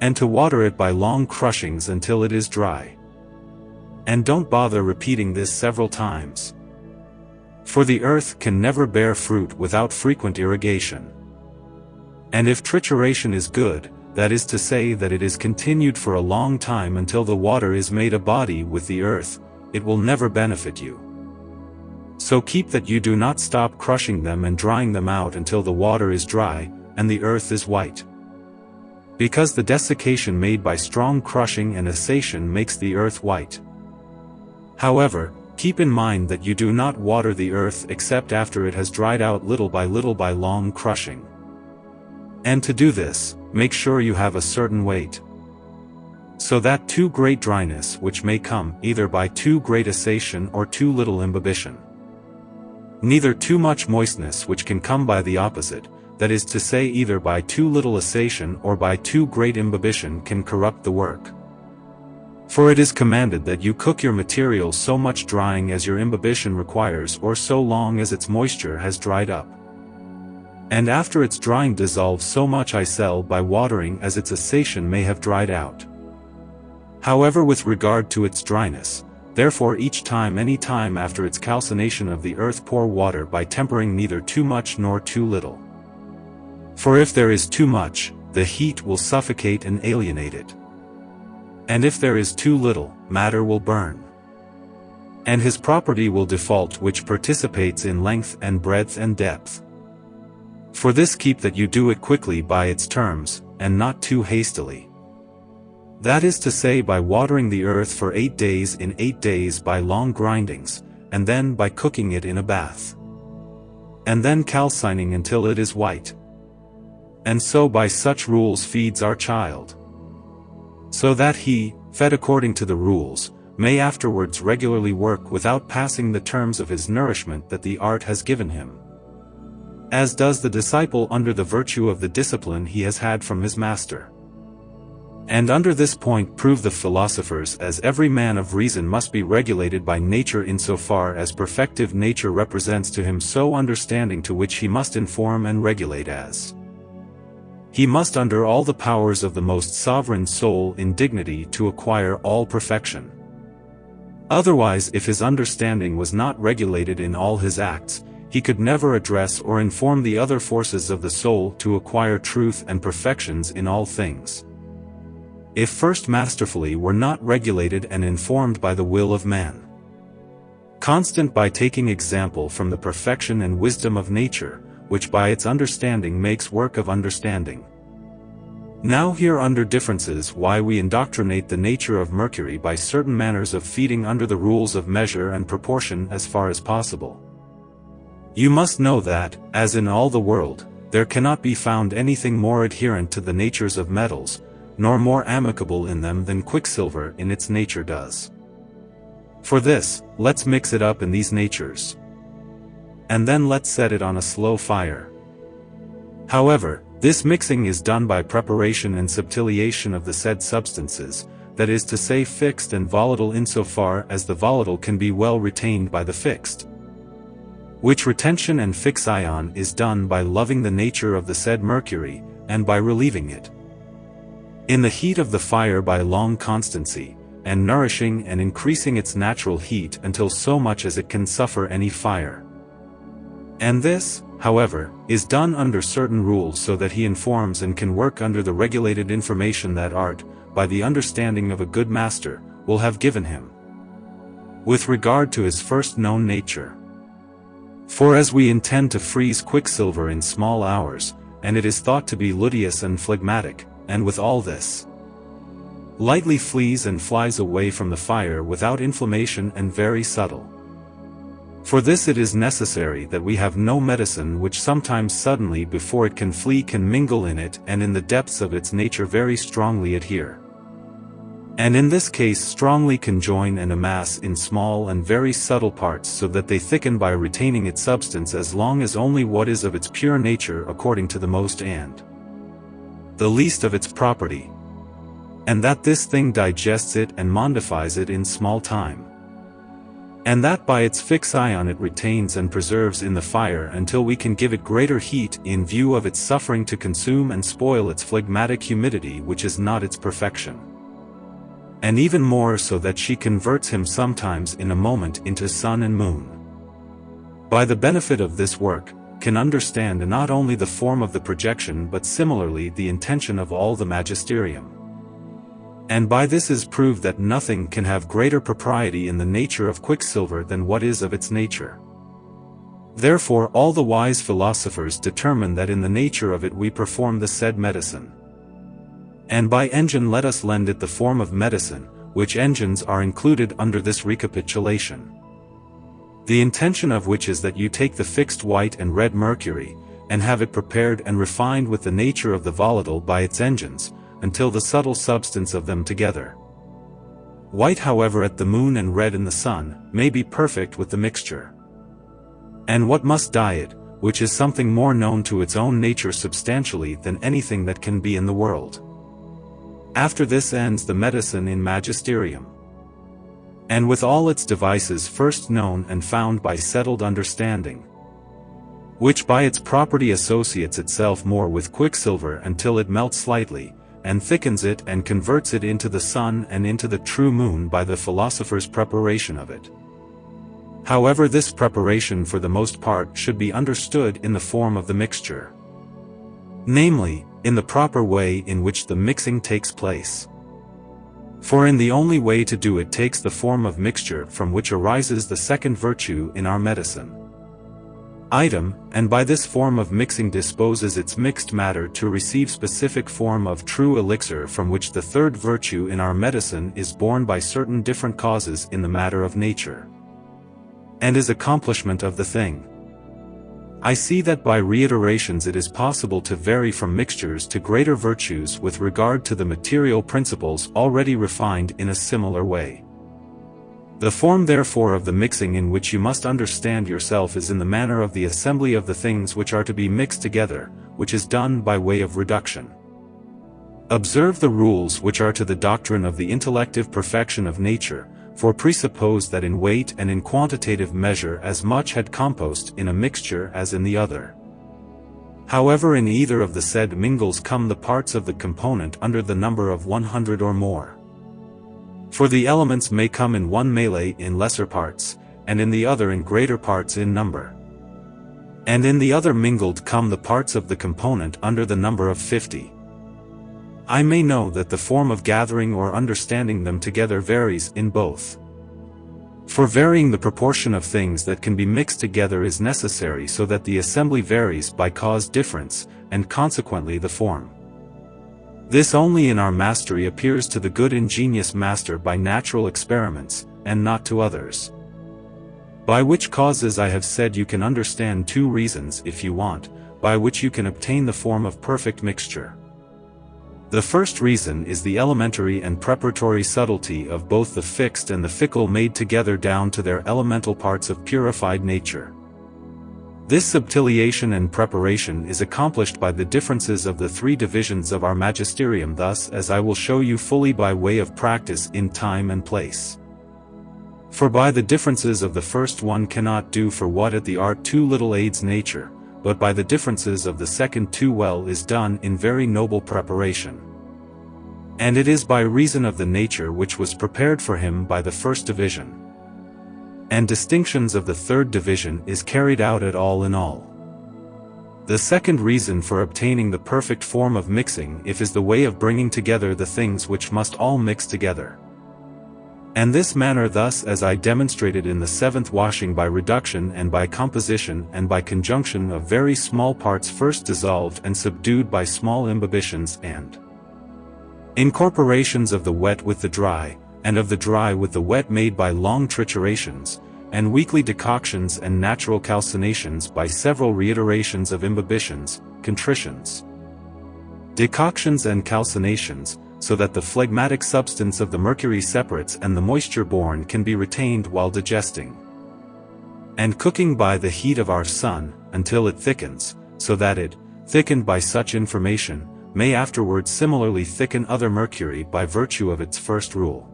And to water it by long crushings until it is dry. And don't bother repeating this several times. For the earth can never bear fruit without frequent irrigation. And if trituration is good, that is to say that it is continued for a long time until the water is made a body with the earth, it will never benefit you. So keep that you do not stop crushing them and drying them out until the water is dry, and the earth is white. Because the desiccation made by strong crushing and assation makes the earth white. However, keep in mind that you do not water the earth except after it has dried out little by long crushing. And to do this, make sure you have a certain weight. So that too great dryness which may come either by too great assation or too little imbibition. Neither too much moistness which can come by the opposite, that is to say either by too little assation or by too great imbibition can corrupt the work. For it is commanded that you cook your material so much drying as your imbibition requires or so long as its moisture has dried up. And after its drying dissolve so much I sell by watering as its assation may have dried out. However with regard to its dryness, therefore each time any time after its calcination of the earth pour water by tempering neither too much nor too little. For if there is too much, the heat will suffocate and alienate it. And if there is too little, matter will burn. And his property will default which participates in length and breadth and depth. For this keep that you do it quickly by its terms, and not too hastily. That is to say by watering the earth for 8 days in 8 days by long grindings, and then by cooking it in a bath. And then calcining until it is white. And so by such rules feeds our child. So that he, fed according to the rules, may afterwards regularly work without passing the terms of his nourishment that the art has given him. as does the disciple under the virtue of the discipline he has had from his master. And under this point prove the philosophers, as every man of reason must be regulated by nature insofar as perfective nature represents to him so understanding, to which he must inform and regulate as he must under all the powers of the most sovereign soul in dignity to acquire all perfection. Otherwise, if his understanding was not regulated in all his acts, he could never address or inform the other forces of the soul to acquire truth and perfections in all things, if first masterfully were not regulated and informed by the will of man, constant by taking example from the perfection and wisdom of nature, which by its understanding makes work of understanding. Now here under differences why we indoctrinate the nature of mercury by certain manners of feeding under the rules of measure and proportion as far as possible. You must know that, as in all the world, there cannot be found anything more adherent to the natures of metals, nor more amicable in them than quicksilver in its nature does. For this, let's mix it up in these natures, and then let's set it on a slow fire. However, this mixing is done by preparation and subtilization of the said substances, that is to say fixed and volatile insofar as the volatile can be well retained by the fixed, which retention and fixion is done by loving the nature of the said mercury, and by relieving it in the heat of the fire by long constancy, and nourishing and increasing its natural heat until so much as it can suffer any fire. And this, however, is done under certain rules so that he informs and can work under the regulated information that art, by the understanding of a good master, will have given him, with regard to his first known nature. For as we intend to freeze quicksilver in small hours, and it is thought to be luteous and phlegmatic, and with all this, lightly flees and flies away from the fire without inflammation and very subtle. For this it is necessary that we have no medicine which sometimes suddenly before it can flee can mingle in it and in the depths of its nature very strongly adhere, and in this case strongly conjoin and amass in small and very subtle parts so that they thicken by retaining its substance as long as only what is of its pure nature according to the most and the least of its property, and that this thing digests it and mondifies it in small time, and that by its fixion it retains and preserves in the fire until we can give it greater heat in view of its suffering to consume and spoil its phlegmatic humidity which is not its perfection, and even more so that she converts him sometimes in a moment into sun and moon. By the benefit of this work, can understand not only the form of the projection but similarly the intention of all the magisterium. And by this is proved that nothing can have greater propriety in the nature of quicksilver than what is of its nature. Therefore all the wise philosophers determine that in the nature of it we perform the said medicine. And by engine let us lend it the form of medicine, which engines are included under this recapitulation, the intention of which is that you take the fixed white and red mercury, and have it prepared and refined with the nature of the volatile by its engines, until the subtle substance of them together, white however at the moon and red in the sun, may be perfect with the mixture. And what must dye it, which is something more known to its own nature substantially than anything that can be in the world. After this ends the medicine in magisterium, and with all its devices first known and found by settled understanding, which by its property associates itself more with quicksilver until it melts slightly, and thickens it and converts it into the sun and into the true moon by the philosopher's preparation of it. However, this preparation for the most part should be understood in the form of the mixture, namely, in the proper way in which the mixing takes place. For in the only way to do it takes the form of mixture from which arises the second virtue in our medicine. Item, and by this form of mixing disposes its mixed matter to receive specific form of true elixir from which the third virtue in our medicine is born by certain different causes in the matter of nature, and is accomplishment of the thing. I see that by reiterations it is possible to vary from mixtures to greater virtues with regard to the material principles already refined in a similar way. The form therefore of the mixing in which you must understand yourself is in the manner of the assembly of the things which are to be mixed together, which is done by way of reduction. Observe the rules which are to the doctrine of the intellective perfection of nature, for presuppose that in weight and in quantitative measure as much had compost in a mixture as in the other. However, in either of the said mingles come the parts of the component under the number of 100 or more. For the elements may come in one melee in lesser parts, and in the other in greater parts in number. And in the other mingled come the parts of the component under the number of 50. I may know that the form of gathering or understanding them together varies in both. For varying the proportion of things that can be mixed together is necessary so that the assembly varies by cause difference, and consequently the form. This only in our mastery appears to the good ingenious master by natural experiments, and not to others. By which causes I have said you can understand two reasons if you want, by which you can obtain the form of perfect mixture. The first reason is the elementary and preparatory subtlety of both the fixed and the fickle made together down to their elemental parts of purified nature. This subtiliation and preparation is accomplished by the differences of the three divisions of our magisterium, thus as I will show you fully by way of practice in time and place. For by the differences of the first one cannot do for what at the art too little aids nature, but by the differences of the second too well is done in very noble preparation. And it is by reason of the nature which was prepared for him by the first division. And distinctions of the third division is carried out at all in all. The second reason for obtaining the perfect form of mixing is the way of bringing together the things which must all mix together. And this manner thus as I demonstrated in the seventh washing by reduction and by composition and by conjunction of very small parts first dissolved and subdued by small imbibitions and incorporations of the wet with the dry, and of the dry with the wet made by long triturations, and weekly decoctions and natural calcinations by several reiterations of imbibitions, contritions, decoctions and calcinations, so that the phlegmatic substance of the mercury separates and the moisture born can be retained while digesting. And cooking by the heat of our sun, until it thickens, so that it, thickened by such information, may afterwards similarly thicken other mercury by virtue of its first rule.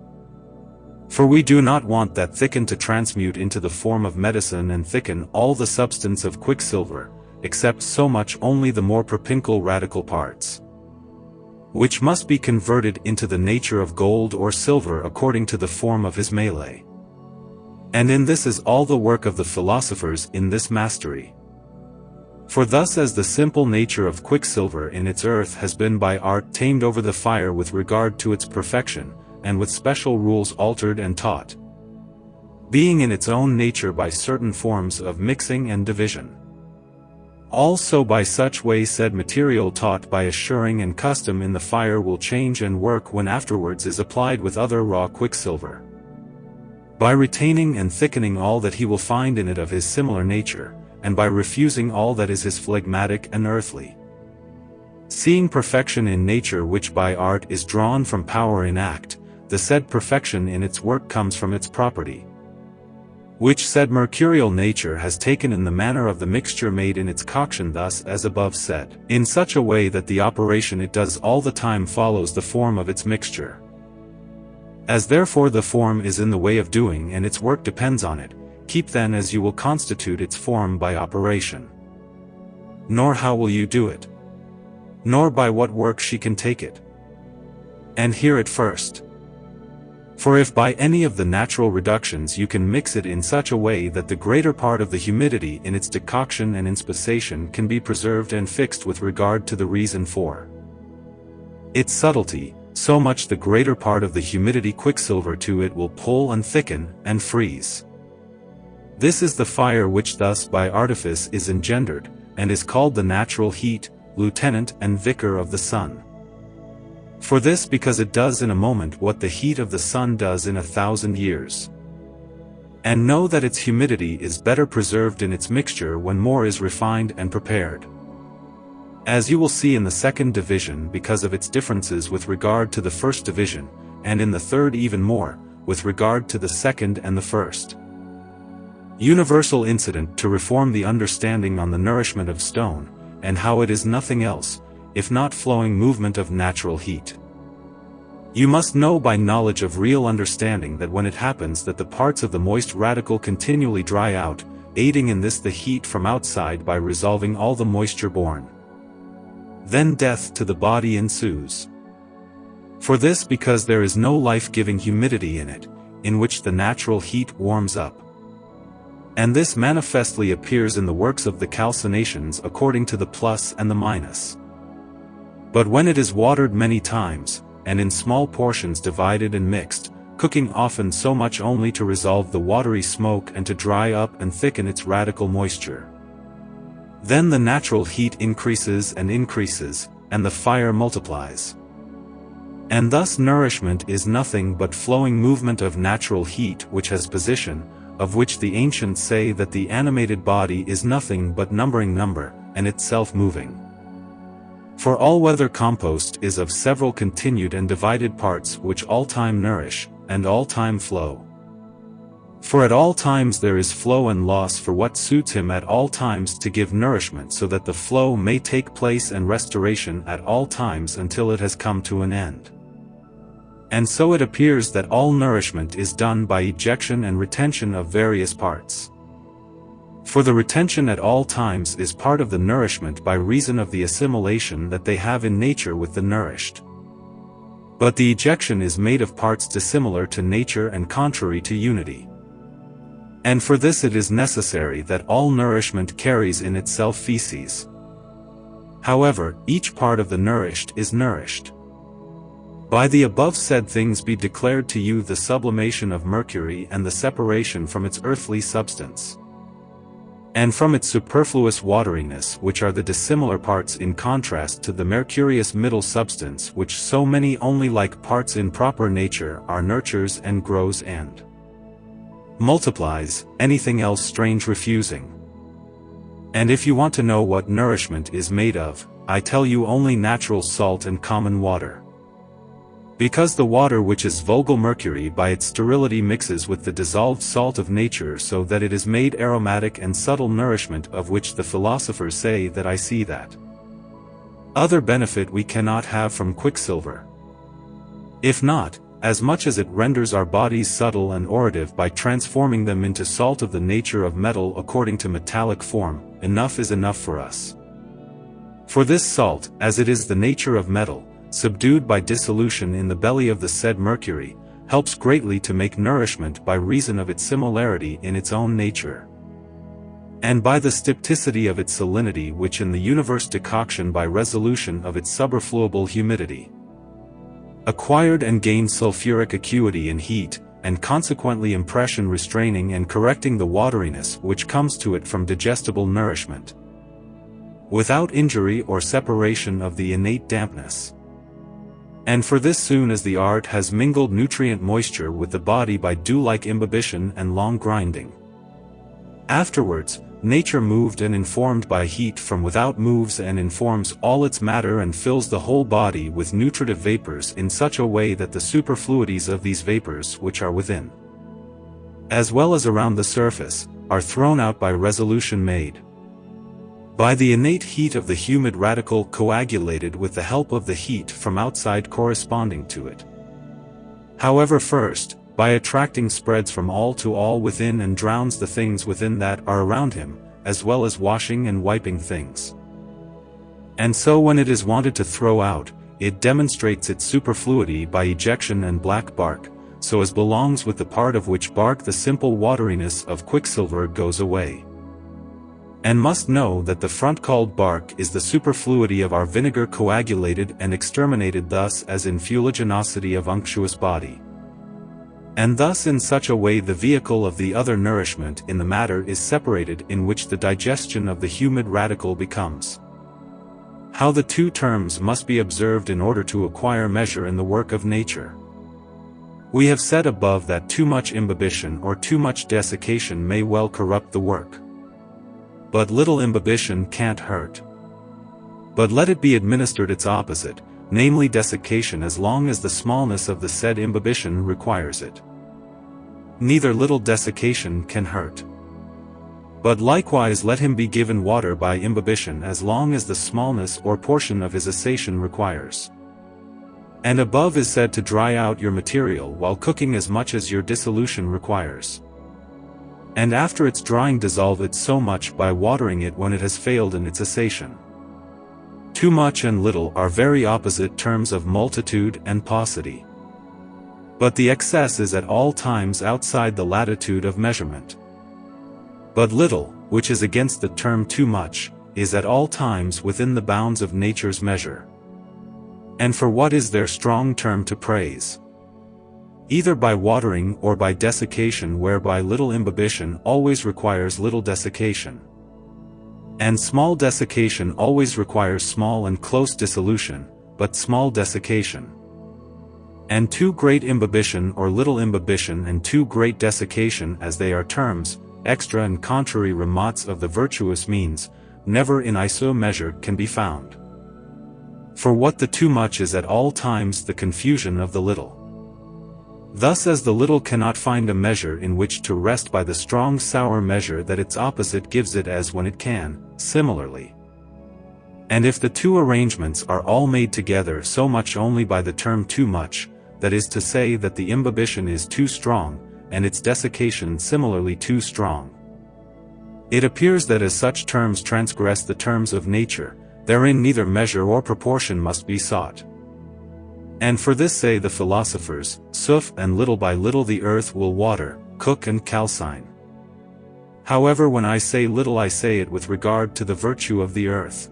For we do not want that thicken to transmute into the form of medicine and thicken all the substance of quicksilver, except so much only the more propinqual radical parts, which must be converted into the nature of gold or silver according to the form of his melee. And in this is all the work of the philosophers in this mastery. For thus as the simple nature of quicksilver in its earth has been by art tamed over the fire with regard to its perfection, and with special rules altered and taught, being in its own nature by certain forms of mixing and division. Also by such way said material taught by assuring and custom in the fire will change and work when afterwards is applied with other raw quicksilver, by retaining and thickening all that he will find in it of his similar nature, and by refusing all that is his phlegmatic and earthly. Seeing perfection in nature which by art is drawn from power in act, the said perfection in its work comes from its property, which said mercurial nature has taken in the manner of the mixture made in its coction, thus as above said, in such a way that the operation it does all the time follows the form of its mixture. As therefore the form is in the way of doing and its work depends on it, keep then as you will constitute its form by operation. Nor how will you do it, nor by what work she can take it. And hear it first. For if by any of the natural reductions you can mix it in such a way that the greater part of the humidity in its decoction and inspissation can be preserved and fixed with regard to the reason for its subtlety, so much the greater part of the humidity quicksilver to it will pull and thicken and freeze. This is the fire which thus by artifice is engendered, and is called the natural heat, lieutenant and vicar of the sun. For this because it does in a moment what the heat of the sun does in 1,000 years. And know that its humidity is better preserved in its mixture when more is refined and prepared. As you will see in the second division because of its differences with regard to the first division, and in the third even more, with regard to the second and the first. Universal incident to reform the understanding on the nourishment of stone, and how it is nothing else, if not flowing movement of natural heat. You must know by knowledge of real understanding that when it happens that the parts of the moist radical continually dry out, aiding in this the heat from outside by resolving all the moisture born. Then death to the body ensues. For this because there is no life-giving humidity in it, in which the natural heat warms up. And this manifestly appears in the works of the calcinations according to the plus and the minus. But when it is watered many times, and in small portions divided and mixed, cooking often so much only to resolve the watery smoke and to dry up and thicken its radical moisture. Then the natural heat increases, and the fire multiplies. And thus nourishment is nothing but flowing movement of natural heat which has position, of which the ancients say that the animated body is nothing but numbering number, and itself moving. For all weather compost is of several continued and divided parts which all time nourish, and all time flow. For at all times there is flow and loss for what suits him at all times to give nourishment so that the flow may take place and restoration at all times until it has come to an end. And so it appears that all nourishment is done by ejection and retention of various parts. For the retention at all times is part of the nourishment by reason of the assimilation that they have in nature with the nourished. But the ejection is made of parts dissimilar to nature and contrary to unity. And for this it is necessary that all nourishment carries in itself feces. However, each part of the nourished is nourished. By the above said things be declared to you the sublimation of mercury and the separation from its earthly substance, and from its superfluous wateriness, which are the dissimilar parts in contrast to the mercurious middle substance, which so many only like parts in proper nature are nurtures and grows and multiplies, anything else strange refusing. And if you want to know what nourishment is made of, I tell you only natural salt and common water. Because the water which is vulgar mercury by its sterility mixes with the dissolved salt of nature so that it is made aromatic and subtle nourishment, of which the philosophers say that I see that other benefit we cannot have from quicksilver. If not, as much as it renders our bodies subtle and orative by transforming them into salt of the nature of metal according to metallic form, enough is enough for us. For this salt, as it is the nature of metal, subdued by dissolution in the belly of the said mercury, helps greatly to make nourishment by reason of its similarity in its own nature, and by the stipticity of its salinity, which in the universe decoction by resolution of its superfluable humidity acquired and gained sulfuric acuity in heat, and consequently impression restraining and correcting the wateriness which comes to it from digestible nourishment, without injury or separation of the innate dampness. And for this soon as the art has mingled nutrient moisture with the body by dew-like imbibition and long grinding, afterwards, nature moved and informed by heat from without moves and informs all its matter and fills the whole body with nutritive vapors in such a way that the superfluities of these vapors which are within, as well as around the surface, are thrown out by resolution made by the innate heat of the humid radical coagulated with the help of the heat from outside corresponding to it. However, first, by attracting spreads from all to all within and drowns the things within that are around him, as well as washing and wiping things. And so when it is wanted to throw out, it demonstrates its superfluity by ejection and black bark, so as belongs with the part of which bark the simple wateriness of quicksilver goes away. And must know that the front called bark is the superfluity of our vinegar coagulated and exterminated thus as in fuliginosity of unctuous body. And thus in such a way the vehicle of the other nourishment in the matter is separated, in which the digestion of the humid radical becomes. How the two terms must be observed in order to acquire measure in the work of nature. We have said above that too much imbibition or too much desiccation may well corrupt the work. But little imbibition can't hurt. But let it be administered its opposite, namely desiccation, as long as the smallness of the said imbibition requires it. neither little desiccation can hurt. But likewise let him be given water by imbibition as long as the smallness or portion of his assation requires. And above is said to dry out your material while cooking as much as your dissolution requires. And after its drying dissolve it so much by watering it when it has failed in its assation. Too much and little are very opposite terms of multitude and paucity. But the excess is at all times outside the latitude of measurement. But little, which is against the term too much, is at all times within the bounds of nature's measure. And for what is their strong term to praise? Either by watering or by desiccation, whereby little imbibition always requires little desiccation. And small desiccation always requires small and close dissolution, but small desiccation. And too great imbibition or little imbibition and too great desiccation, as they are terms, extra and contrary remots of the virtuous means, never in iso measure can be found. For what the too much is at all times the confusion of the little. Thus as the little cannot find a measure in which to rest by the strong sour measure that its opposite gives it as when it can, similarly. And if the two arrangements are all made together so much only by the term too much, that is to say that the imbibition is too strong, and its desiccation similarly too strong, it appears that as such terms transgress the terms of nature, therein neither measure or proportion must be sought. And for this say the philosophers, souf, and little by little the earth will water, cook and calcine. However, when I say little I say it with regard to the virtue of the earth,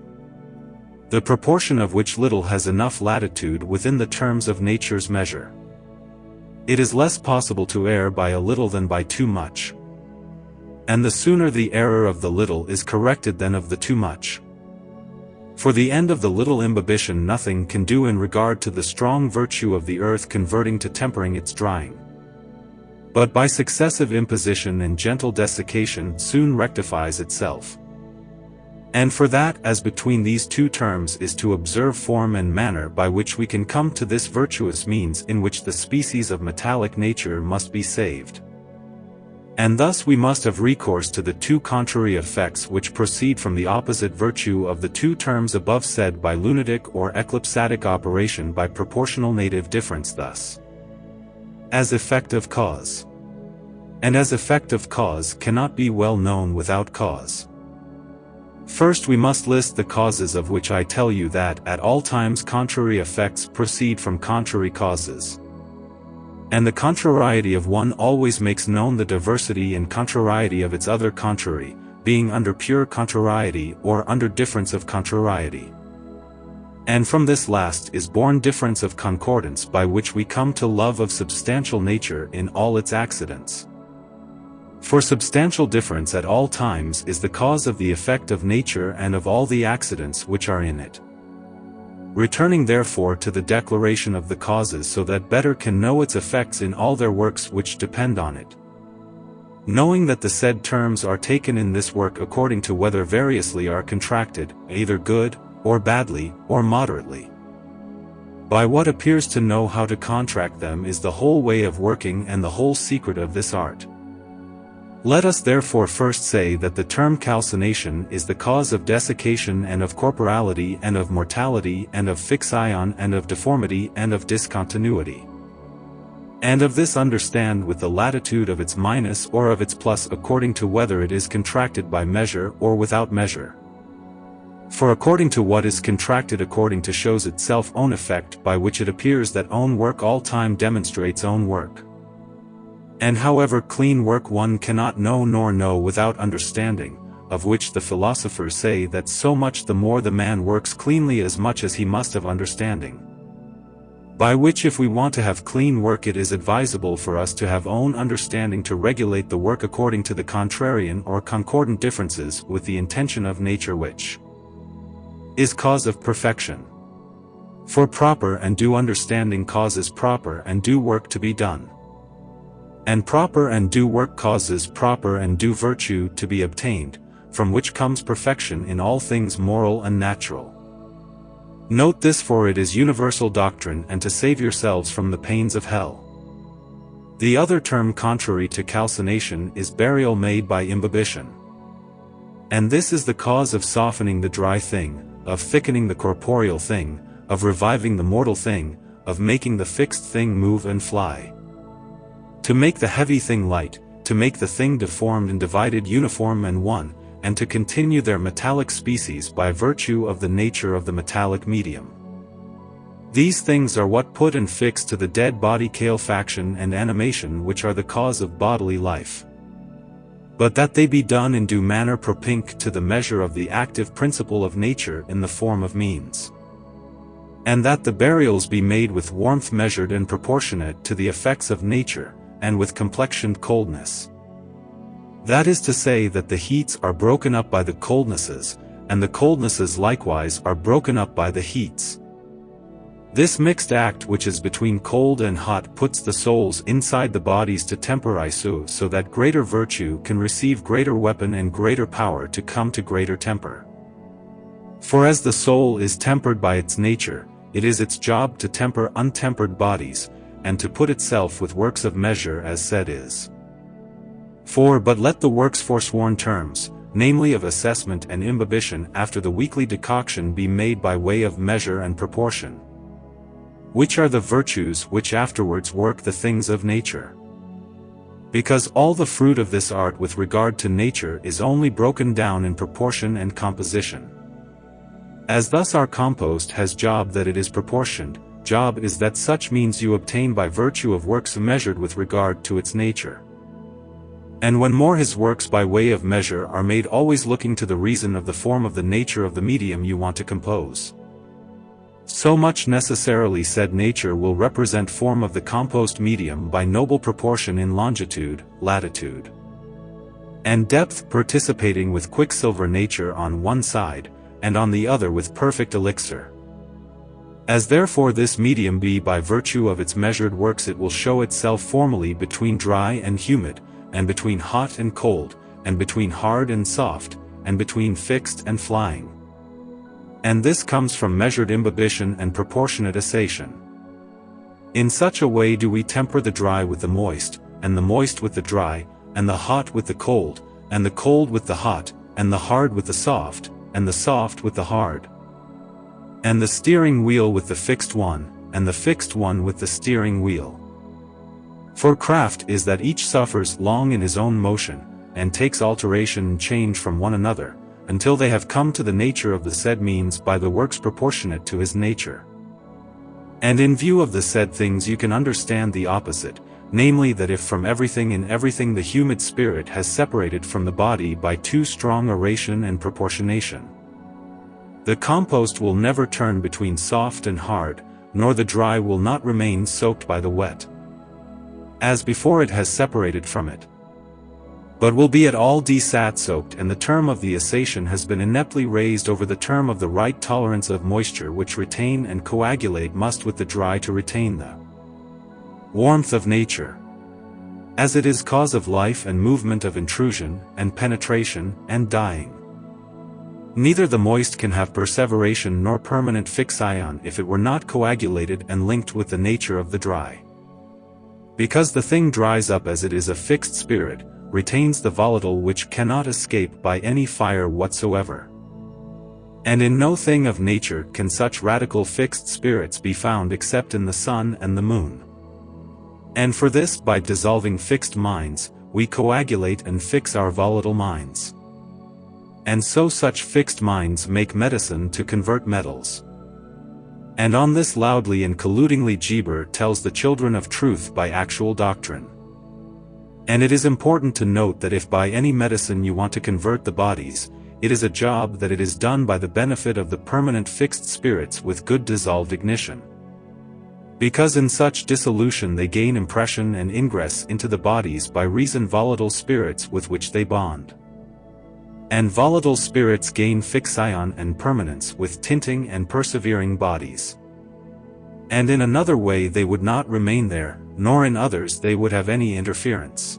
the proportion of which little has enough latitude within the terms of nature's measure. It is less possible to err by a little than by too much. And the sooner the error of the little is corrected than of the too much. For the end of the little imbibition nothing can do in regard to the strong virtue of the earth converting to tempering its drying. But by successive imposition and gentle desiccation soon rectifies itself. And for that, as between these two terms is to observe form and manner by which we can come to this virtuous means in which the species of metallic nature must be saved. And thus we must have recourse to the two contrary effects which proceed from the opposite virtue of the two terms above said by lunatic or eclipsatic operation by proportional native difference, thus as effect of cause. And as effect of cause cannot be well known without cause. First we must list the causes, of which I tell you that at all times contrary effects proceed from contrary causes. And the contrariety of one always makes known the diversity and contrariety of its other contrary, being under pure contrariety or under difference of contrariety. And from this last is born difference of concordance, by which we come to love of substantial nature in all its accidents. For substantial difference at all times is the cause of the effect of nature and of all the accidents which are in it. Returning therefore to the declaration of the causes, so that better can know its effects in all their works which depend on it. Knowing that the said terms are taken in this work according to whether variously are contracted, either good, or badly, or moderately. By what appears to know how to contract them is the whole way of working and the whole secret of this art. Let us therefore first say that the term calcination is the cause of desiccation and of corporality and of mortality and of fixion and of deformity and of discontinuity. And of this understand with the latitude of its minus or of its plus according to whether it is contracted by measure or without measure. For according to what is contracted according to shows itself own effect, by which it appears that own work all time demonstrates own work. And however clean work one cannot know nor know without understanding, of which the philosophers say that so much the more the man works cleanly as much as he must have understanding. By which if we want to have clean work it is advisable for us to have own understanding to regulate the work according to the contrarian or concordant differences with the intention of nature, which is cause of perfection. For proper and due understanding causes proper and due work to be done. And proper and due work causes proper and due virtue to be obtained, from which comes perfection in all things moral and natural. Note this, for it is universal doctrine, and to save yourselves from the pains of hell. The other term contrary to calcination is burial made by imbibition. And this is the cause of softening the dry thing, of thickening the corporeal thing, of reviving the mortal thing, of making the fixed thing move and fly. To make the heavy thing light, to make the thing deformed and divided uniform and one, and to continue their metallic species by virtue of the nature of the metallic medium. These things are what put and fix to the dead body calefaction and animation which are the cause of bodily life. But that they be done in due manner propinque to the measure of the active principle of nature in the form of means. And that the burials be made with warmth measured and proportionate to the effects of nature, and with complexioned coldness. That is to say that the heats are broken up by the coldnesses, and the coldnesses likewise are broken up by the heats. This mixed act which is between cold and hot puts the souls inside the bodies to temporize so that greater virtue can receive greater weapon and greater power to come to greater temper. For as the soul is tempered by its nature, it is its job to temper untempered bodies, and to put itself with works of measure as said is. For but let the works forsworn terms, namely of assessment and imbibition after the weekly decoction be made by way of measure and proportion. Which are the virtues which afterwards work the things of nature. Because all the fruit of this art with regard to nature is only broken down in proportion and composition. As thus our compost has job that it is proportioned, job is that such means you obtain by virtue of works measured with regard to its nature. And when more his works by way of measure are made always looking to the reason of the form of the nature of the medium you want to compose. So much necessarily said nature will represent form of the compost medium by noble proportion in longitude, latitude, and depth participating with quicksilver nature on one side, and on the other with perfect elixir. As therefore this medium be by virtue of its measured works it will show itself formally between dry and humid, and between hot and cold, and between hard and soft, and between fixed and flying. And this comes from measured imbibition and proportionate assation. In such a way do we temper the dry with the moist, and the moist with the dry, and the hot with the cold, and the cold with the hot, and the hard with the soft, and the soft with the hard. And the steering wheel with the fixed one, and the fixed one with the steering wheel. For craft is that each suffers long in his own motion, and takes alteration and change from one another, until they have come to the nature of the said means by the works proportionate to his nature. And in view of the said things you can understand the opposite, namely that if from everything in everything the humid spirit has separated from the body by too strong aeration and proportionation, the compost will never turn between soft and hard, nor the dry will not remain soaked by the wet, as before it has separated from it, but will be at all desat-soaked, and the term of the assation has been ineptly raised over the term of the right tolerance of moisture which retain and coagulate must with the dry to retain the warmth of nature, as it is cause of life and movement of intrusion, and penetration, and dying. Neither the moist can have perseveration nor permanent fixion if it were not coagulated and linked with the nature of the dry. Because the thing dries up as it is a fixed spirit, retains the volatile which cannot escape by any fire whatsoever. And in no thing of nature can such radical fixed spirits be found except in the sun and the moon. And for this by dissolving fixed minds, we coagulate and fix our volatile minds. And so such fixed minds make medicine to convert metals. And on this loudly and colludingly Geber tells the children of truth by actual doctrine. And it is important to note that if by any medicine you want to convert the bodies, it is a job that it is done by the benefit of the permanent fixed spirits with good dissolved ignition. Because in such dissolution they gain impression and ingress into the bodies by reason volatile spirits with which they bond. And volatile spirits gain fixion and permanence with tinting and persevering bodies. And in another way they would not remain there, nor in others they would have any interference.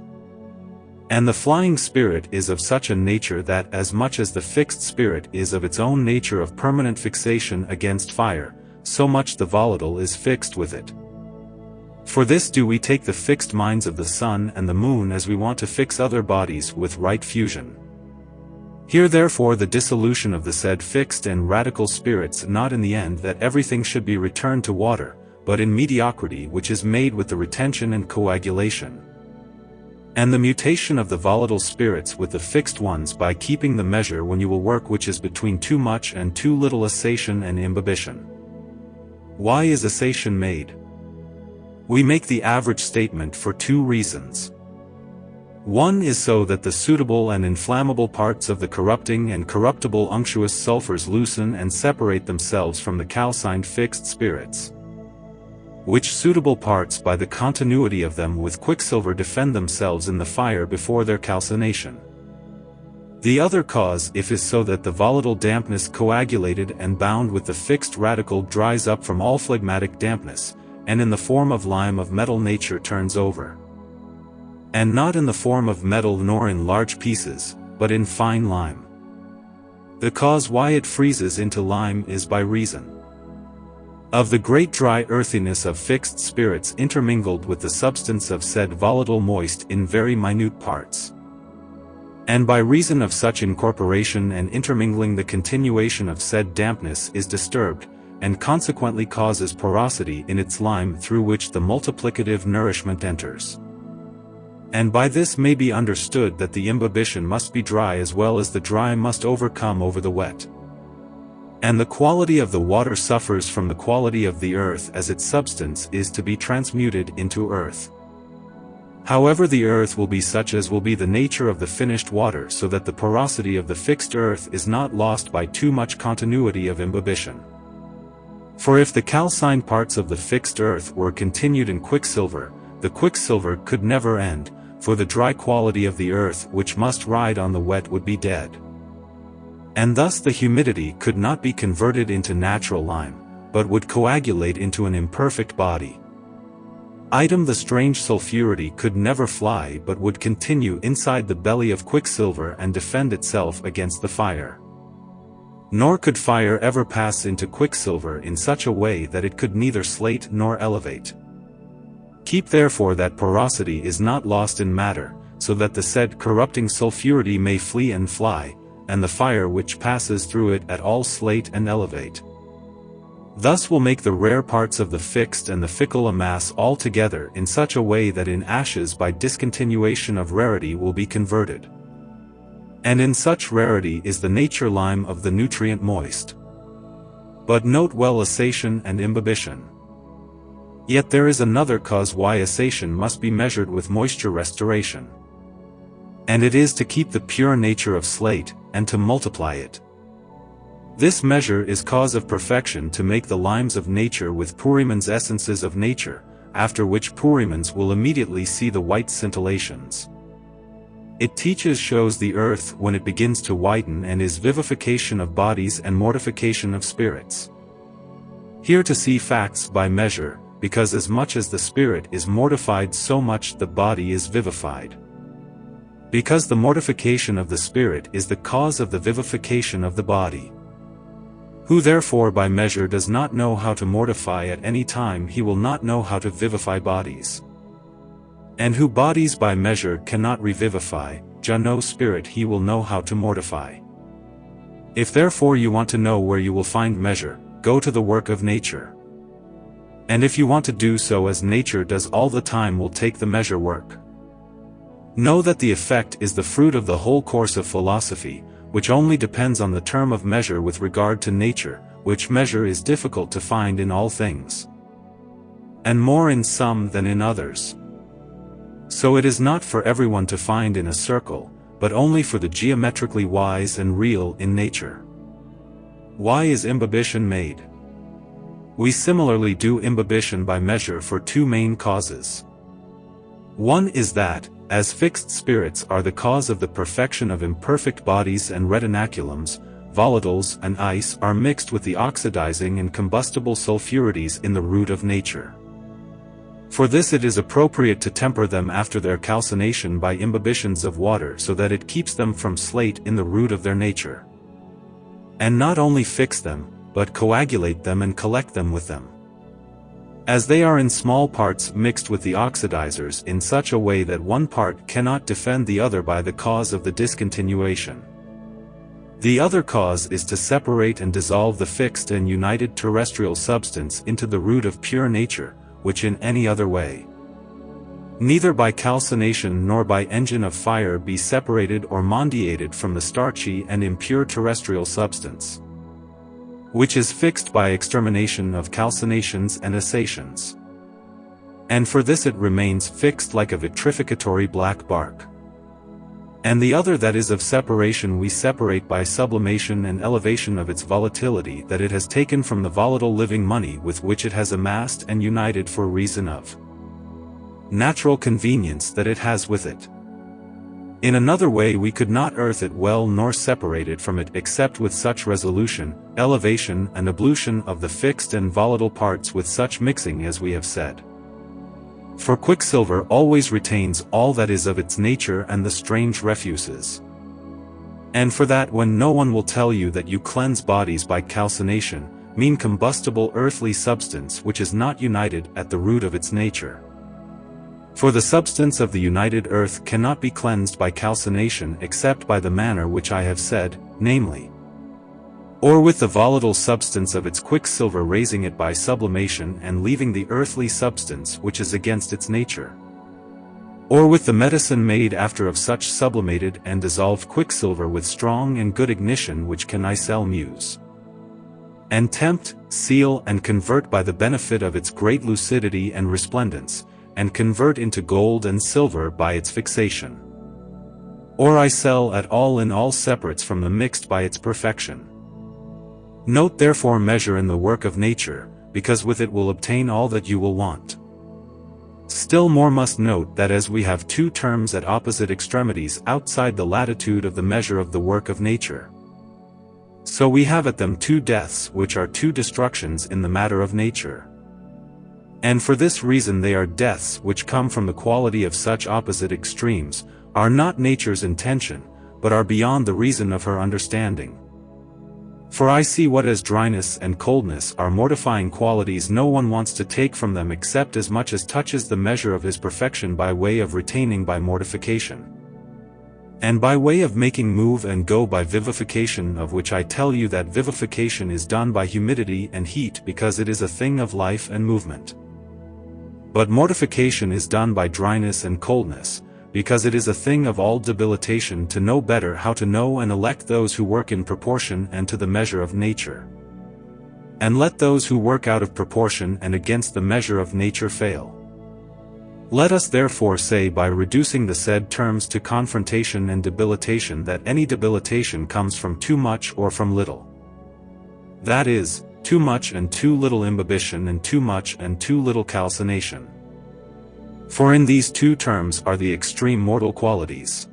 And the flying spirit is of such a nature that as much as the fixed spirit is of its own nature of permanent fixation against fire, so much the volatile is fixed with it. For this do we take the fixed minds of the sun and the moon as we want to fix other bodies with right fusion. Here therefore the dissolution of the said fixed and radical spirits, not in the end that everything should be returned to water, but in mediocrity which is made with the retention and coagulation. And the mutation of the volatile spirits with the fixed ones by keeping the measure when you will work, which is between too much and too little assation and imbibition. Why is assation made? We make the average statement for two reasons. One is so that the suitable and inflammable parts of the corrupting and corruptible unctuous sulfurs loosen and separate themselves from the calcined fixed spirits, which suitable parts by the continuity of them with quicksilver defend themselves in the fire before their calcination. The other cause if is so that the volatile dampness coagulated and bound with the fixed radical dries up from all phlegmatic dampness, and in the form of lime of metal nature turns over. And not in the form of metal nor in large pieces, but in fine lime. The cause why it freezes into lime is by reason of the great dry earthiness of fixed spirits intermingled with the substance of said volatile moist in very minute parts. And by reason of such incorporation and intermingling the continuation of said dampness is disturbed, and consequently causes porosity in its lime through which the multiplicative nourishment enters. And by this may be understood that the imbibition must be dry as well as the dry must overcome over the wet. And the quality of the water suffers from the quality of the earth as its substance is to be transmuted into earth. However, the earth will be such as will be the nature of the finished water, so that the porosity of the fixed earth is not lost by too much continuity of imbibition. For if the calcined parts of the fixed earth were continued in quicksilver, the quicksilver could never end, for the dry quality of the earth which must ride on the wet would be dead. And thus the humidity could not be converted into natural lime, but would coagulate into an imperfect body. The strange sulfurity could never fly but would continue inside the belly of quicksilver and defend itself against the fire. Nor could fire ever pass into quicksilver in such a way that it could neither slate nor elevate. Keep therefore that porosity is not lost in matter, so that the said corrupting sulfurity may flee and fly, and the fire which passes through it at all slate and elevate. Thus will make the rare parts of the fixed and the fickle amass all together in such a way that in ashes by discontinuation of rarity will be converted. And in such rarity is the nature lime of the nutrient moist. But note well assation and imbibition. Yet there is another cause why assation must be measured with moisture restoration. And it is to keep the pure nature of slate, and to multiply it. This measure is cause of perfection to make the limes of nature with Purimans essences of nature, after which Purimans will immediately see the white scintillations. It shows the earth when it begins to whiten and is vivification of bodies and mortification of spirits. Here to see facts by measure, because as much as the spirit is mortified so much the body is vivified. Because the mortification of the spirit is the cause of the vivification of the body. Who therefore by measure does not know how to mortify at any time, he will not know how to vivify bodies. And who bodies by measure cannot revivify, no spirit he will know how to mortify. If therefore you want to know where you will find measure, go to the work of nature. And if you want to do so as nature does all the time, will take the measure work. Know that the effect is the fruit of the whole course of philosophy, which only depends on the term of measure with regard to nature, which measure is difficult to find in all things, and more in some than in others. So it is not for everyone to find in a circle, but only for the geometrically wise and real in nature. Why is imbibition made? We similarly do imbibition by measure for two main causes. One is that, as fixed spirits are the cause of the perfection of imperfect bodies and retinaculums, volatiles and ice are mixed with the oxidizing and combustible sulfurities in the root of nature. For this it is appropriate to temper them after their calcination by imbibitions of water, so that it keeps them from slate in the root of their nature. And not only fix them, but coagulate them and collect them with them. as they are in small parts mixed with the oxidizers in such a way that one part cannot defend the other by the cause of the discontinuation. The other cause is to separate and dissolve the fixed and united terrestrial substance into the root of pure nature, which in any other way, neither by calcination nor by engine of fire be separated or mondiated from the starchy and impure terrestrial substance, which is fixed by extermination of calcinations and assations. And for this it remains fixed like a vitrificatory black bark. And the other that is of separation we separate by sublimation and elevation of its volatility that it has taken from the volatile living money with which it has amassed and united for reason of natural convenience that it has with it. In another way we could not earth it well nor separate it from it except with such resolution, elevation and ablution of the fixed and volatile parts with such mixing as we have said. For quicksilver always retains all that is of its nature and the strange refuses. And for that when no one will tell you that you cleanse bodies by calcination, mean combustible earthly substance which is not united at the root of its nature. For the substance of the united earth cannot be cleansed by calcination except by the manner which I have said, namely, or with the volatile substance of its quicksilver raising it by sublimation and leaving the earthly substance which is against its nature, or with the medicine made after of such sublimated and dissolved quicksilver with strong and good ignition which can icel muse, and tempt, seal and convert by the benefit of its great lucidity and resplendence, and convert into gold and silver by its fixation. Or icel at all in all separates from the mixed by its perfection. Note therefore measure in the work of nature, because with it will obtain all that you will want. Still more must note that as we have two terms at opposite extremities outside the latitude of the measure of the work of nature, so we have at them two deaths which are two destructions in the matter of nature. And for this reason they are deaths which come from the quality of such opposite extremes, are not nature's intention, but are beyond the reason of her understanding. For I see what as dryness and coldness are mortifying qualities no one wants to take from them except as much as touches the measure of his perfection by way of retaining by mortification, and by way of making move and go by vivification, of which I tell you that vivification is done by humidity and heat because it is a thing of life and movement. But mortification is done by dryness and coldness, because it is a thing of all debilitation to know better how to know and elect those who work in proportion and to the measure of nature, and let those who work out of proportion and against the measure of nature fail. Let us therefore say by reducing the said terms to confrontation and debilitation that any debilitation comes from too much or from little. That is, too much and too little imbibition and too much and too little calcination. For in these two terms are the extreme mortal qualities.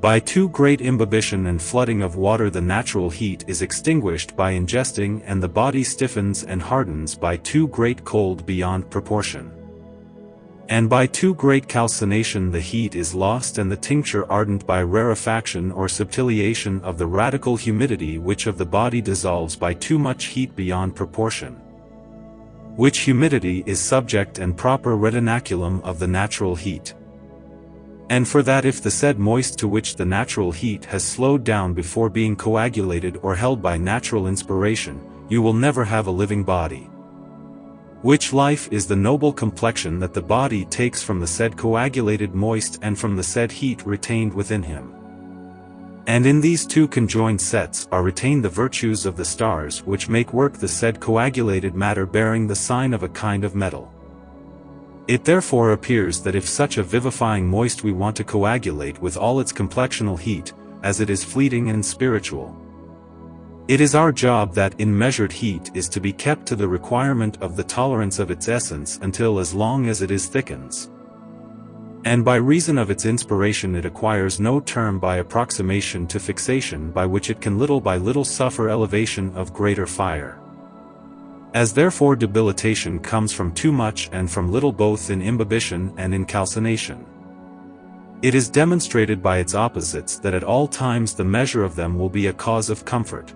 By too great imbibition and flooding of water the natural heat is extinguished by ingesting and the body stiffens and hardens by too great cold beyond proportion. And by too great calcination the heat is lost and the tincture ardent by rarefaction or subtiliation of the radical humidity which of the body dissolves by too much heat beyond proportion, which humidity is subject and proper retinaculum of the natural heat. And for that if the said moist to which the natural heat has slowed down before being coagulated or held by natural inspiration, you will never have a living body. Which life is the noble complexion that the body takes from the said coagulated moist and from the said heat retained within him. And in these two conjoined sets are retained the virtues of the stars which make work the said coagulated matter bearing the sign of a kind of metal. It therefore appears that if such a vivifying moist we want to coagulate with all its complexional heat, as it is fleeting and spiritual, it is our job that in measured heat is to be kept to the requirement of the tolerance of its essence until as long as it is thickens. And by reason of its inspiration it acquires no term by approximation to fixation by which it can little by little suffer elevation of greater fire. As therefore debilitation comes from too much and from little both in imbibition and in calcination, it is demonstrated by its opposites that at all times the measure of them will be a cause of comfort.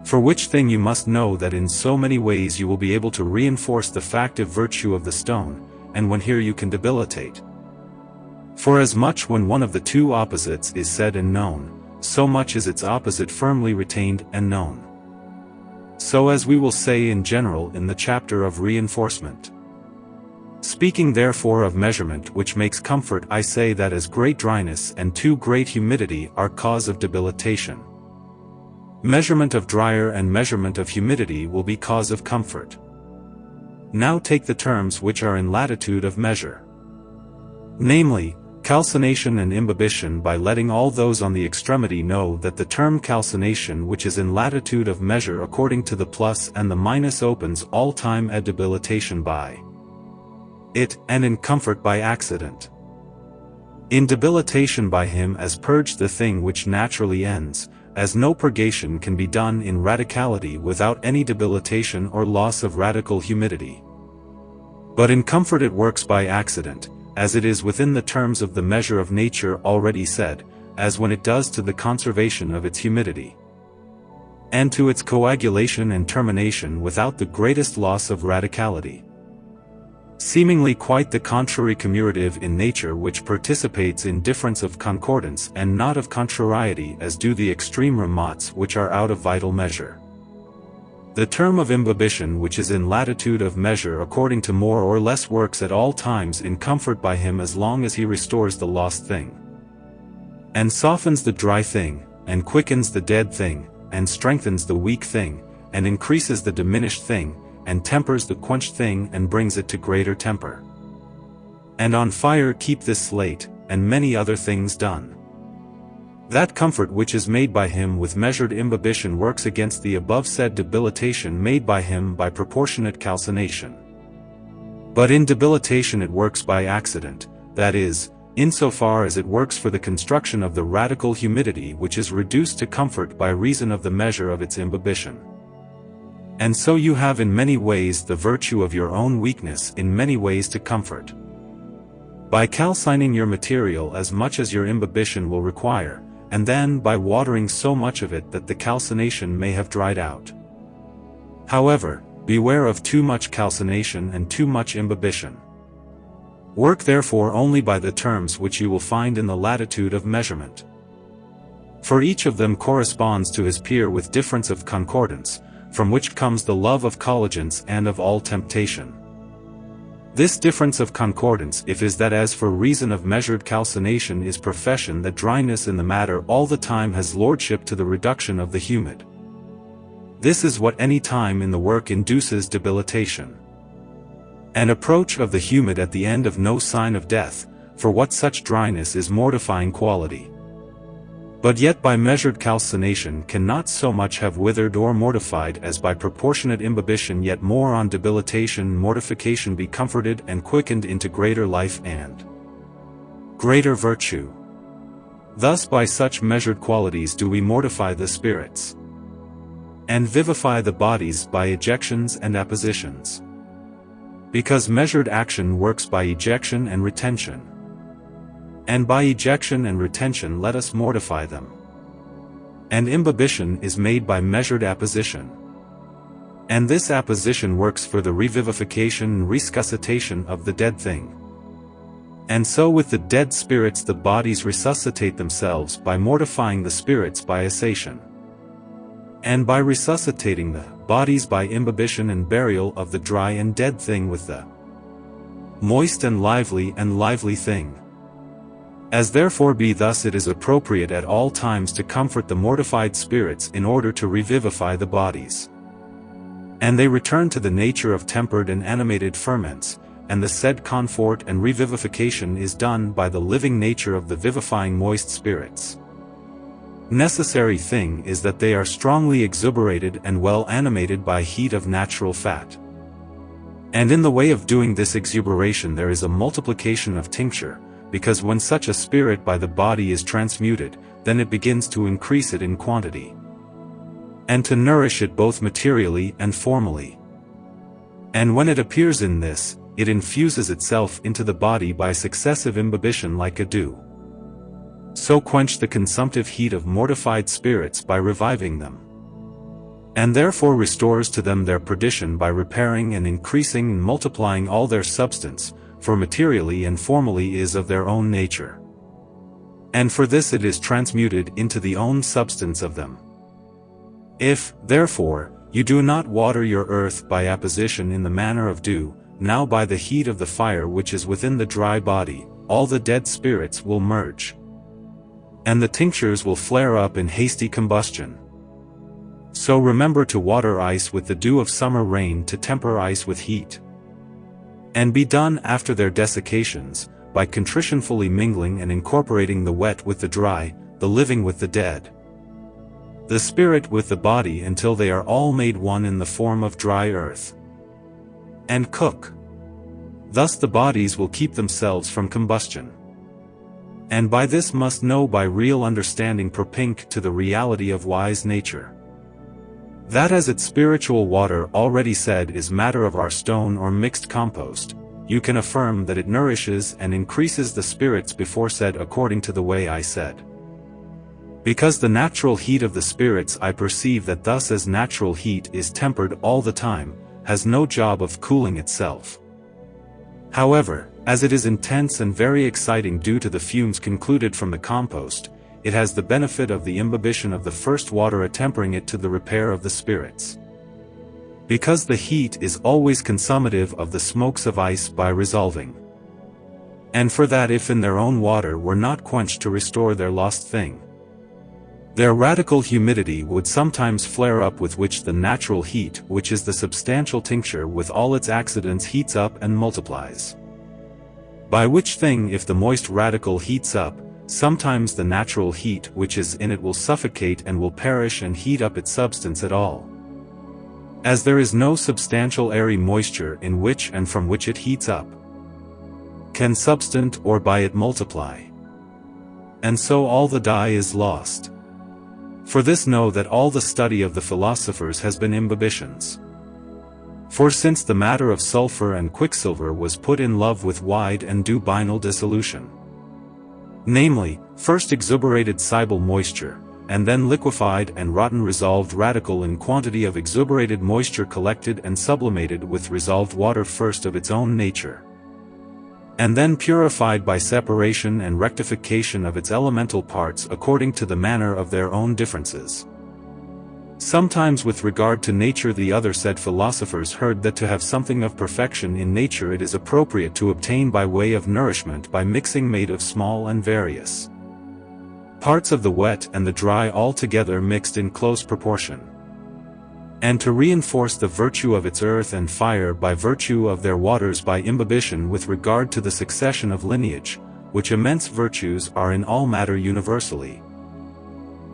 For which thing you must know that in so many ways you will be able to reinforce the factive virtue of the stone, and when here you can debilitate. For as much when one of the two opposites is said and known, so much is its opposite firmly retained and known. So as we will say in general in the chapter of reinforcement. Speaking therefore of measurement which makes comfort, I say that as great dryness and too great humidity are cause of debilitation, measurement of drier and measurement of humidity will be cause of comfort. Now take the terms which are in latitude of measure. Namely, calcination and imbibition, by letting all those on the extremity know that the term calcination which is in latitude of measure according to the plus and the minus opens all time a debilitation by it, and in comfort by accident. In debilitation by him as purged the thing which naturally ends, as no purgation can be done in radicality without any debilitation or loss of radical humidity. But in comfort it works by accident, as it is within the terms of the measure of nature already said, as when it does to the conservation of its humidity, and to its coagulation and termination without the greatest loss of radicality. Seemingly quite the contrary commutative in nature, which participates in difference of concordance and not of contrariety, as do the extreme remots which are out of vital measure. The term of imbibition which is in latitude of measure according to more or less works at all times in comfort by him as long as he restores the lost thing, and softens the dry thing, and quickens the dead thing, and strengthens the weak thing, and increases the diminished thing, and tempers the quenched thing and brings it to greater temper. And on fire keep this slate, and many other things done. That comfort which is made by him with measured imbibition works against the above said debilitation made by him by proportionate calcination. But in debilitation it works by accident, that is, insofar as it works for the construction of the radical humidity which is reduced to comfort by reason of the measure of its imbibition. And so you have in many ways the virtue of your own weakness in many ways to comfort, by calcining your material as much as your imbibition will require, and then by watering so much of it that the calcination may have dried out. However, beware of too much calcination and too much imbibition. Work therefore only by the terms which you will find in the latitude of measurement. For each of them corresponds to his peer with difference of concordance, from which comes the love of colligence and of all temptation. This difference of concordance is that as for reason of measured calcination is profession that dryness in the matter all the time has lordship to the reduction of the humid. This is what any time in the work induces debilitation. An approach of the humid at the end of no sign of death, for what such dryness is mortifying quality. But yet by measured calcination cannot so much have withered or mortified as by proportionate imbibition, yet more on debilitation mortification be comforted and quickened into greater life and greater virtue. Thus by such measured qualities do we mortify the spirits, and vivify the bodies by ejections and appositions. Because measured action works by ejection and retention, and by ejection and retention let us mortify them. And imbibition is made by measured apposition. And this apposition works for the revivification and resuscitation of the dead thing. And so with the dead spirits the bodies resuscitate themselves by mortifying the spirits by assation, and by resuscitating the bodies by imbibition and burial of the dry and dead thing with the moist and lively thing. As therefore be thus it is appropriate at all times to comfort the mortified spirits in order to revivify the bodies. And they return to the nature of tempered and animated ferments, and the said comfort and revivification is done by the living nature of the vivifying moist spirits. Necessary thing is that they are strongly exuberated and well animated by heat of natural fat. And in the way of doing this exuberation there is a multiplication of tincture, because when such a spirit by the body is transmuted, then it begins to increase it in quantity, and to nourish it both materially and formally. And when it appears in this, it infuses itself into the body by successive imbibition like a dew. So quench the consumptive heat of mortified spirits by reviving them. and therefore restores to them their perdition by repairing and increasing and multiplying all their substance, for materially and formally is of their own nature. And for this it is transmuted into the own substance of them. If, therefore, you do not water your earth by apposition in the manner of dew, now by the heat of the fire which is within the dry body, all the dead spirits will merge, and the tinctures will flare up in hasty combustion. So remember to water ice with the dew of summer rain to temper ice with heat. And be done after their desiccations, by contritionfully mingling and incorporating the wet with the dry, the living with the dead, the spirit with the body, until they are all made one in the form of dry earth. And cook. Thus the bodies will keep themselves from combustion. And by this must know by real understanding propinque to the reality of wise nature, that as its spiritual water already said is matter of our stone or mixed compost, you can affirm that it nourishes and increases the spirits before said according to the way I said. Because the natural heat of the spirits I perceive that thus as natural heat is tempered all the time, has no job of cooling itself. However, as it is intense and very exciting due to the fumes concluded from the compost, it has the benefit of the imbibition of the first water attempering it to the repair of the spirits. Because the heat is always consummative of the smokes of ice by resolving. And for that if in their own water were not quenched to restore their lost thing, their radical humidity would sometimes flare up, with which the natural heat, which is the substantial tincture with all its accidents, heats up and multiplies. By which thing if the moist radical heats up, sometimes the natural heat which is in it will suffocate and will perish and heat up its substance at all. As there is no substantial airy moisture in which and from which it heats up, can substant or by it multiply. And so all the dye is lost. For this know that all the study of the philosophers has been imbibitions. For since the matter of sulfur and quicksilver was put in love with wide and due binal dissolution, namely, first exuberated cybele moisture, and then liquefied and rotten resolved radical in quantity of exuberated moisture collected and sublimated with resolved water first of its own nature, and then purified by separation and rectification of its elemental parts according to the manner of their own differences. Sometimes with regard to nature the other said philosophers heard that to have something of perfection in nature it is appropriate to obtain by way of nourishment by mixing made of small and various parts of the wet and the dry all together mixed in close proportion, and to reinforce the virtue of its earth and fire by virtue of their waters by imbibition with regard to the succession of lineage, which immense virtues are in all matter universally,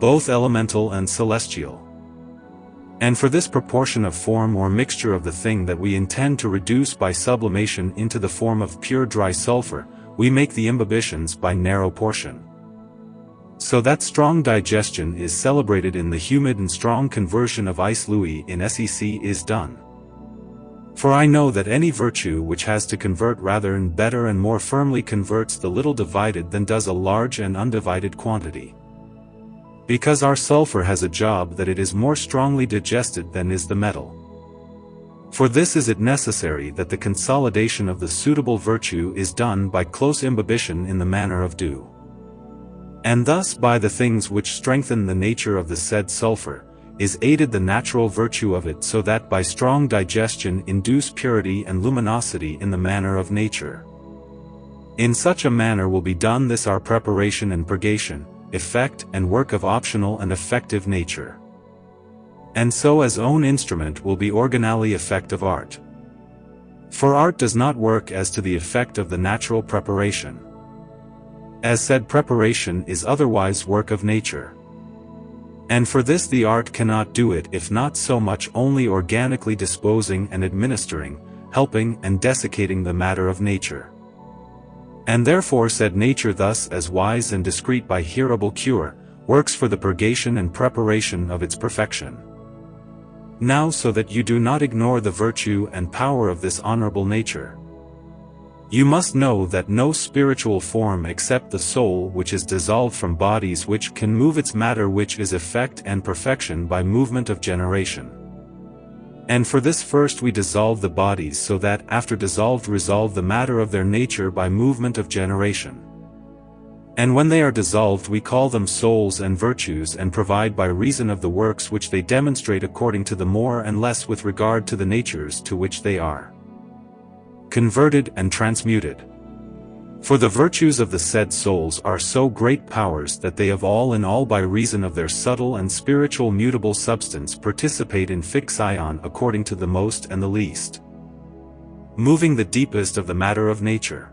both elemental and celestial. And for this proportion of form or mixture of the thing that we intend to reduce by sublimation into the form of pure dry sulfur, we make the imbibitions by narrow portion. So that strong digestion is celebrated in the humid and strong conversion of ice Louis in S.XV is done. For I know that any virtue which has to convert rather and better and more firmly converts the little divided than does a large and undivided quantity. Because our sulfur has a job that it is more strongly digested than is the metal. For this is it necessary that the consolidation of the suitable virtue is done by close imbibition in the manner of dew. And thus by the things which strengthen the nature of the said sulfur, is aided the natural virtue of it, so that by strong digestion induce purity and luminosity in the manner of nature. In such a manner will be done this our preparation and purgation, effect and work of optional and effective nature. And so as own instrument will be organally effect of art. For art does not work as to the effect of the natural preparation. As said preparation is otherwise work of nature. And for this the art cannot do it if not so much only organically disposing and administering, helping and desiccating the matter of nature. And therefore said nature thus as wise and discreet by hearable cure, works for the purgation and preparation of its perfection. Now so that you do not ignore the virtue and power of this honorable nature, You must know that no spiritual form except the soul which is dissolved from bodies which can move its matter, which is effect and perfection by movement of generation. And for this first we dissolve the bodies, so that after dissolved resolve the matter of their nature by movement of generation. And when they are dissolved we call them souls and virtues, and provide by reason of the works which they demonstrate according to the more and less with regard to the natures to which they are converted and transmuted. For the virtues of the said souls are so great powers that they of all in all by reason of their subtle and spiritual mutable substance participate in fixion according to the most and the least, moving the deepest of the matter of nature.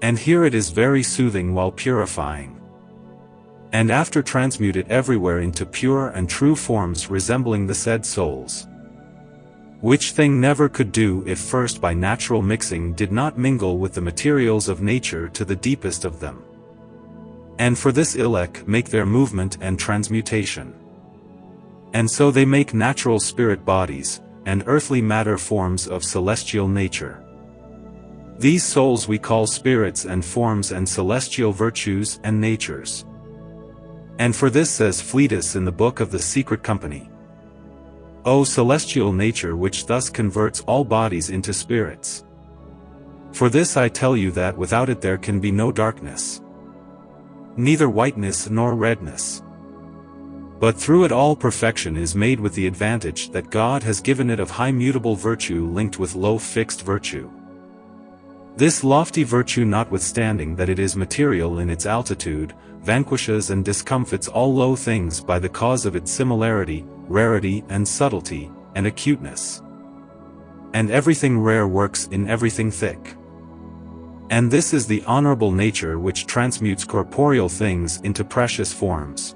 And here it is very soothing while purifying. And after transmuted everywhere into pure and true forms resembling the said souls. Which thing never could do if first by natural mixing did not mingle with the materials of nature to the deepest of them. And for this ilek make their movement and transmutation. And so they make natural spirit bodies, and earthly matter forms of celestial nature. These souls we call spirits and forms and celestial virtues and natures. And for this says Fletus in the book of the Secret Company, O celestial nature which thus converts all bodies into spirits. For this I tell you that without it there can be no darkness, neither whiteness nor redness. But through it all perfection is made with the advantage that God has given it of high mutable virtue linked with low fixed virtue. This lofty virtue, notwithstanding that it is material in its altitude, vanquishes and discomfits all low things by the cause of its similarity, rarity and subtlety, and acuteness. And everything rare works in everything thick. And this is the honorable nature which transmutes corporeal things into precious forms.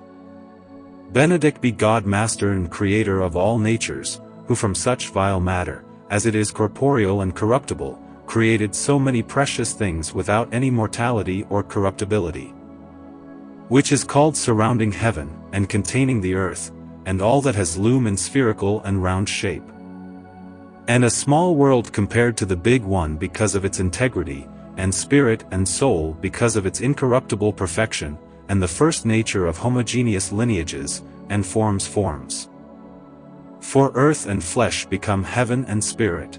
Benedict be God, Master and Creator of all natures, who from such vile matter, as it is corporeal and corruptible, created so many precious things without any mortality or corruptibility. Which is called surrounding heaven, and containing the earth, and all that has loom in spherical and round shape. And a small world compared to the big one because of its integrity, and spirit and soul because of its incorruptible perfection, and the first nature of homogeneous lineages, and forms. For earth and flesh become heaven and spirit.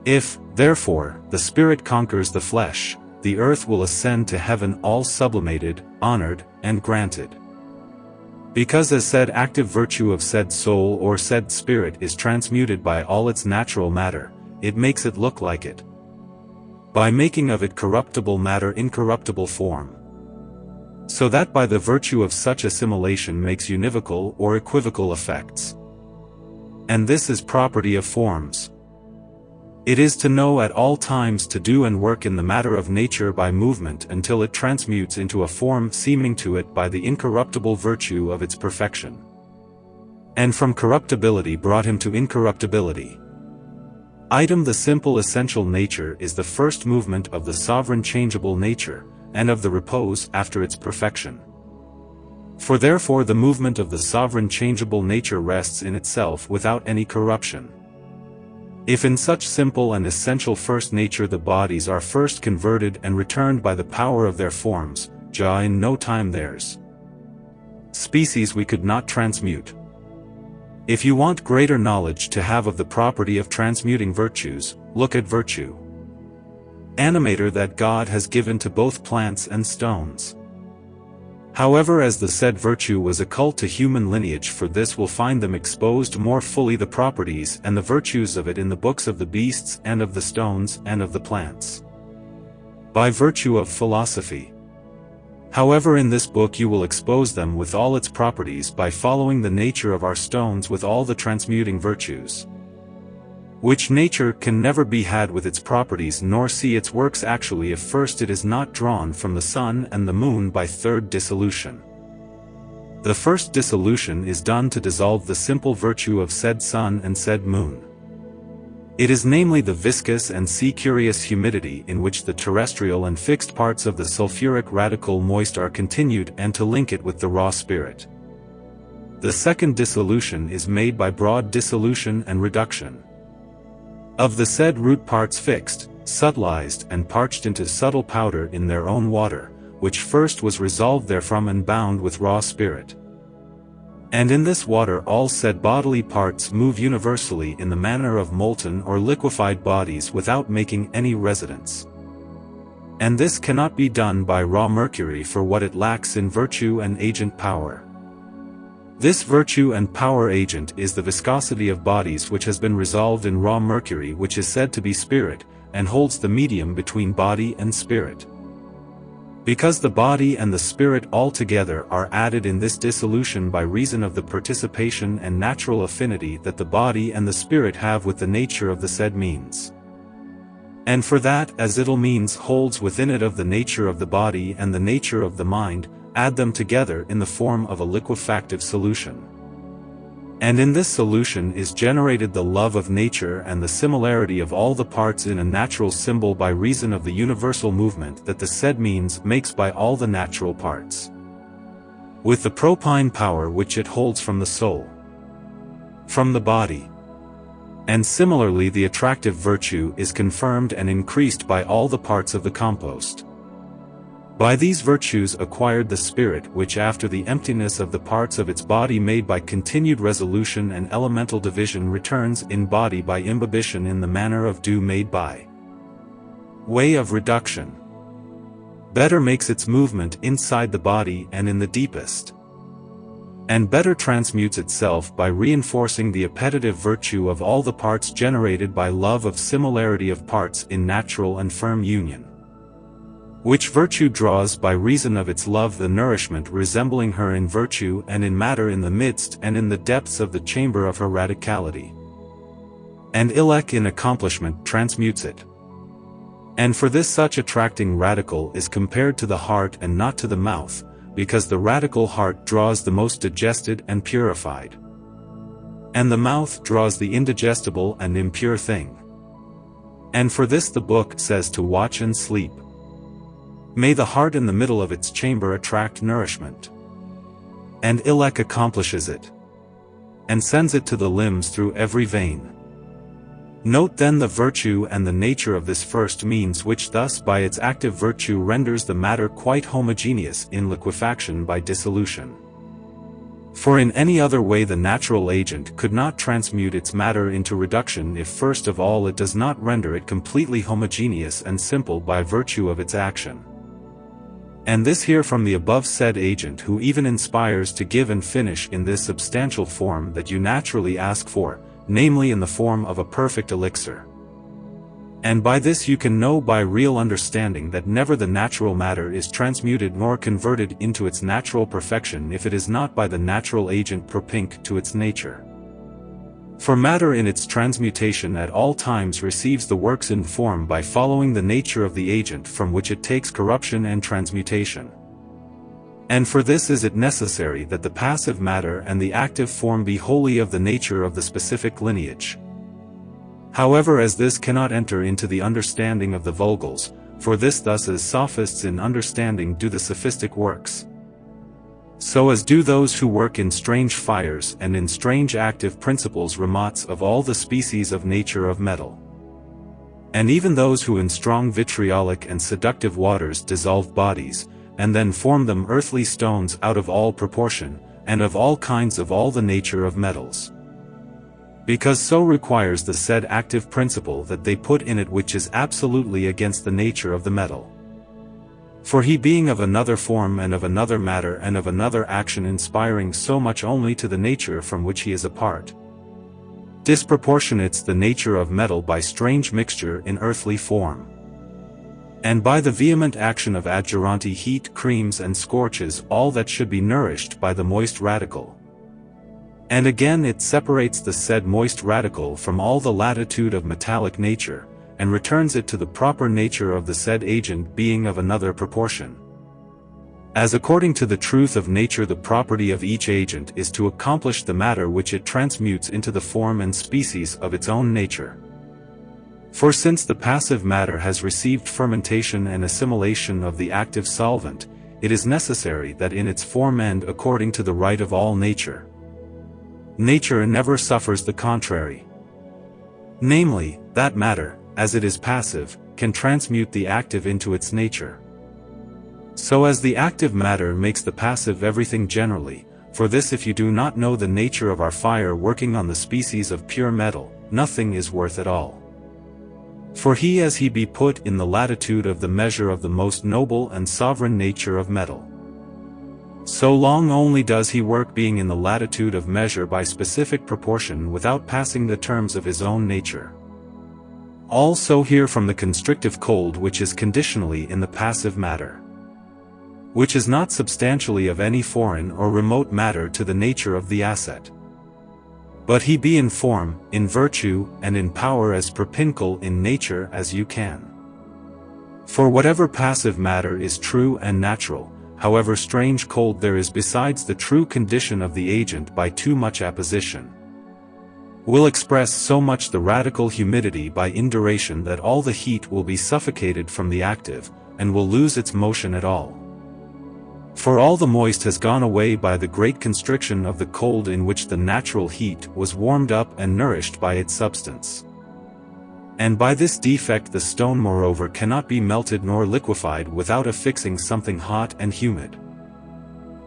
If, therefore, the spirit conquers the flesh, the earth will ascend to heaven all sublimated, honored, and granted. Because as said active virtue of said soul or said spirit is transmuted by all its natural matter, it makes it look like it, by making of it corruptible matter incorruptible form. So that by the virtue of such assimilation makes univocal or equivocal effects. And this is property of forms. It is to know at all times to do and work in the matter of nature by movement until it transmutes into a form seeming to it by the incorruptible virtue of its perfection. And from corruptibility brought him to incorruptibility. Item, the simple essential nature is the first movement of the sovereign changeable nature, and of the repose after its perfection. For therefore the movement of the sovereign changeable nature rests in itself without any corruption. If in such simple and essential first nature the bodies are first converted and returned by the power of their forms, in no time theirs species we could not transmute. If you want greater knowledge to have of the property of transmuting virtues, look at virtue. Animator that God has given to both plants and stones. However, as the said virtue was occult to human lineage, for this will find them exposed more fully the properties and the virtues of it in the books of the beasts and of the stones and of the plants, by virtue of philosophy. However, in this book you will expose them with all its properties by following the nature of our stones with all the transmuting virtues, which nature can never be had with its properties nor see its works actually if first it is not drawn from the sun and the moon by third dissolution. The first dissolution is done to dissolve the simple virtue of said sun and said moon. It is namely the viscous and sea-curious humidity in which the terrestrial and fixed parts of the sulfuric radical moist are continued, and to link it with the raw spirit. The second dissolution is made by broad dissolution and reduction of the said root parts fixed, subtilized and parched into subtle powder in their own water, which first was resolved therefrom and bound with raw spirit. And in this water all said bodily parts move universally in the manner of molten or liquefied bodies without making any residence. And this cannot be done by raw mercury for what it lacks in virtue and agent power. This virtue and power agent is the viscosity of bodies which has been resolved in raw mercury, which is said to be spirit, and holds the medium between body and spirit. Because the body and the spirit altogether are added in this dissolution by reason of the participation and natural affinity that the body and the spirit have with the nature of the said means. And for that, as it'll means holds within it of the nature of the body and the nature of the mind, add them together in the form of a liquefactive solution. And in this solution is generated the love of nature and the similarity of all the parts in a natural symbol by reason of the universal movement that the said means makes by all the natural parts, with the propine power which it holds from the soul, from the body. And similarly the attractive virtue is confirmed and increased by all the parts of the compost. By these virtues acquired the spirit, which after the emptiness of the parts of its body made by continued resolution and elemental division returns in body by imbibition in the manner of dew made by way of reduction, better makes its movement inside the body and in the deepest, and better transmutes itself by reinforcing the appetitive virtue of all the parts generated by love of similarity of parts in natural and firm union, which virtue draws by reason of its love the nourishment resembling her in virtue and in matter in the midst and in the depths of the chamber of her radicality. And ilek in accomplishment transmutes it. And for this such attracting radical is compared to the heart and not to the mouth, because the radical heart draws the most digested and purified, and the mouth draws the indigestible and impure thing. And for this the book says to watch and sleep. May the heart in the middle of its chamber attract nourishment. And ilek accomplishes it, and sends it to the limbs through every vein. Note then the virtue and the nature of this first means, which thus by its active virtue renders the matter quite homogeneous in liquefaction by dissolution. For in any other way the natural agent could not transmute its matter into reduction if first of all it does not render it completely homogeneous and simple by virtue of its action. And this here from the above said agent, who even inspires to give and finish in this substantial form that you naturally ask for, namely in the form of a perfect elixir. And by this you can know by real understanding that never the natural matter is transmuted nor converted into its natural perfection if it is not by the natural agent propinque to its nature. For matter in its transmutation at all times receives the works in form by following the nature of the agent from which it takes corruption and transmutation. And for this is it necessary that the passive matter and the active form be wholly of the nature of the specific lineage. However, as this cannot enter into the understanding of the vulgals, for this thus as sophists in understanding do the sophistic works, so as do those who work in strange fires and in strange active principles remots of all the species of nature of metal. And even those who in strong vitriolic and seductive waters dissolve bodies, and then form them earthly stones out of all proportion, and of all kinds of all the nature of metals. Because so requires the said active principle that they put in it, which is absolutely against the nature of the metal. For he being of another form and of another matter and of another action, inspiring so much only to the nature from which he is a part, disproportionates the nature of metal by strange mixture in earthly form, and by the vehement action of adjuranti heat creams and scorches all that should be nourished by the moist radical. And again it separates the said moist radical from all the latitude of metallic nature, and returns it to the proper nature of the said agent being of another proportion. As according to the truth of nature the property of each agent is to accomplish the matter which it transmutes into the form and species of its own nature. For since the passive matter has received fermentation and assimilation of the active solvent, it is necessary that in its form and according to the right of all nature, nature never suffers the contrary. Namely, that matter, as it is passive, can transmute the active into its nature. So as the active matter makes the passive everything generally, for this if you do not know the nature of our fire working on the species of pure metal, nothing is worth at all. For he as he be put in the latitude of the measure of the most noble and sovereign nature of metal. So long only does he work being in the latitude of measure by specific proportion without passing the terms of his own nature. Also here from the constrictive cold which is conditionally in the passive matter, which is not substantially of any foreign or remote matter to the nature of the asset. But he be in form, in virtue, and in power as propinqual in nature as you can. For whatever passive matter is true and natural, however strange cold there is besides the true condition of the agent by too much apposition, will express so much the radical humidity by induration that all the heat will be suffocated from the active, and will lose its motion at all. For all the moist has gone away by the great constriction of the cold in which the natural heat was warmed up and nourished by its substance. And by this defect the stone moreover cannot be melted nor liquefied without affixing something hot and humid.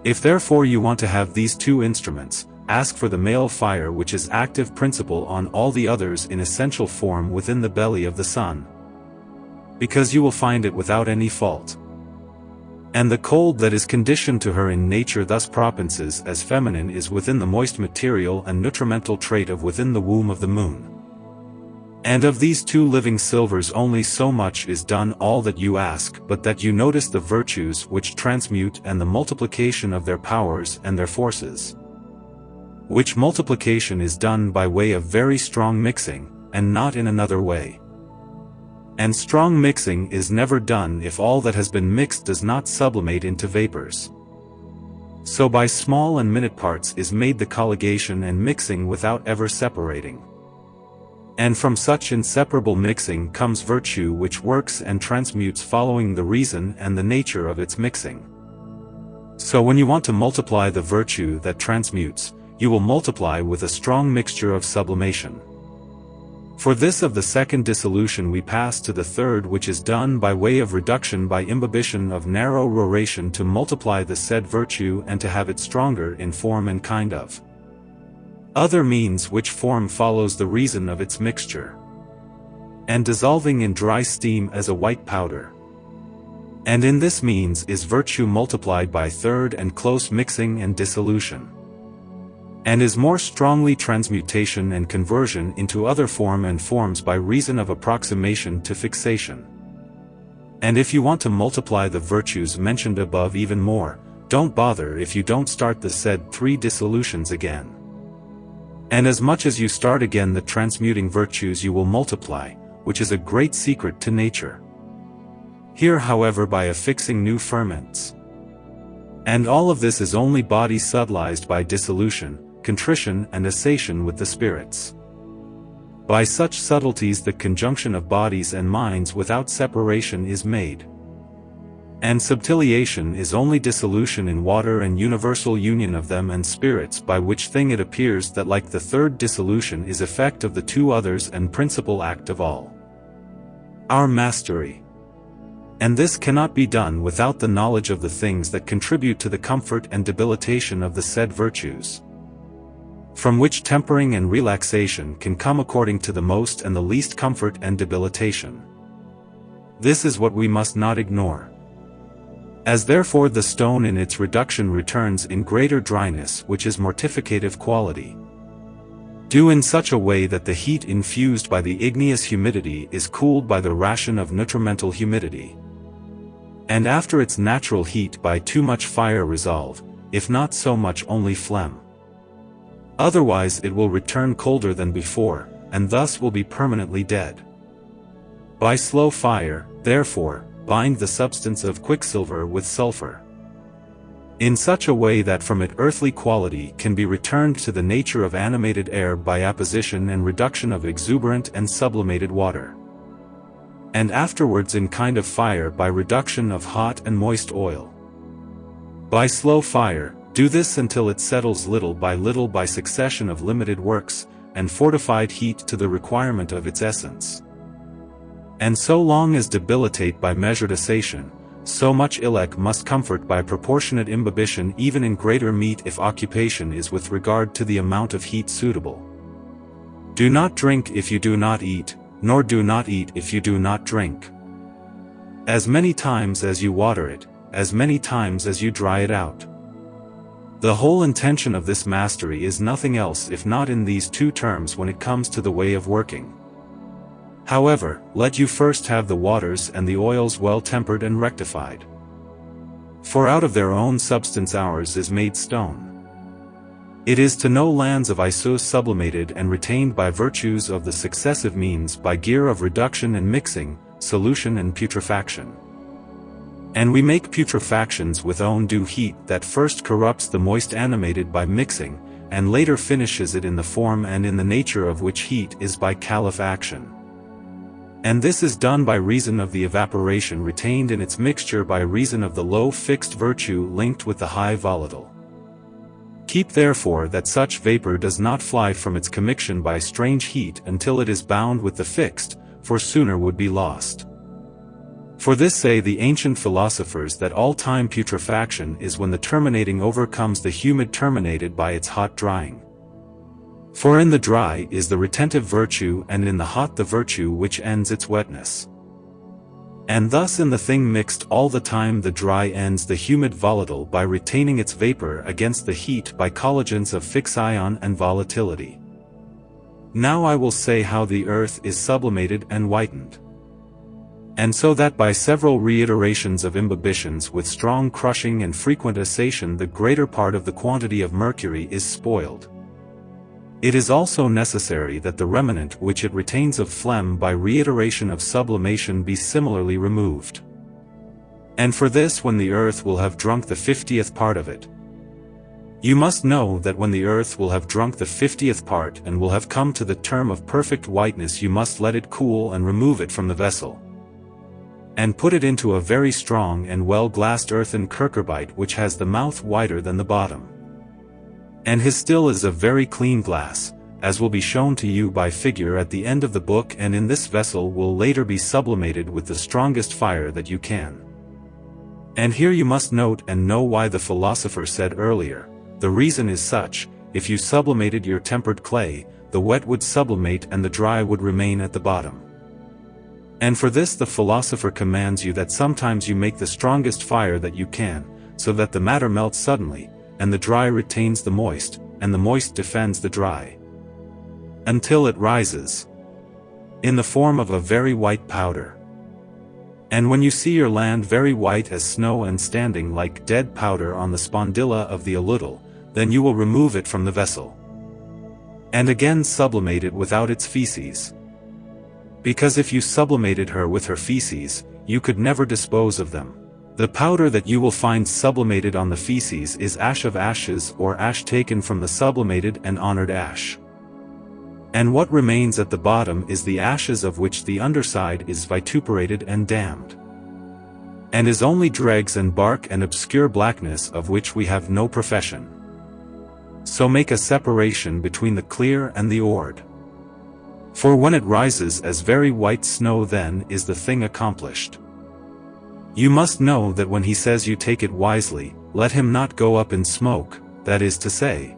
If therefore you want to have these two instruments, ask for the male fire which is active principle on all the others in essential form within the belly of the sun, because you will find it without any fault. And the cold that is conditioned to her in nature thus propenses as feminine is within the moist material and nutrimental trait of within the womb of the moon. And of these two living silvers only so much is done all that you ask, but that you notice the virtues which transmute and the multiplication of their powers and their forces. Which multiplication is done by way of very strong mixing, and not in another way. And strong mixing is never done if all that has been mixed does not sublimate into vapors. So by small and minute parts is made the colligation and mixing without ever separating. And from such inseparable mixing comes virtue which works and transmutes following the reason and the nature of its mixing. So when you want to multiply the virtue that transmutes, you will multiply with a strong mixture of sublimation. For this of the second dissolution we pass to the third, which is done by way of reduction by imbibition of narrow roration to multiply the said virtue and to have it stronger in form and kind of other means, which form follows the reason of its mixture, and dissolving in dry steam as a white powder. And in this means is virtue multiplied by third and close mixing and dissolution, and is more strongly transmutation and conversion into other form and forms by reason of approximation to fixation. And if you want to multiply the virtues mentioned above even more, don't bother if you don't start the said 3 dissolutions again. And as much as you start again the transmuting virtues you will multiply, which is a great secret to nature. Here however by affixing new ferments. And all of this is only body subtilized by dissolution, contrition and association with the spirits. By such subtleties the conjunction of bodies and minds without separation is made. And subtiliation is only dissolution in water and universal union of them and spirits, by which thing it appears that like the third dissolution is effect of the 2 others and principal act of all our mastery. And this cannot be done without the knowledge of the things that contribute to the comfort and debilitation of the said virtues, from which tempering and relaxation can come according to the most and the least comfort and debilitation. This is what we must not ignore. As therefore the stone in its reduction returns in greater dryness, which is mortificative quality, due in such a way that the heat infused by the igneous humidity is cooled by the ration of nutrimental humidity, and after its natural heat by too much fire resolve, if not so much only phlegm. Otherwise it will return colder than before, and thus will be permanently dead. By slow fire, therefore, bind the substance of quicksilver with sulfur, in such a way that from it earthly quality can be returned to the nature of animated air by apposition and reduction of exuberant and sublimated water, and afterwards in kind of fire by reduction of hot and moist oil. By slow fire, do this until it settles little by succession of limited works, and fortified heat to the requirement of its essence. And so long as debilitate by measured assation, so much illek must comfort by proportionate imbibition, even in greater meat if occupation is with regard to the amount of heat suitable. Do not drink if you do not eat, nor do not eat if you do not drink. As many times as you water it, as many times as you dry it out. The whole intention of this mastery is nothing else if not in these two terms when it comes to the way of working. However, let you first have the waters and the oils well tempered and rectified. For out of their own substance ours is made stone. It is to know lands of isos sublimated and retained by virtues of the successive means by gear of reduction and mixing, solution and putrefaction. And we make putrefactions with own due heat that first corrupts the moist animated by mixing, and later finishes it in the form and in the nature of which heat is by caliph action. And this is done by reason of the evaporation retained in its mixture by reason of the low fixed virtue linked with the high volatile. Keep therefore that such vapor does not fly from its commixtion by strange heat until it is bound with the fixed, for sooner would be lost. For this say the ancient philosophers that all time putrefaction is when the terminating overcomes the humid terminated by its hot drying. For in the dry is the retentive virtue and in the hot the virtue which ends its wetness. And thus in the thing mixed all the time the dry ends the humid volatile by retaining its vapor against the heat by colligence of fixion and volatility. Now I will say how the earth is sublimated and whitened. And so that by several reiterations of imbibitions with strong crushing and frequent assation the greater part of the quantity of mercury is spoiled. It is also necessary that the remnant which it retains of phlegm by reiteration of sublimation be similarly removed. And for this when the earth will have drunk the 50th part of it. You must know that when the earth will have drunk the 50th part and will have come to the term of perfect whiteness you must let it cool and remove it from the vessel. And put it into a very strong and well-glassed earthen cucurbite which has the mouth wider than the bottom. And his still is of very clean glass, as will be shown to you by figure at the end of the book, and in this vessel will later be sublimated with the strongest fire that you can. And here you must note and know why the philosopher said earlier, the reason is such, if you sublimated your tempered clay, the wet would sublimate and the dry would remain at the bottom. And for this the philosopher commands you that sometimes you make the strongest fire that you can, so that the matter melts suddenly, and the dry retains the moist, and the moist defends the dry. Until it rises in the form of a very white powder. And when you see your land very white as snow and standing like dead powder on the spondilla of the aludel, then you will remove it from the vessel. And again sublimate it without its feces. Because if you sublimated her with her feces, you could never dispose of them. The powder that you will find sublimated on the feces is ash of ashes or ash taken from the sublimated and honored ash. And what remains at the bottom is the ashes of which the underside is vituperated and damned. And is only dregs and bark and obscure blackness of which we have no profession. So make a separation between the clear and the ord. For when it rises as very white snow then is the thing accomplished. You must know that when he says you take it wisely, let him not go up in smoke, that is to say,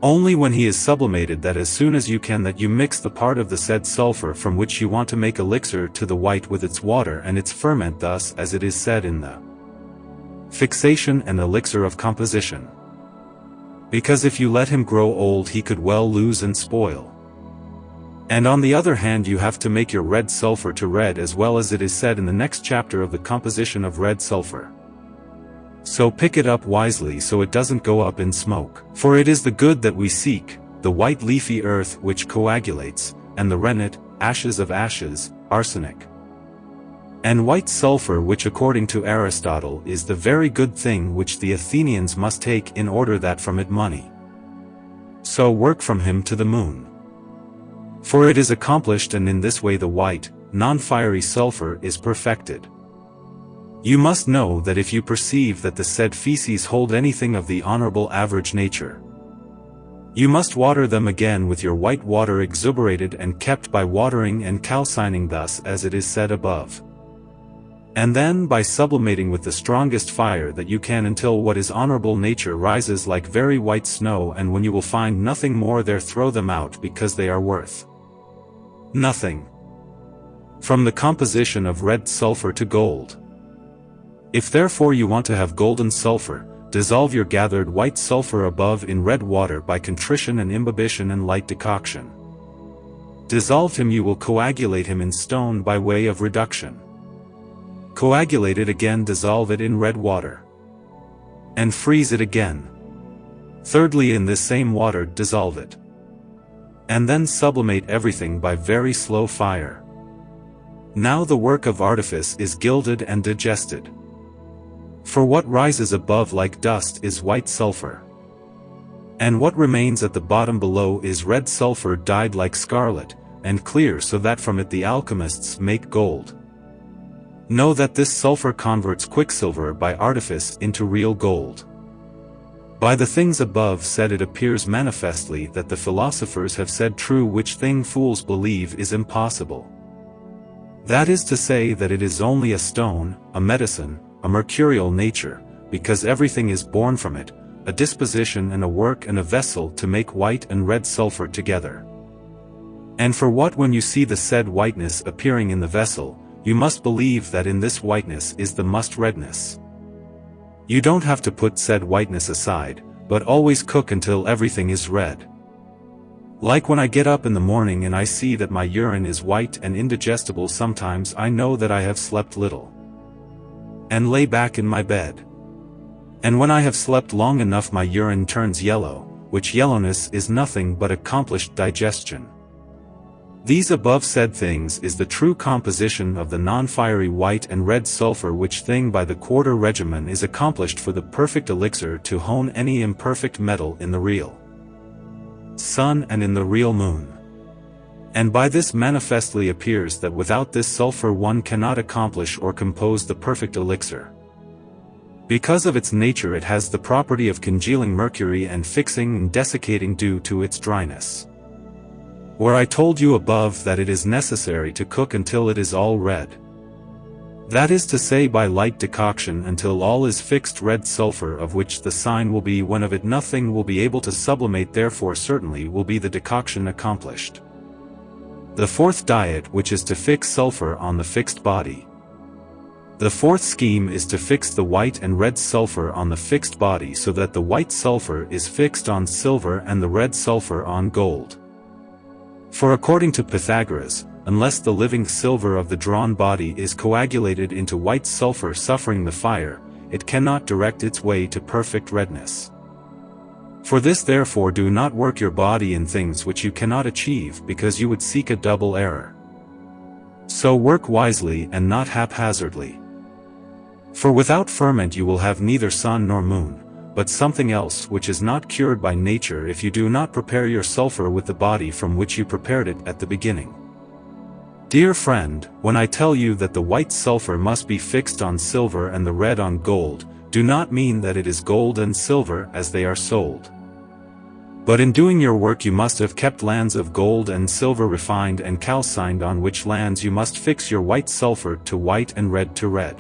only when he is sublimated, that as soon as you can that you mix the part of the said sulfur from which you want to make elixir to the white with its water and its ferment, thus as it is said in the fixation and elixir of composition. Because if you let him grow old he could well lose and spoil. And on the other hand you have to make your red sulfur to red, as well as it is said in the next chapter of the composition of red sulfur. So pick it up wisely so it doesn't go up in smoke. For it is the good that we seek, the white leafy earth which coagulates, and the rennet, ashes of ashes, arsenic. And white sulfur, which according to Aristotle is the very good thing which the Athenians must take in order that from it money. So work from him to the moon. For it is accomplished, and in this way the white, non-fiery sulfur is perfected. You must know that if you perceive that the said feces hold anything of the honorable average nature, You must water them again with your white water exuberated and kept by watering and calcining thus as it is said above. And then by sublimating with the strongest fire that you can until what is honorable nature rises like very white snow, and when you will find nothing more there, throw them out because they are worth nothing. From the composition of red sulfur to gold. If therefore you want to have golden sulfur, dissolve your gathered white sulfur above in red water by contrition and imbibition and light decoction. Dissolve him, you will coagulate him in stone by way of reduction. Coagulate it again, dissolve it in red water. And freeze it again. Thirdly, in this same water dissolve it. And then sublimate everything by very slow fire. Now the work of artifice is gilded and digested. For what rises above like dust is white sulfur. And what remains at the bottom below is red sulfur dyed like scarlet, and clear, so that from it the alchemists make gold. Know that this sulfur converts quicksilver by artifice into real gold. By the things above said it appears manifestly that the philosophers have said true, which thing fools believe is impossible. That is to say that it is only a stone, a medicine, a mercurial nature, because everything is born from it, a disposition and a work and a vessel to make white and red sulfur together. And for what, when you see the said whiteness appearing in the vessel, you must believe that in this whiteness is the must redness. You don't have to put said whiteness aside, but always cook until everything is red. Like when I get up in the morning and I see that my urine is white and indigestible, sometimes I know that I have slept little, and lay back in my bed. And when I have slept long enough, my urine turns yellow, which yellowness is nothing but accomplished digestion. These above said things is the true composition of the non-fiery white and red sulfur, which thing by the quarter regimen is accomplished for the perfect elixir to hone any imperfect metal in the real sun and in the real moon. And by this manifestly appears that without this sulfur one cannot accomplish or compose the perfect elixir. Because of its nature it has the property of congealing mercury and fixing and desiccating due to its dryness. Where I told you above that it is necessary to cook until it is all red. That is to say by light decoction until all is fixed red sulfur, of which the sign will be when of it nothing will be able to sublimate, therefore certainly will be the decoction accomplished. The fourth diet, which is to fix sulfur on the fixed body. The fourth scheme is to fix the white and red sulfur on the fixed body, so that the white sulfur is fixed on silver and the red sulfur on gold. For according to Pythagoras, unless the living silver of the drawn body is coagulated into white sulfur suffering the fire, it cannot direct its way to perfect redness. For this therefore do not work your body in things which you cannot achieve, because you would seek a double error. So work wisely and not haphazardly. For without ferment you will have neither sun nor moon, but something else which is not cured by nature, if you do not prepare your sulfur with the body from which you prepared it at the beginning. Dear friend, when I tell you that the white sulfur must be fixed on silver and the red on gold, do not mean that it is gold and silver as they are sold. But in doing your work you must have kept lands of gold and silver refined and calcined, on which lands you must fix your white sulfur to white and red to red.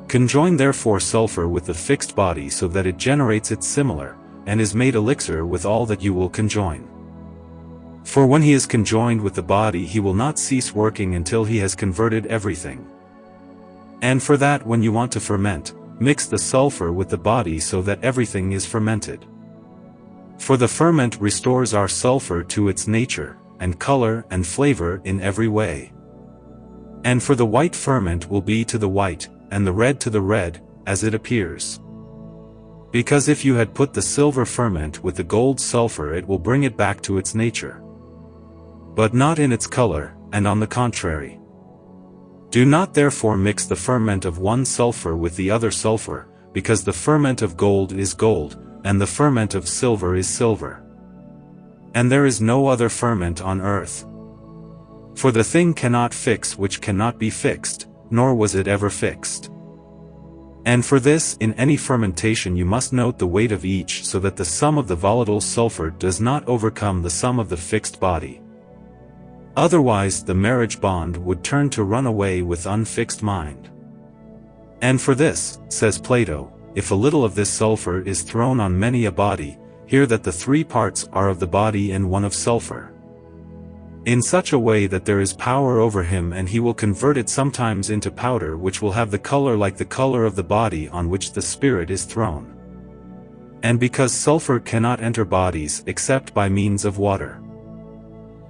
Conjoin therefore sulfur with the fixed body so that it generates its similar, and is made elixir with all that you will conjoin. For when he is conjoined with the body he will not cease working until he has converted everything. And for that, when you want to ferment, mix the sulfur with the body so that everything is fermented. For the ferment restores our sulfur to its nature, and color and flavor in every way. And for the white ferment will be to the white, and the red to the red, as it appears. Because if you had put the silver ferment with the gold sulfur it will bring it back to its nature, but not in its color, and on the contrary. Do not therefore mix the ferment of one sulfur with the other sulfur, because the ferment of gold is gold, and the ferment of silver is silver. And there is no other ferment on earth. For the thing cannot fix which cannot be fixed, nor was it ever fixed. And for this, in any fermentation you must note the weight of each so that the sum of the volatile sulfur does not overcome the sum of the fixed body. Otherwise the marriage bond would turn to run away with unfixed mind. And for this, says Plato, if a little of this sulfur is thrown on many a body, hear that the 3 parts are of the body and 1 of sulfur. In such a way that there is power over him, and he will convert it sometimes into powder which will have the color like the color of the body on which the spirit is thrown. And because sulfur cannot enter bodies except by means of water,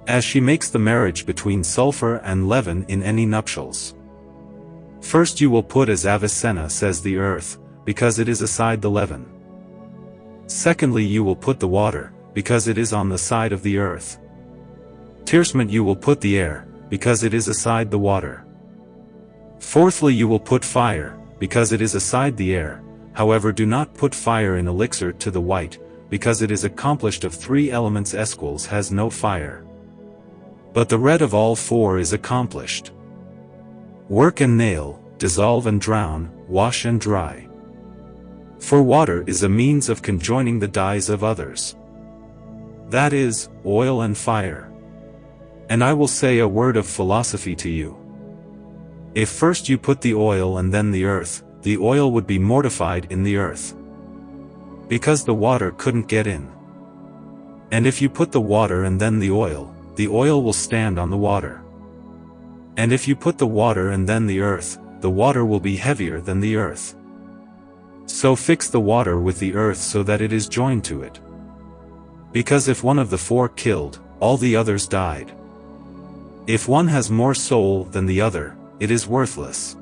as she makes the marriage between sulfur and leaven in any nuptials. First you will put, as Avicenna says, the earth, because it is aside the leaven. Secondly you will put the water, because it is on the side of the earth. Tersement you will put the air, because it is aside the water. Fourthly you will put fire, because it is aside the air. However, do not put fire in elixir to the white, because it is accomplished of 3 elements. S.XV has no fire. But the red of all 4 is accomplished. Work and nail, dissolve and drown, wash and dry. For water is a means of conjoining the dyes of others. That is, oil and fire. And I will say a word of philosophy to you. If first you put the oil and then the earth, the oil would be mortified in the earth, because the water couldn't get in. And if you put the water and then the oil will stand on the water. And if you put the water and then the earth, the water will be heavier than the earth. So fix the water with the earth so that it is joined to it. Because if one of the 4 killed, all the others died. If one has more soul than the other, it is worthless.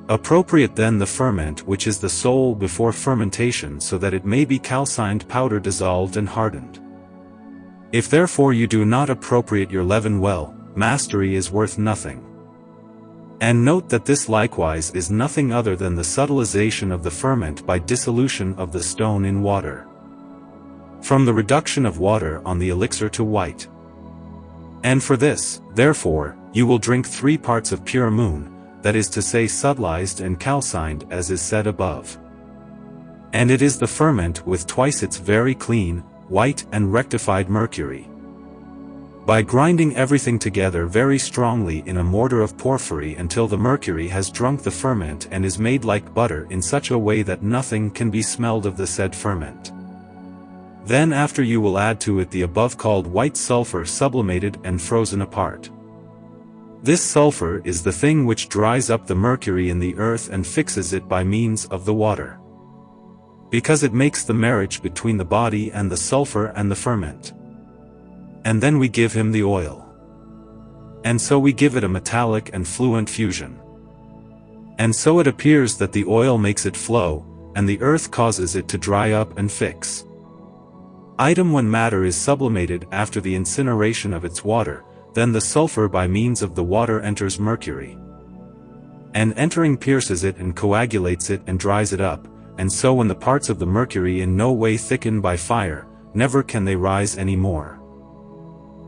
Appropriate then the ferment which is the soul before fermentation, so that it may be calcined powder, dissolved and hardened. If therefore you do not appropriate your leaven well, mastery is worth nothing. And note that this likewise is nothing other than the subtilization of the ferment by dissolution of the stone in water, from the reduction of water on the elixir to white. And for this, therefore, you will drink 3 parts of pure moon, that is to say subtilized and calcined, as is said above. And it is the ferment with twice its very clean, white and rectified mercury. By grinding everything together very strongly in a mortar of porphyry until the mercury has drunk the ferment and is made like butter in such a way that nothing can be smelled of the said ferment. Then after you will add to it the above called white sulfur sublimated and frozen apart. This sulfur is the thing which dries up the mercury in the earth and fixes it by means of the water, because it makes the marriage between the body and the sulfur and the ferment. And then we give him the oil. And so we give it a metallic and fluent fusion. And so it appears that the oil makes it flow, and the earth causes it to dry up and fix. When matter is sublimated after the incineration of its water, then the sulfur by means of the water enters mercury, and entering pierces it and coagulates it and dries it up, and so when the parts of the mercury in no way thicken by fire, never can they rise any more.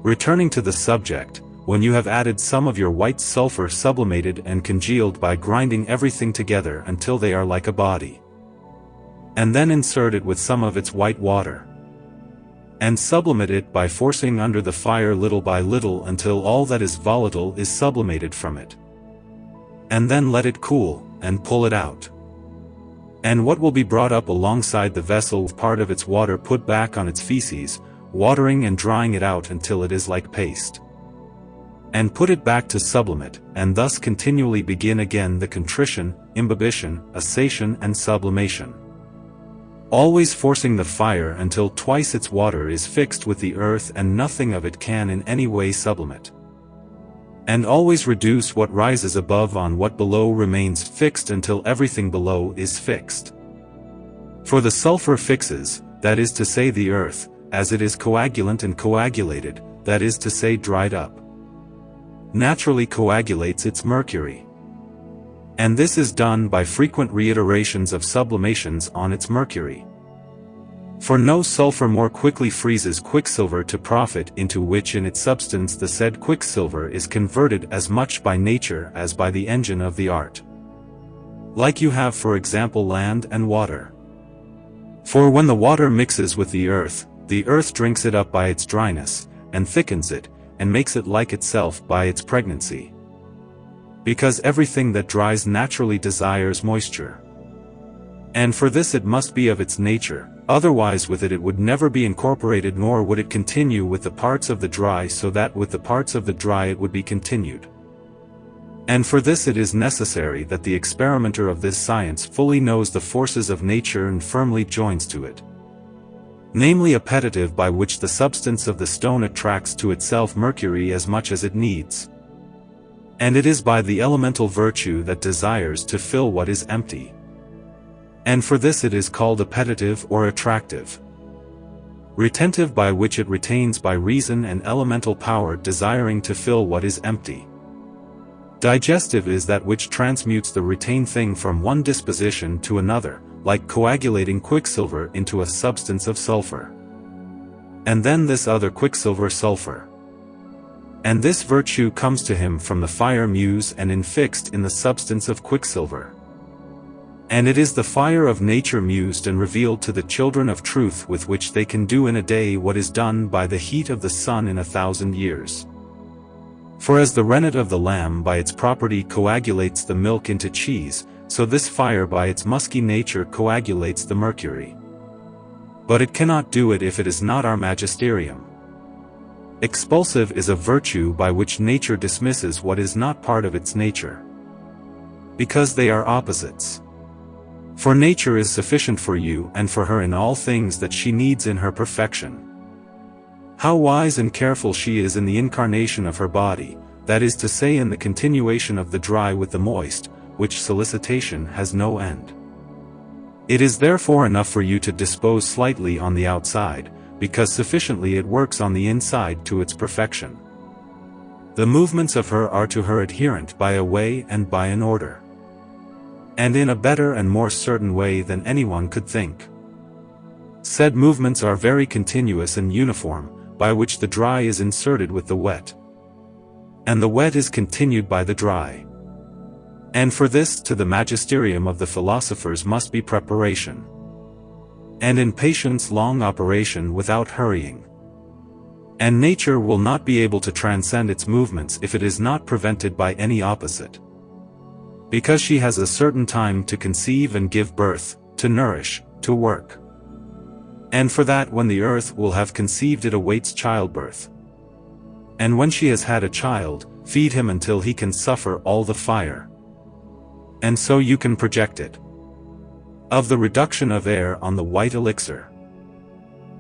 Returning to the subject, when you have added some of your white sulfur sublimated and congealed by grinding everything together until they are like a body, and then insert it with some of its white water, and sublimate it by forcing under the fire little by little until all that is volatile is sublimated from it, and then let it cool, and pull it out. And what will be brought up alongside the vessel with part of its water put back on its feces, watering and drying it out until it is like paste, and put it back to sublimate, and thus continually begin again the contrition, imbibition, assation and sublimation, always forcing the fire until twice its water is fixed with the earth and nothing of it can in any way sublimate, and always reduce what rises above on what below remains fixed until everything below is fixed. For the sulfur fixes, that is to say the earth, as it is coagulant and coagulated, that is to say dried up, naturally coagulates its mercury. And this is done by frequent reiterations of sublimations on its mercury. For no sulfur more quickly freezes quicksilver to profit, into which in its substance the said quicksilver is converted as much by nature as by the engine of the art. like you have for example land and water. For when the water mixes with the earth drinks it up by its dryness, and thickens it, and makes it like itself by its pregnancy. Because everything that dries naturally desires moisture. And for this it must be of its nature, otherwise with it would never be incorporated, nor would it continue with the parts of the dry, so that with the parts of the dry it would be continued. And for this it is necessary that the experimenter of this science fully knows the forces of nature and firmly joins to it. Namely a appetitive by which the substance of the stone attracts to itself mercury as much as it needs. And it is by the elemental virtue that desires to fill what is empty. And for this it is called appetitive or attractive. Retentive by which it retains by reason and elemental power desiring to fill what is empty. Digestive is that which transmutes the retained thing from one disposition to another, like coagulating quicksilver into a substance of sulfur. And then this other quicksilver sulfur. And this virtue comes to him from the fire muse and infixed in the substance of quicksilver. And it is the fire of nature mused and revealed to the children of truth, with which they can do in a day what is done by the heat of the sun in 1,000 years. For as the rennet of the lamb by its property coagulates the milk into cheese, so this fire by its musky nature coagulates the mercury. But it cannot do it if it is not our magisterium. Expulsive is a virtue by which nature dismisses what is not part of its nature. Because they are opposites. For nature is sufficient for you and for her in all things that she needs in her perfection. How wise and careful she is in the incarnation of her body, that is to say in the continuation of the dry with the moist, which solicitation has no end. It is therefore enough for you to dispose slightly on the outside, because sufficiently it works on the inside to its perfection. The movements of her are to her adherent by a way and by an order. And in a better and more certain way than anyone could think. Said movements are very continuous and uniform, by which the dry is inserted with the wet. And the wet is continued by the dry. And for this to the magisterium of the philosophers must be preparation. And in patience long operation without hurrying. And nature will not be able to transcend its movements if it is not prevented by any opposite. Because she has a certain time to conceive and give birth, to nourish, to work. And for that when the earth will have conceived it awaits childbirth. And when she has had a child, feed him until he can suffer all the fire. And so you can project it. Of the reduction of air on the white elixir.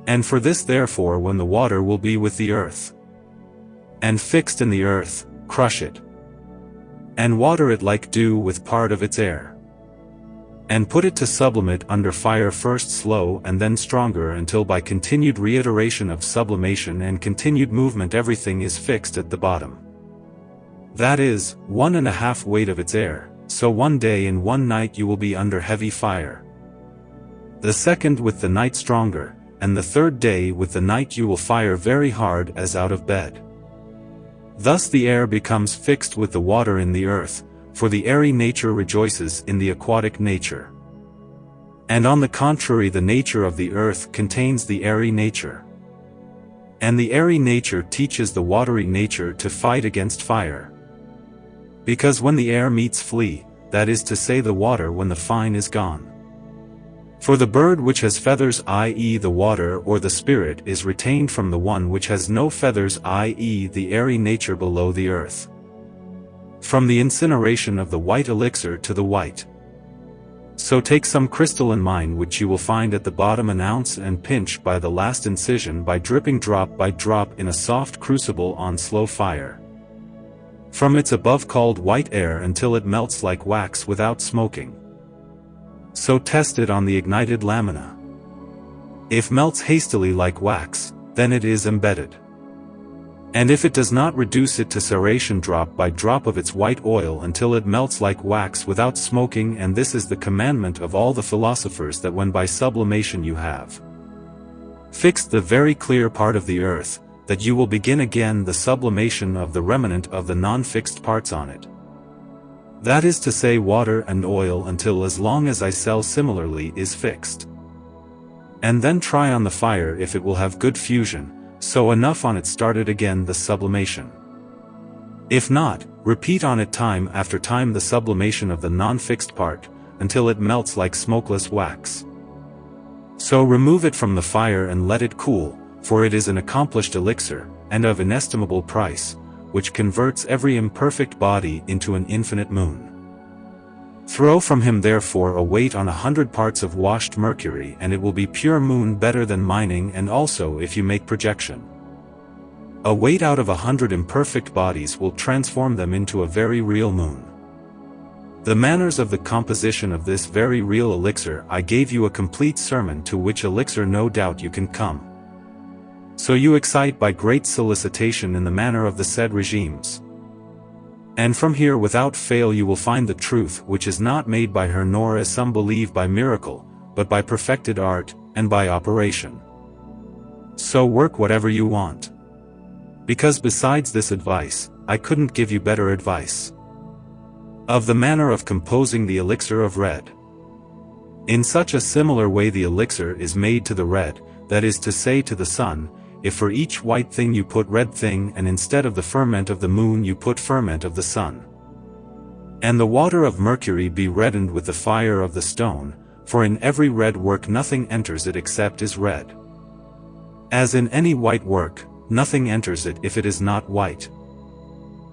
And for this therefore when the water will be with the earth. And fixed in the earth, crush it. And water it like dew with part of its air. And put it to sublimate under fire first slow and then stronger until by continued reiteration of sublimation and continued movement everything is fixed at the bottom. That is, 1.5 weight of its air, so one day and one night you will be under heavy fire. The second with the night stronger, and the third day with the night you will fire very hard as out of bed. Thus the air becomes fixed with the water in the earth, for the airy nature rejoices in the aquatic nature. And on the contrary the nature of the earth contains the airy nature. And the airy nature teaches the watery nature to fight against fire. Because when the air meets flee, that is to say the water when the fine is gone. For the bird which has feathers i.e. the water or the spirit is retained from the one which has no feathers i.e. the airy nature below the earth. From the incineration of the white elixir to the white. So take some crystalline mine which you will find at the bottom an ounce and pinch by the last incision by dripping drop by drop in a soft crucible on slow fire. From its above called white air until it melts like wax without smoking. So test it on the ignited lamina. If melts hastily like wax, then it is embedded. And if it does not reduce it to ceration drop by drop of its white oil until it melts like wax without smoking, and this is the commandment of all the philosophers, that when by sublimation you have fixed the very clear part of the earth, that you will begin again the sublimation of the remnant of the non-fixed parts on it. That is to say water and oil until as long as I sell similarly is fixed. And then try on the fire if it will have good fusion, so enough on it started again the sublimation. If not, repeat on it time after time the sublimation of the non-fixed part, until it melts like smokeless wax. So remove it from the fire and let it cool, for it is an accomplished elixir, and of inestimable price, which converts every imperfect body into an infinite moon. Throw from him therefore a weight on 100 parts of washed mercury and it will be pure moon better than mining, and also if you make projection. A weight out of 100 imperfect bodies will transform them into a very real moon. The manners of the composition of this very real elixir I gave you a complete sermon, to which elixir no doubt you can come. So you excite by great solicitation in the manner of the said regimes. And from here without fail you will find the truth, which is not made by her nor as some believe by miracle, but by perfected art, and by operation. So work whatever you want. Because besides this advice, I couldn't give you better advice. Of the manner of composing the elixir of red. In such a similar way the elixir is made to the red, that is to say to the sun, if for each white thing you put red thing, and instead of the ferment of the moon you put ferment of the sun. And the water of mercury be reddened with the fire of the stone, for in every red work nothing enters it except is red. As in any white work, nothing enters it if it is not white.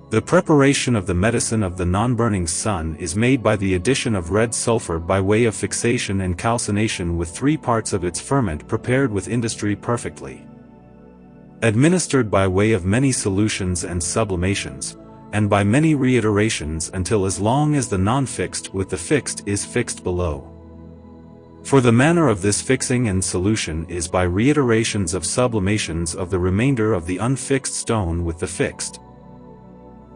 The preparation of the medicine of the non-burning sun is made by the addition of red sulfur by way of fixation and calcination with 3 parts of its ferment prepared with industry perfectly. Administered by way of many solutions and sublimations, and by many reiterations until as long as the non-fixed with the fixed is fixed below. For the manner of this fixing and solution is by reiterations of sublimations of the remainder of the unfixed stone with the fixed,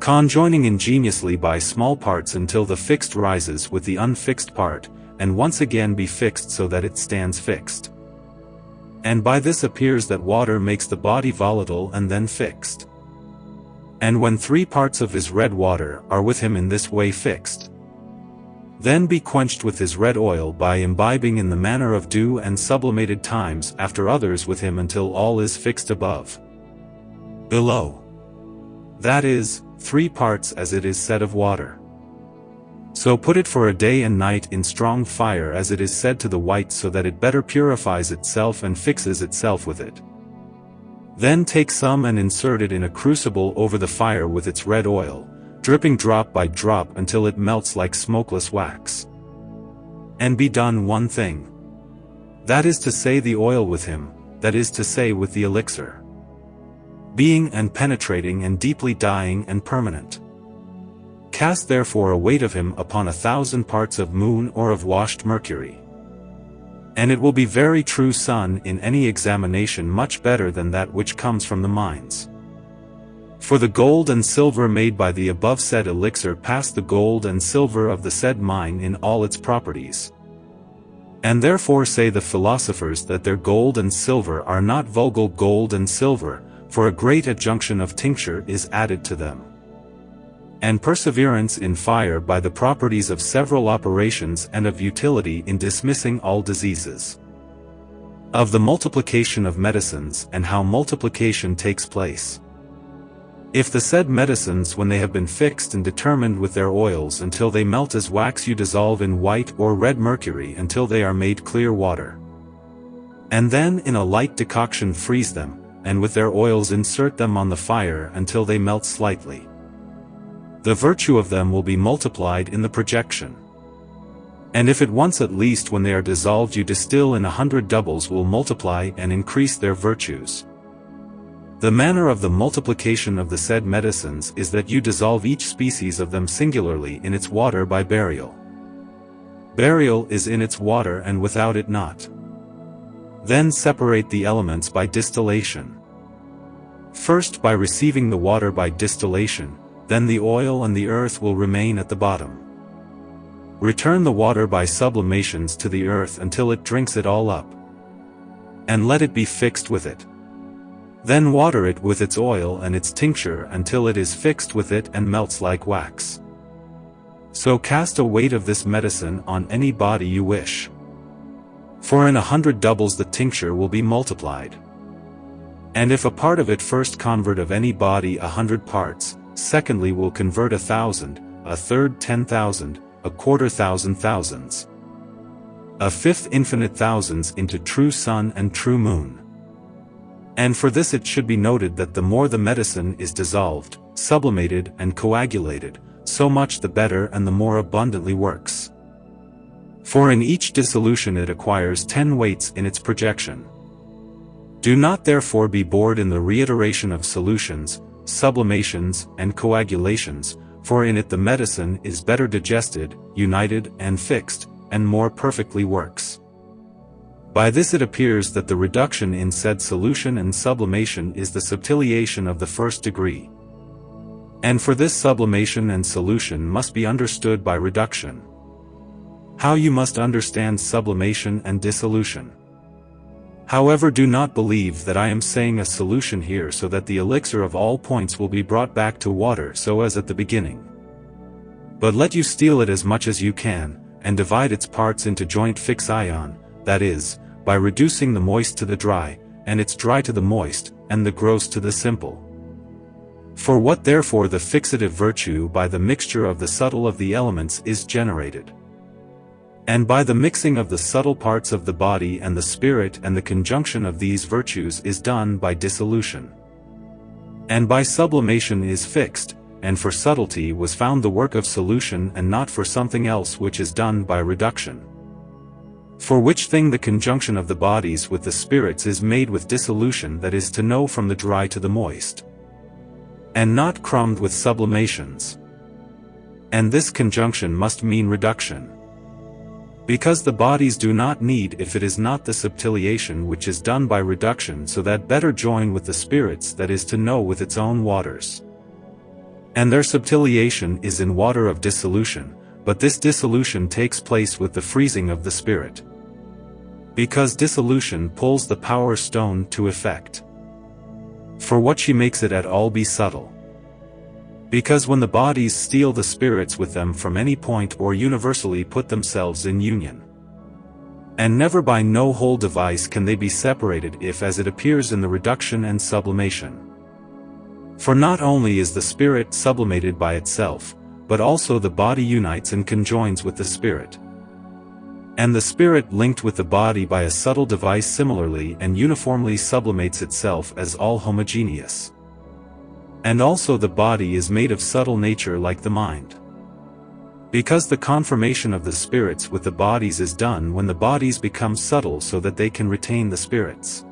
conjoining ingeniously by small parts until the fixed rises with the unfixed part, and once again be fixed so that it stands fixed. And by this appears that water makes the body volatile and then fixed. And when 3 parts of his red water are with him in this way fixed, then be quenched with his red oil by imbibing in the manner of dew and sublimated times after others with him until all is fixed above, below. That is, 3 parts as it is said of water. So put it for a day and night in strong fire as it is said to the white, so that it better purifies itself and fixes itself with it. Then take some and insert it in a crucible over the fire with its red oil, dripping drop by drop until it melts like smokeless wax. And be done one thing. That is to say the oil with him, that is to say with the elixir. Being and penetrating and deeply dying and permanent. Cast therefore a weight of him upon 1,000 parts of moon or of washed mercury. And it will be very true sun in any examination, much better than that which comes from the mines. For the gold and silver made by the above said elixir pass the gold and silver of the said mine in all its properties. And therefore say the philosophers that their gold and silver are not vulgar gold and silver, for a great adjunction of tincture is added to them. And perseverance in fire by the properties of several operations, and of utility in dismissing all diseases. Of the multiplication of medicines, and how multiplication takes place. If the said medicines, when they have been fixed and determined with their oils until they melt as wax, you dissolve in white or red mercury until they are made clear water. And then in a light decoction freeze them, and with their oils insert them on the fire until they melt slightly. The virtue of them will be multiplied in the projection. And if at once at least when they are dissolved you distill in 100 doubles, will multiply and increase their virtues. The manner of the multiplication of the said medicines is that you dissolve each species of them singularly in its water by burial. Burial is in its water and without it not. Then separate the elements by distillation. First by receiving the water by distillation, then the oil and the earth will remain at the bottom. Return the water by sublimations to the earth until it drinks it all up. And let it be fixed with it. Then water it with its oil and its tincture until it is fixed with it and melts like wax. So cast a weight of this medicine on any body you wish. For in 100 doubles the tincture will be multiplied. And if a part of it first convert of any body 100 parts, secondly will convert 1,000, a third 10,000, a quarter thousand thousands, a fifth infinite thousands into true sun and true moon. And for this it should be noted that the more the medicine is dissolved, sublimated and coagulated, so much the better and the more abundantly works. For in each dissolution it acquires 10 weights in its projection. Do not therefore be bored in the reiteration of solutions, sublimations, and coagulations, for in it the medicine is better digested, united, and fixed, and more perfectly works. By this it appears that the reduction in said solution and sublimation is the subtiliation of the first degree. And for this sublimation and solution must be understood by reduction. How you must understand sublimation and dissolution. However, do not believe that I am saying a solution here so that the elixir of all points will be brought back to water so as at the beginning. But let you steal it as much as you can, and divide its parts into joint fix ion, that is, by reducing the moist to the dry, and its dry to the moist, and the gross to the simple. For what therefore the fixative virtue by the mixture of the subtle of the elements is generated. And by the mixing of the subtle parts of the body and the spirit and the conjunction of these virtues is done by dissolution. And by sublimation is fixed, and for subtlety was found the work of solution and not for something else which is done by reduction. For which thing the conjunction of the bodies with the spirits is made with dissolution, that is to know from the dry to the moist, and not crumbed with sublimations. And this conjunction must mean reduction. Because the bodies do not need if it is not the subtiliation which is done by reduction, so that better join with the spirits, that is to know with its own waters. And their subtiliation is in water of dissolution, but this dissolution takes place with the freezing of the spirit. Because dissolution pulls the power stone to effect. For what she makes it at all be subtle. Because when the bodies steal the spirits with them from any point or universally put themselves in union. And never by no whole device can they be separated if as it appears in the reduction and sublimation. For not only is the spirit sublimated by itself, but also the body unites and conjoins with the spirit. And the spirit linked with the body by a subtle device similarly and uniformly sublimates itself as all homogeneous. And also the body is made of subtle nature like the mind. Because the conformation of the spirits with the bodies is done when the bodies become subtle so that they can retain the spirits.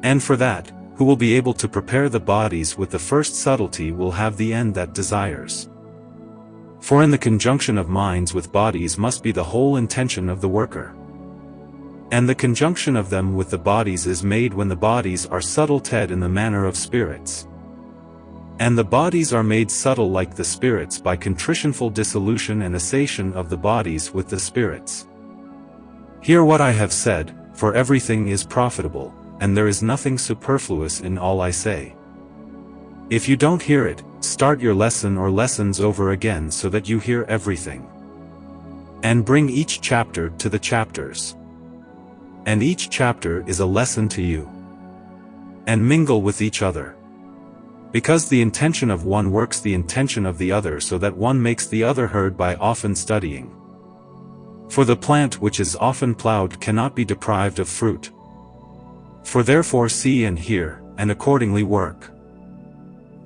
And for that, who will be able to prepare the bodies with the first subtlety will have the end that desires. For in the conjunction of minds with bodies must be the whole intention of the worker. And the conjunction of them with the bodies is made when the bodies are subtle-ted in the manner of spirits. And the bodies are made subtle like the spirits by contritionful dissolution and association of the bodies with the spirits. Hear what I have said, for everything is profitable, and there is nothing superfluous in all I say. If you don't hear it, start your lesson or lessons over again so that you hear everything. And bring each chapter to the chapters. And each chapter is a lesson to you. And mingle with each other. Because the intention of one works the intention of the other, so that one makes the other heard by often studying. For the plant which is often plowed cannot be deprived of fruit. For therefore see and hear, and accordingly work.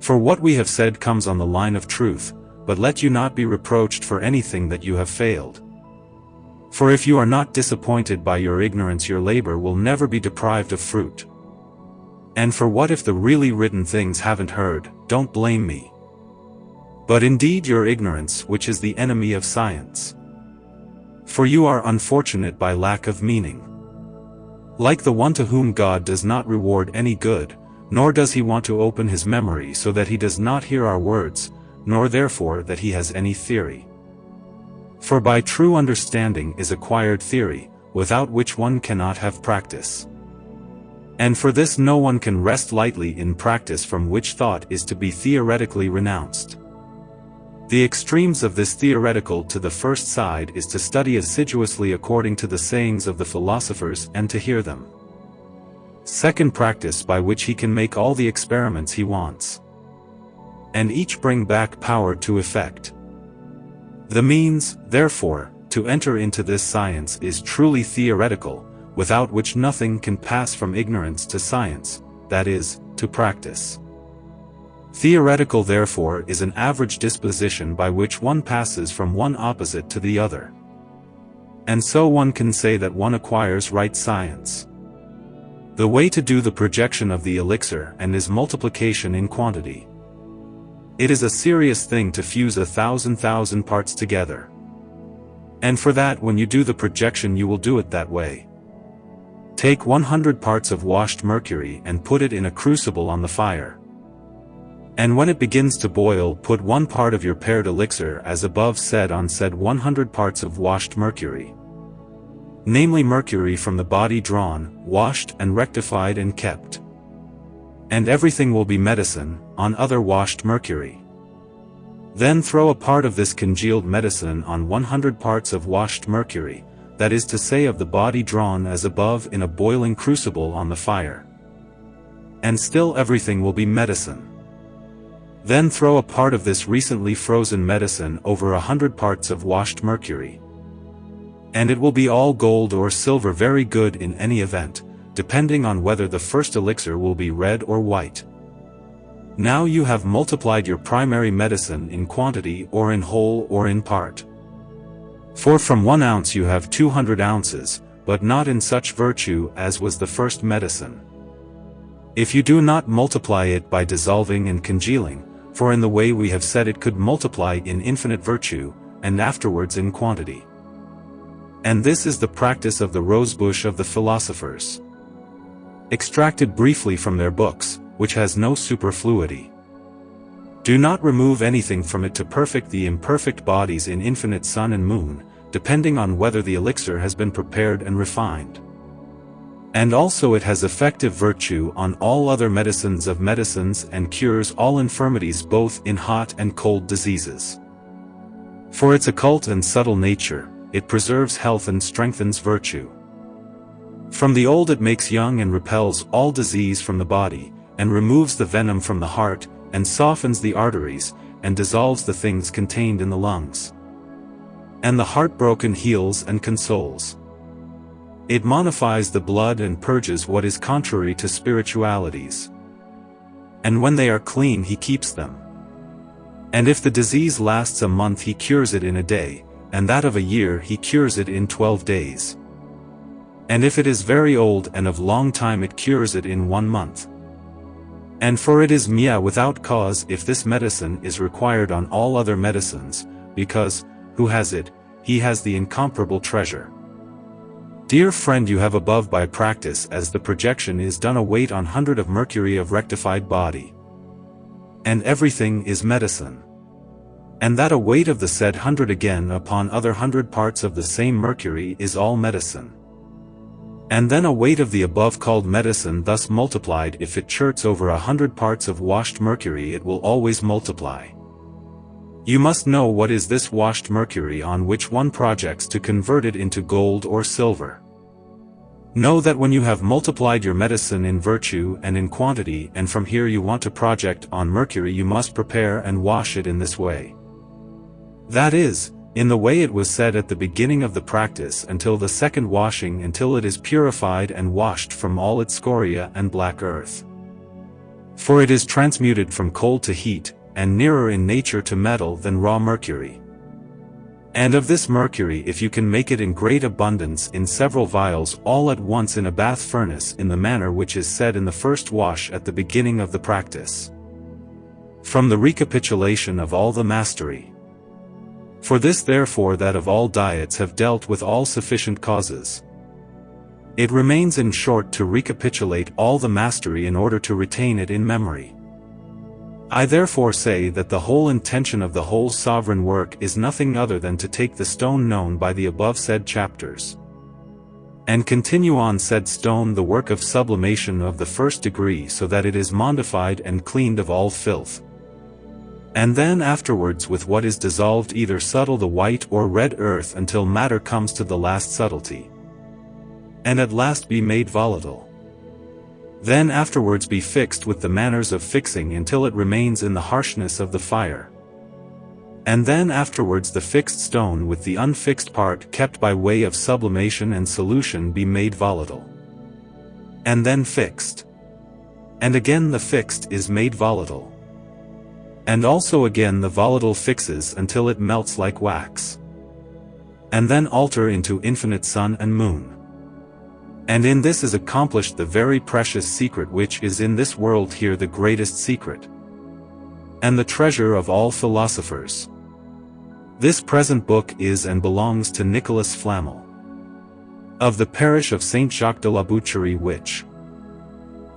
For what we have said comes on the line of truth, but let you not be reproached for anything that you have failed. For if you are not disappointed by your ignorance, your labor will never be deprived of fruit. And for what if the really written things haven't heard, don't blame me. But indeed your ignorance, which is the enemy of science. For you are unfortunate by lack of meaning. Like the one to whom God does not reward any good, nor does he want to open his memory so that he does not hear our words, nor therefore that he has any theory. For by true understanding is acquired theory, without which one cannot have practice. And for this no one can rest lightly in practice from which thought is to be theoretically renounced. The extremes of this theoretical to the first side is to study assiduously according to the sayings of the philosophers and to hear them. Second, practice by which he can make all the experiments he wants, and each bring back power to effect. The means, therefore, to enter into this science is truly theoretical, without which nothing can pass from ignorance to science, that is, to practice. Theoretical therefore is an average disposition by which one passes from one opposite to the other. And so one can say that one acquires right science. The way to do the projection of the elixir and is multiplication in quantity. It is a serious thing to fuse 1,000 parts together. And for that, when you do the projection, you will do it that way. Take 100 parts of washed mercury and put it in a crucible on the fire. And when it begins to boil, put 1 part of your paired elixir as above said on said 100 parts of washed mercury. Namely mercury from the body drawn, washed and rectified and kept. And everything will be medicine, on other washed mercury. Then throw a part of this congealed medicine on 100 parts of washed mercury, that is to say of the body drawn as above in a boiling crucible on the fire. And still everything will be medicine. Then throw a part of this recently frozen medicine over 100 parts of washed mercury. And it will be all gold or silver, very good in any event, depending on whether the first elixir will be red or white. Now you have multiplied your primary medicine in quantity or in whole or in part. For from 1 ounce you have 200 ounces, but not in such virtue as was the first medicine. If you do not multiply it by dissolving and congealing, for in the way we have said it could multiply in infinite virtue, and afterwards in quantity. And this is the practice of the rosebush of the philosophers. Extracted briefly from their books, which has no superfluity. Do not remove anything from it to perfect the imperfect bodies in infinite sun and moon, depending on whether the elixir has been prepared and refined. And also it has effective virtue on all other medicines of medicines and cures all infirmities both in hot and cold diseases. For its occult and subtle nature, it preserves health and strengthens virtue. From the old it makes young and repels all disease from the body, and removes the venom from the heart, and softens the arteries, and dissolves the things contained in the lungs. And the heartbroken heals and consoles. It modifies the blood and purges what is contrary to spiritualities. And when they are clean he keeps them. And if the disease lasts a month he cures it in a day, and that of a year he cures it in 12 days. And if it is very old and of long time it cures it in 1 month. And for it is mia without cause if this medicine is required on all other medicines, because, who has it, he has the incomparable treasure. Dear friend, you have above by practice as the projection is done a weight on 100 of mercury of rectified body. And everything is medicine. And that a weight of the said 100 again upon other 100 parts of the same mercury is all medicine. And then a weight of the above called medicine thus multiplied, if it cherts over 100 parts of washed mercury it will always multiply. You must know what is this washed mercury on which one projects to convert it into gold or silver. Know that when you have multiplied your medicine in virtue and in quantity, and from here you want to project on mercury, you must prepare and wash it in this way. That is, in the way it was said at the beginning of the practice, until the second washing, until it is purified and washed from all its scoria and black earth. For it is transmuted from cold to heat, and nearer in nature to metal than raw mercury. And of this mercury, if you can make it in great abundance in several vials all at once in a bath furnace in the manner which is said in the first wash at the beginning of the practice. From the recapitulation of all the mastery. For this therefore that of all diets have dealt with all sufficient causes. It remains in short to recapitulate all the mastery in order to retain it in memory. I therefore say that the whole intention of the whole sovereign work is nothing other than to take the stone known by the above said chapters, and continue on said stone the work of sublimation of the first degree, so that it is modified and cleaned of all filth. And then afterwards with what is dissolved either subtle the white or red earth until matter comes to the last subtlety. And at last be made volatile. Then afterwards be fixed with the manners of fixing until it remains in the harshness of the fire. And then afterwards the fixed stone with the unfixed part kept by way of sublimation and solution be made volatile. And then fixed. And again the fixed is made volatile. And also again the volatile fixes until it melts like wax. And then alter into infinite sun and moon. And in this is accomplished the very precious secret which is in this world here the greatest secret. And the treasure of all philosophers. This present book is and belongs to Nicolas Flamel. Of the parish of Saint Jacques de la Boucherie which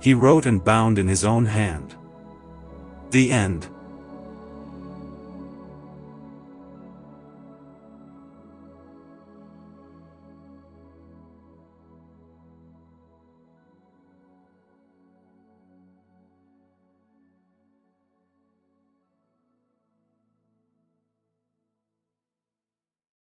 he wrote and bound in his own hand. The end.